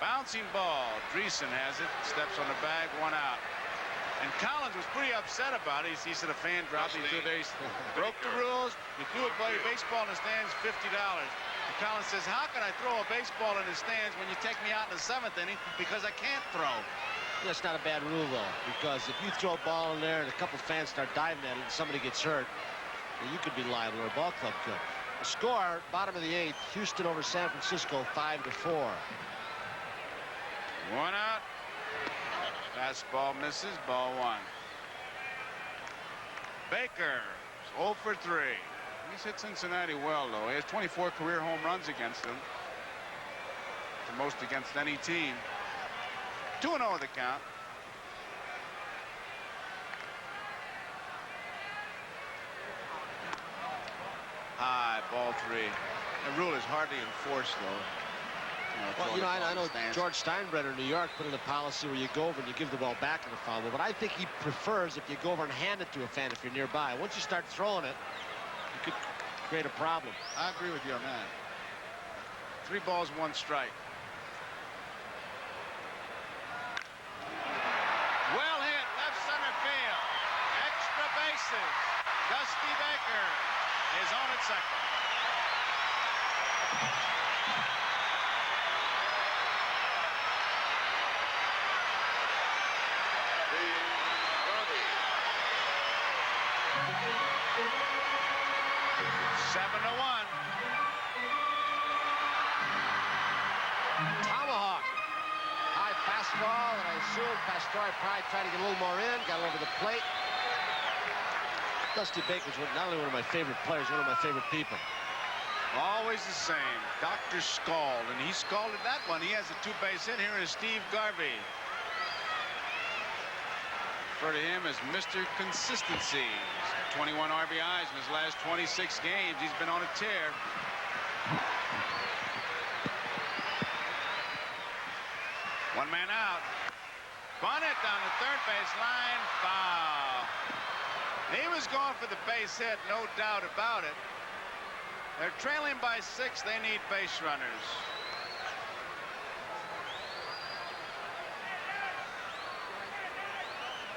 Bouncing ball. Dreesen has it. Steps on the bag. 1 out. And Collins was pretty upset about it. He said a fan dropped. He threw there. He broke the rules. You threw a baseball in the stands, $50. And Collins says, how can I throw a baseball in the stands when you take me out in the 7th inning because I can't throw? That's not a bad rule, though, because if you throw a ball in there and a couple fans start diving at it and somebody gets hurt, then you could be liable, or a ball club could. The score, bottom of the 8th, Houston over San Francisco, 5-4. 1 out. Fastball misses, ball 1. Baker, 0 for 3. He's hit Cincinnati well, though. He has 24 career home runs against them. The most against any team. 2-0 the count. High, ball 3. The rule is hardly enforced, though. Well, I know George Steinbrenner in New York put in a policy where you go over and you give the ball back in the foul ball, but I think he prefers if you go over and hand it to a fan if you're nearby. Once you start throwing it, you could create a problem. I agree with you on that. 3 balls, 1 strike. Well hit, left center field. Extra bases. Dusty Baker is on at second. Tomahawk. High fastball, and I assume Pastore probably tried to get a little more in, got over the plate. Dusty Baker's not only one of my favorite players, one of my favorite people. Always the same. Dr. Scald, and he scalded that one. He has a two-base hit. Here is Steve Garvey. Refer to him as Mr. Consistency. He's got 21 RBIs in his last 26 games. He's been on a tear. One man out. Bunnett down the third base line. Foul. He was going for the base hit, no doubt about it. They're trailing by 6. They need base runners.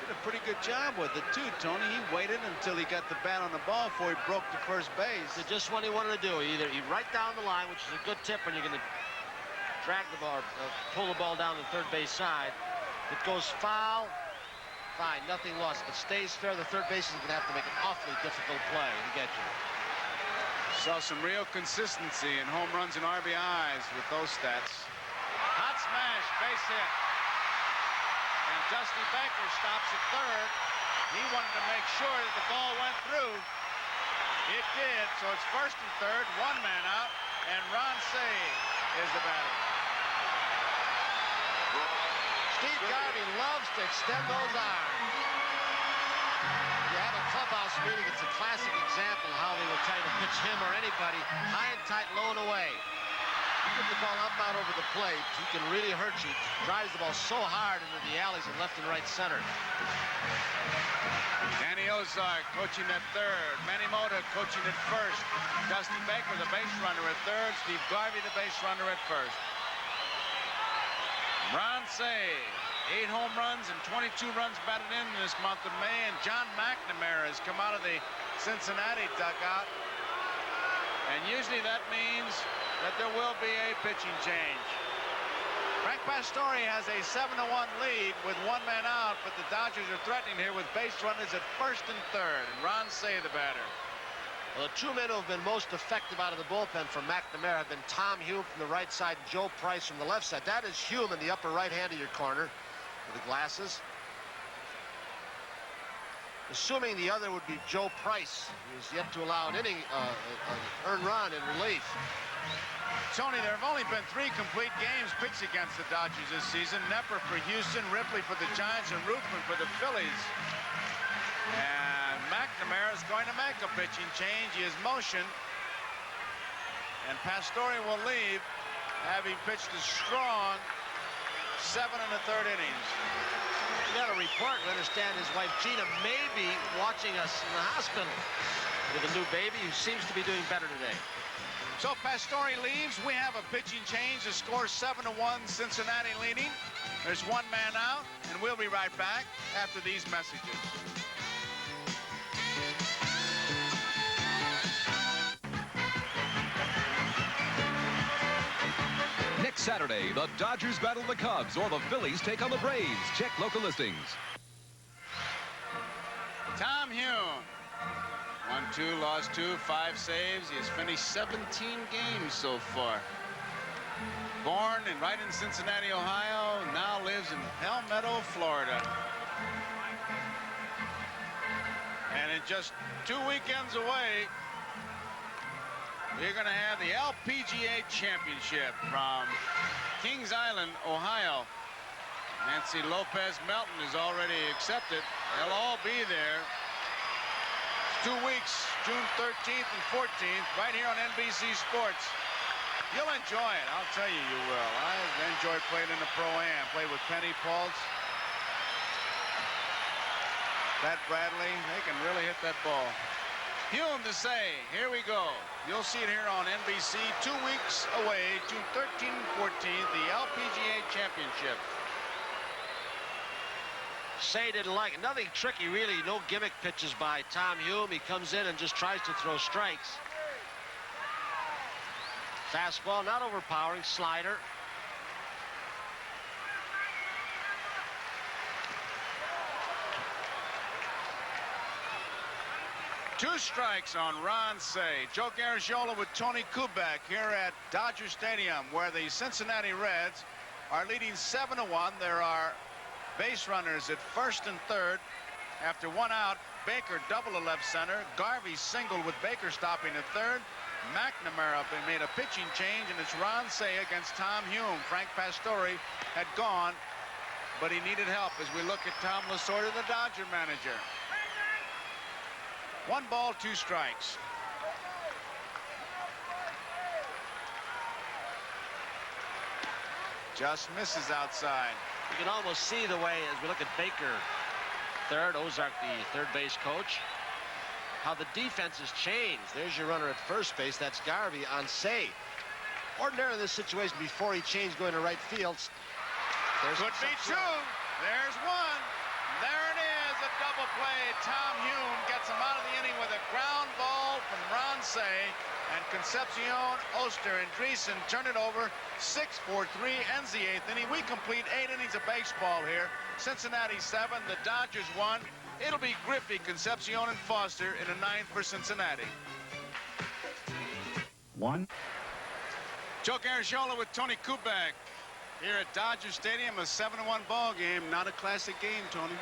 Did a pretty good job with it, too, Tony. He waited until he got the bat on the ball before he broke to first base. Did just what he wanted to do. Either he right down the line, which is a good tip when you're going to drag the ball, pull the ball down the third base side. It goes foul. Fine, nothing lost. If it stays fair, the third baseman is going to have to make an awfully difficult play to get you. Saw some real consistency in home runs and RBIs with those stats. Hot smash, base hit. And Dusty Baker stops at third. He wanted to make sure that the ball went through. It did, so it's first and third, one man out, and Ron Say is the batter. Steve Garvey loves to extend those arms. You have a clubhouse meeting, it's a classic example of how they will try to pitch him or anybody high and tight, low and away. You put the ball up out over the plate, he can really hurt you. Drives the ball so hard into the alleys in left and right center. Danny Ozark coaching at third. Manny Mota coaching at first. Dusty Baker, the base runner, at third. Steve Garvey, the base runner, at first. Ron Say, 8 home runs and 22 runs batted in this month of May. And John McNamara has come out of the Cincinnati dugout. And usually that means that there will be a pitching change. Frank Pastore has a 7-1 lead with one man out, but the Dodgers are threatening here with base runners at first and third. And Ron Say, the batter. Well, the two men who have been most effective out of the bullpen for McNamara have been Tom Hume from the right side and Joe Price from the left side. That is Hume in the upper right hand of your corner with the glasses. Assuming the other would be Joe Price, who is yet to allow an inning, earned run in relief. Tony, there have only been 3 complete games pitched against the Dodgers this season. Nepper for Houston, Ripley for the Giants, and Ruthman for the Phillies. And McNamara is going to make a pitching change. He is motioned. And Pastore will leave, having pitched a strong 7 1/3 innings. We got a report. We understand his wife Gina may be watching us in the hospital with a new baby who seems to be doing better today. So Pastore leaves. We have a pitching change. The score 7-1, Cincinnati leading. There's one man out, and we'll be right back after these messages. Next Saturday, the Dodgers battle the Cubs or the Phillies take on the Braves. Check local listings. Tom Hume. 1-2, lost 2, 5 saves. He has finished 17 games so far. Born and right in Cincinnati, Ohio, now lives in Palmetto, Florida. And in just 2 weekends away, we're going to have the LPGA Championship from Kings Island, Ohio. Nancy Lopez Melton is already accepted. They'll all be there. 2 weeks, June 13th and 14th, right here on NBC Sports. You'll enjoy it. I'll tell you, you will. I enjoyed playing in the Pro-Am. Played with Penny Paultz, Pat Bradley. They can really hit that ball. Hume to say, here we go. You'll see it here on NBC 2 weeks away, June 13th and 14th, the LPGA Championship. Say didn't like it. Nothing tricky, really. No gimmick pitches by Tom Hume. He comes in and just tries to throw strikes. Fastball, not overpowering. Slider. Two strikes on Ron Say. Joe Garagiola with Tony Kubek here at Dodger Stadium, where the Cincinnati Reds are leading 7-1. There are base runners at first and third. After one out, Baker double to left center. Garvey single with Baker stopping at third. McNamara made a pitching change, and it's Ron Say against Tom Hume. Frank Pastore had gone, but he needed help as we look at Tom Lasorda, the Dodger manager. 1 ball, 2 strikes. Just misses outside. You can almost see the way, as we look at Baker, third, Ozark, the third base coach, how the defense has changed. There's your runner at first base. That's Garvey on Say. Ordinarily in this situation, before he changed going to right field, there's could be 2. There's 1. There it is, a double play. Tom Hume gets him out of the inning with a ground ball from Ron Say, and Concepcion, Oster, and Dreesen turn it over. 6-4-3 ends the 8th inning. We complete 8 innings of baseball here. Cincinnati 7, the Dodgers 1. It'll be Griffey, Concepcion, and Foster in the 9th for Cincinnati. 1. Joe Garagiola with Tony Kubek here at Dodger Stadium. A 7-1 ball game. Not a classic game, Tony.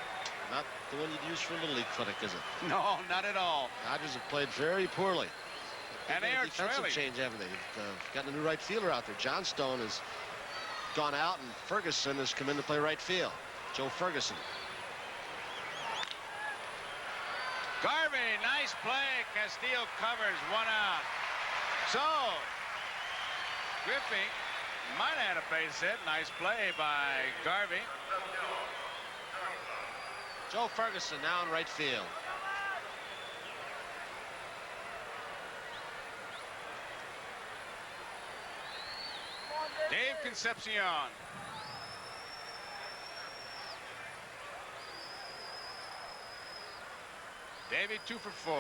Not the one you'd use for a Little League clinic, is it? No, not at all. Dodgers have played very poorly. And they are trailing. Change, haven't they? They've gotten a new right fielder out there. Johnstone has gone out, and Ferguson has come in to play right field. Joe Ferguson. Garvey, nice play. Castillo covers, 1 out. So, Griffey might have had a base hit. Nice play by Garvey. Joe Ferguson now in right field. Dave Concepcion. Davey 2 for 4.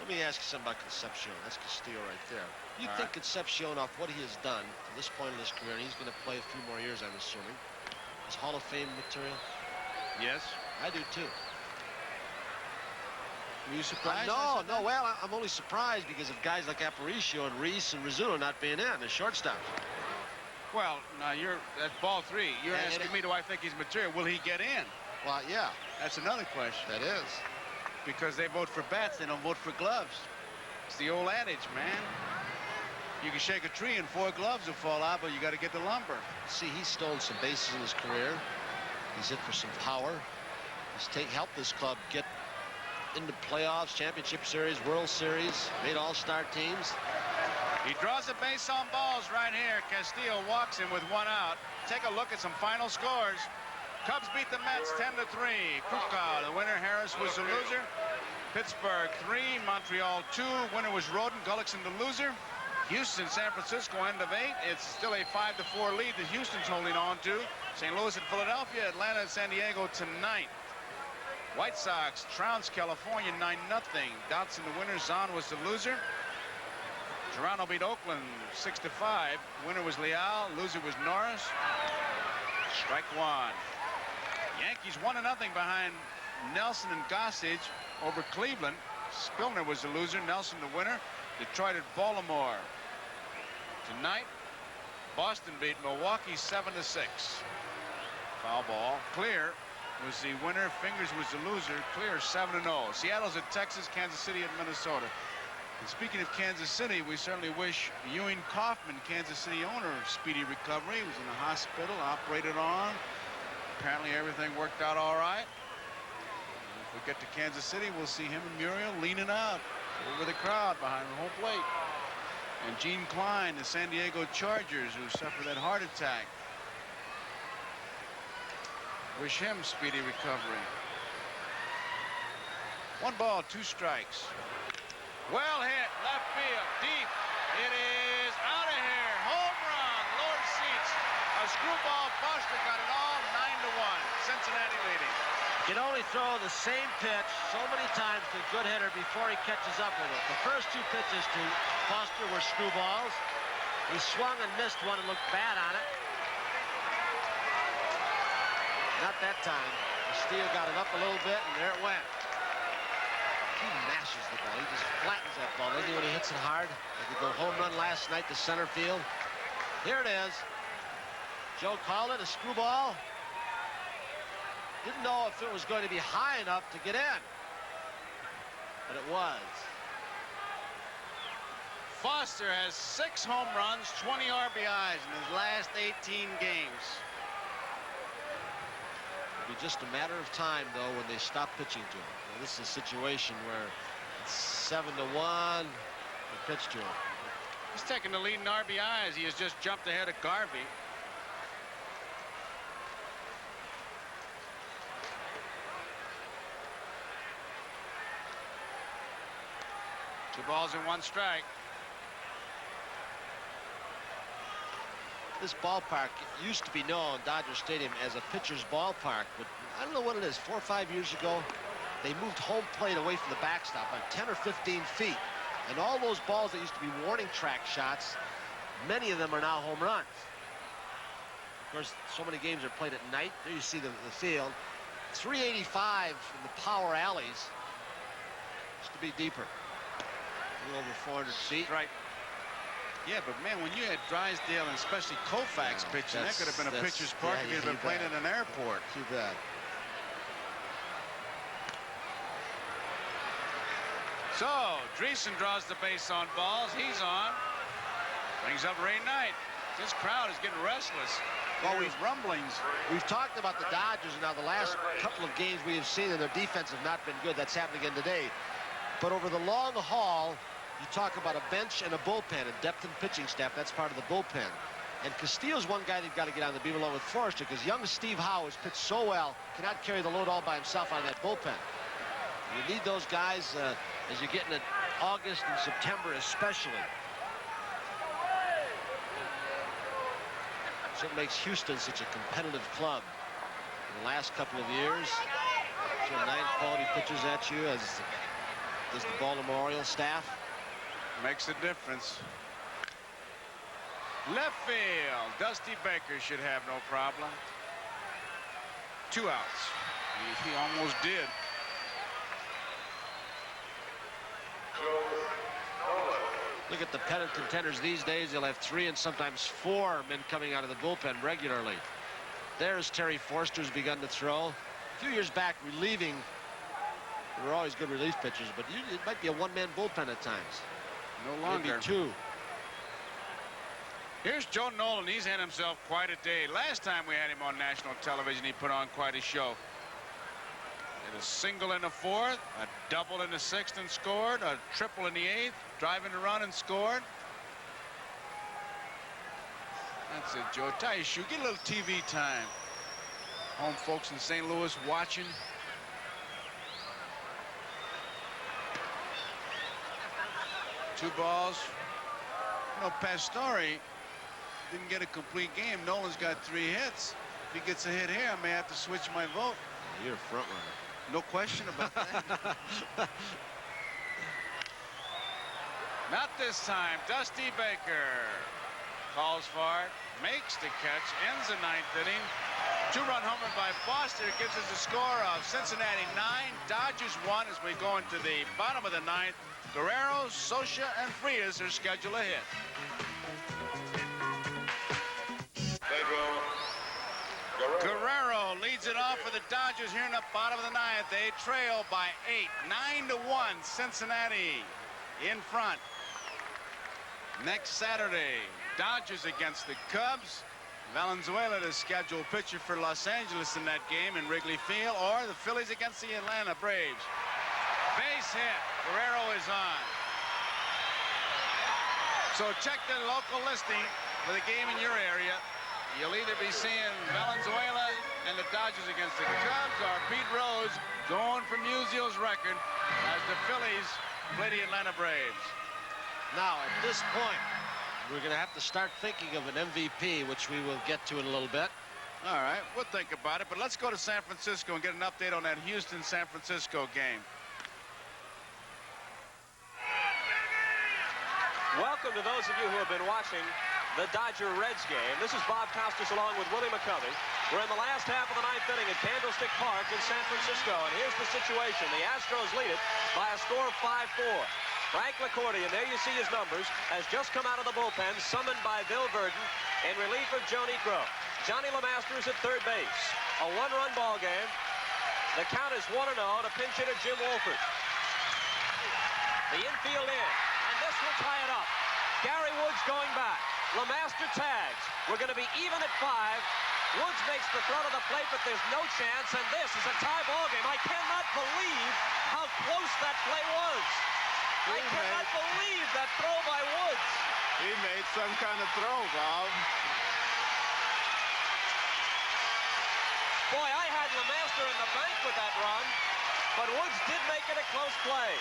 Let me ask you something about Concepcion. That's Castillo right there. You think Concepcion, off what he has done to this point in his career, and he's going to play a few more years, I'm assuming, is Hall of Fame material? Yes. I do too. Were you surprised? No. Well, I'm only surprised because of guys like Aparicio and Reese and Rizzuto not being in, the shortstops. Well, now you're at ball 3. You're asking me, do I think he's material? Will he get in? Well, yeah. That's another question. That is. Because they vote for bats, they don't vote for gloves. It's the old adage, man. You can shake a tree and 4 gloves will fall out, but you got to get the lumber. See, he's stolen some bases in his career. He's hit for some power. He's helped this club get into playoffs, championship series, World Series, made all-star teams. He draws a base on balls right here. Castillo walks him with 1 out. Take a look at some final scores. Cubs beat the Mets 10-3. Krukow, the winner. Harris was the loser. Pittsburgh 3, Montreal 2. Winner was Roden. Gullickson the loser. Houston, San Francisco, end of 8. It's still a 5-4 lead that Houston's holding on to. St. Louis at Philadelphia, Atlanta and San Diego tonight. White Sox trounce California 9-0. Dotson the winner. Zahn was the loser. Toronto beat Oakland 6-5. Winner was Leal. Loser was Norris. Strike 1. Yankees 1-0 behind Nelson and Gossage over Cleveland. Spillner was the loser. Nelson the winner. Detroit at Baltimore. Tonight, Boston beat Milwaukee 7-6. Foul ball. Clear was the winner. Fingers was the loser. Clear 7-0. Seattle's at Texas. Kansas City at Minnesota. And speaking of Kansas City, we certainly wish Ewing Kaufman, Kansas City owner, speedy recovery. He was in the hospital, operated on. Apparently everything worked out all right. If we get to Kansas City, we'll see him and Muriel leaning out over the crowd behind the home plate. And Gene Klein, the San Diego Chargers, who suffered that heart attack. Wish him speedy recovery. 1 ball, 2 strikes. Well hit, left field, deep. It is out of here. Home run, lower seats. A screwball. Foster got it all. 9-1. Cincinnati leading. You can only throw the same pitch so many times to a good hitter before he catches up with it. The first 2 pitches to Foster were screwballs. He swung and missed one and looked bad on it. Not that time. Steele got it up a little bit, and there it went. He mashes the ball. He just flattens that ball. Maybe when he hits it hard, like he did home run last night to center field. Here it is. Joe called it a screwball. Didn't know if it was going to be high enough to get in. But it was. Foster has 6 home runs, 20 RBIs in his last 18 games. It'll be just a matter of time, though, when they stop pitching to him. Now, this is a situation where it's 7-1. They pitch to him. He's taking the lead in RBIs. He has just jumped ahead of Garvey. Two balls and 1 strike. This ballpark used to be known, Dodger Stadium, as a pitcher's ballpark, but I don't know what it is. 4 or 5 years ago, they moved home plate away from the backstop by 10 or 15 feet. And all those balls that used to be warning track shots, many of them are now home runs. Of course, so many games are played at night. There you see the field. 385 in the power alleys. Used to be deeper. A little over 400 feet. Right. Yeah, but man, when you had Drysdale and especially Koufax pitching, that could have been a pitcher's park if you'd been playing in an airport. Too bad. So, Dreesen draws the base on balls. He's on. Brings up Ray Knight. This crowd is getting restless. Well, There's rumblings. We've talked about the Dodgers, and now the last couple of games we have seen, and their defense have not been good. That's happening again today. But over the long haul, you talk about a bench and a bullpen, and depth and pitching staff. That's part of the bullpen. And Castillo's one guy they've got to get on the beam along with Forrester, because young Steve Howe has pitched so well, cannot carry the load all by himself out of that bullpen. You need those guys as you get into August and September especially. That's what makes Houston such a competitive club. In the last couple of years, so 9 quality pitchers at you, as does the Baltimore Orioles staff. Makes a difference. Left field. Dusty Baker should have no problem. 2 outs. He almost did. Look at the pennant contenders these days. They'll have 3 and sometimes 4 men coming out of the bullpen regularly. There's Terry Forster, who's begun to throw. A few years back, relieving. There were always good relief pitchers, but it might be a one-man bullpen at times. No longer. Maybe 2. Here's Joe Nolan. He's had himself quite a day. Last time we had him on national television, he put on quite a show. Hit a single in the 4th, a double in the 6th and scored, a triple in the 8th, driving a run and scored. That's it, Joe. Tie your shoe. Get a little TV time. Home folks in St. Louis watching. Two balls. You know, Pastore didn't get a complete game. Nolan's got 3 hits. If he gets a hit here, I may have to switch my vote. You're a front runner. No question about that. Not this time. Dusty Baker calls for it, makes the catch, ends the 9th inning. 2-run homer by Foster gives us a score of Cincinnati 9, Dodgers 1 as we go into the bottom of the 9th. Guerrero, Socha, and Frias are scheduled to hit. Guerrero leads it off for the Dodgers here in the bottom of the 9th. They trail by 8, 9-1. Cincinnati in front. Next Saturday, Dodgers against the Cubs. Valenzuela, the scheduled pitcher for Los Angeles in that game in Wrigley Field, or the Phillies against the Atlanta Braves. Base hit. Guerrero is on. So check the local listing for the game in your area. You'll either be seeing Valenzuela and the Dodgers against the Cubs, or Pete Rose going for Musial's record as the Phillies play the Atlanta Braves. Now, at this point, we're going to have to start thinking of an MVP, which we will get to in a little bit. All right, we'll think about it, but let's go to San Francisco and get an update on that Houston-San Francisco game. Welcome to those of you who have been watching the Dodger Reds game. This is Bob Costas along with Willie McCovey. We're in the last half of the 9th inning at Candlestick Park in San Francisco, and here's the situation. The Astros lead it by a score of 5-4. Frank LaCourte, and there you see his numbers, has just come out of the bullpen, summoned by Bill Verdon in relief of Joe Niekro. Johnny LeMaster is at third base. A 1-run ball game. The count is 1-0 to pinch hitter Jim Wolford. The infield in, and this will tie it up. Gary Woods going back. LeMaster tags. We're going to be even at 5. Woods makes the throw to the plate, but there's no chance, and this is a tie ball game. I cannot believe how close that play was. I cannot believe that throw by Woods. He made some kind of throw, Bob. Boy, I had LeMaster in the bank with that run, but Woods did make it a close play.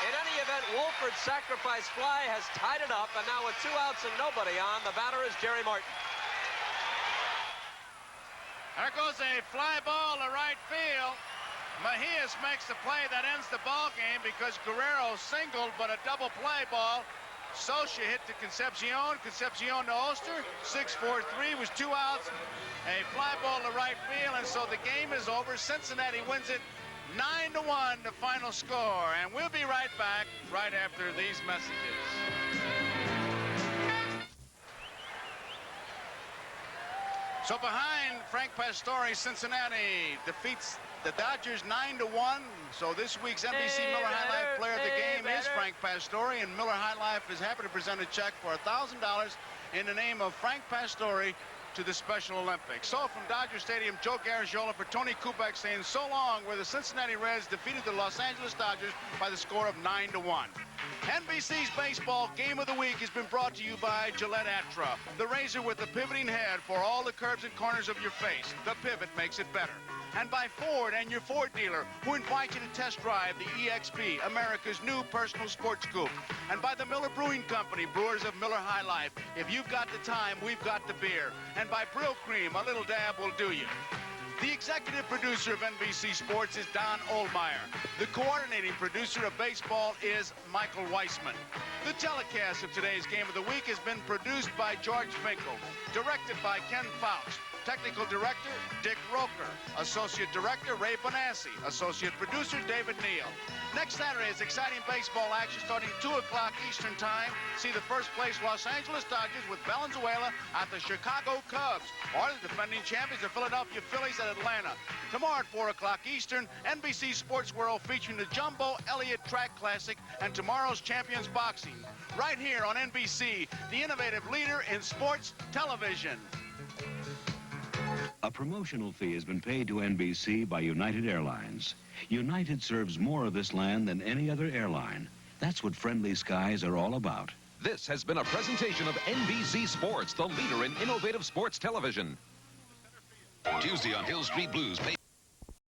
In any event, Wolford's sacrifice fly has tied it up, and now with 2 outs and nobody on, the batter is Jerry Martin. There goes a fly ball to right field. Mejias makes the play that ends the ball game because Guerrero singled, but a double play ball. Socia hit to Concepcion. Concepcion to Oster. 6-4-3 was 2 outs. A fly ball to right field, and so the game is over. Cincinnati wins it 9-1, the final score. And we'll be right back right after these messages. So behind Frank Pastore, Cincinnati defeats the Dodgers 9-1. So this week's NBC Miller High Life player of the game is Frank Pastore, and Miller High Life is happy to present a check for $1,000 in the name of Frank Pastore to the Special Olympics. So from Dodger Stadium, Joe Garagiola for Tony Kubek saying so long, where the Cincinnati Reds defeated the Los Angeles Dodgers by the score of 9-1. NBC's Baseball Game of the Week has been brought to you by Gillette Atra, the razor with the pivoting head for all the curves and corners of your face. The pivot makes it better. And by Ford and your Ford dealer, who invite you to test drive the EXP, America's new personal sports coupe. And by the Miller Brewing Company, brewers of Miller High Life. If you've got the time, we've got the beer. And by Brill Cream, a little dab will do you. The executive producer of NBC Sports is Don Oldmeyer. The coordinating producer of baseball is Michael Weissman. The telecast of today's Game of the Week has been produced by George Finkel, directed by Ken Fouch, technical director Dick Roker, associate director Ray Bonassi, associate producer David Neal. Next Saturday is exciting baseball action starting 2 o'clock Eastern Time. See the first place Los Angeles Dodgers with Valenzuela at the Chicago Cubs, or the defending champions, the Philadelphia Phillies at Atlanta. Tomorrow at 4 o'clock Eastern, NBC Sports World featuring the Jumbo Elliott Track Classic and tomorrow's champions boxing. Right here on NBC, the innovative leader in sports television. A promotional fee has been paid to NBC by United Airlines. United serves more of this land than any other airline. That's what friendly skies are all about. This has been a presentation of NBC Sports, the leader in innovative sports television. Tuesday on Hill Street Blues.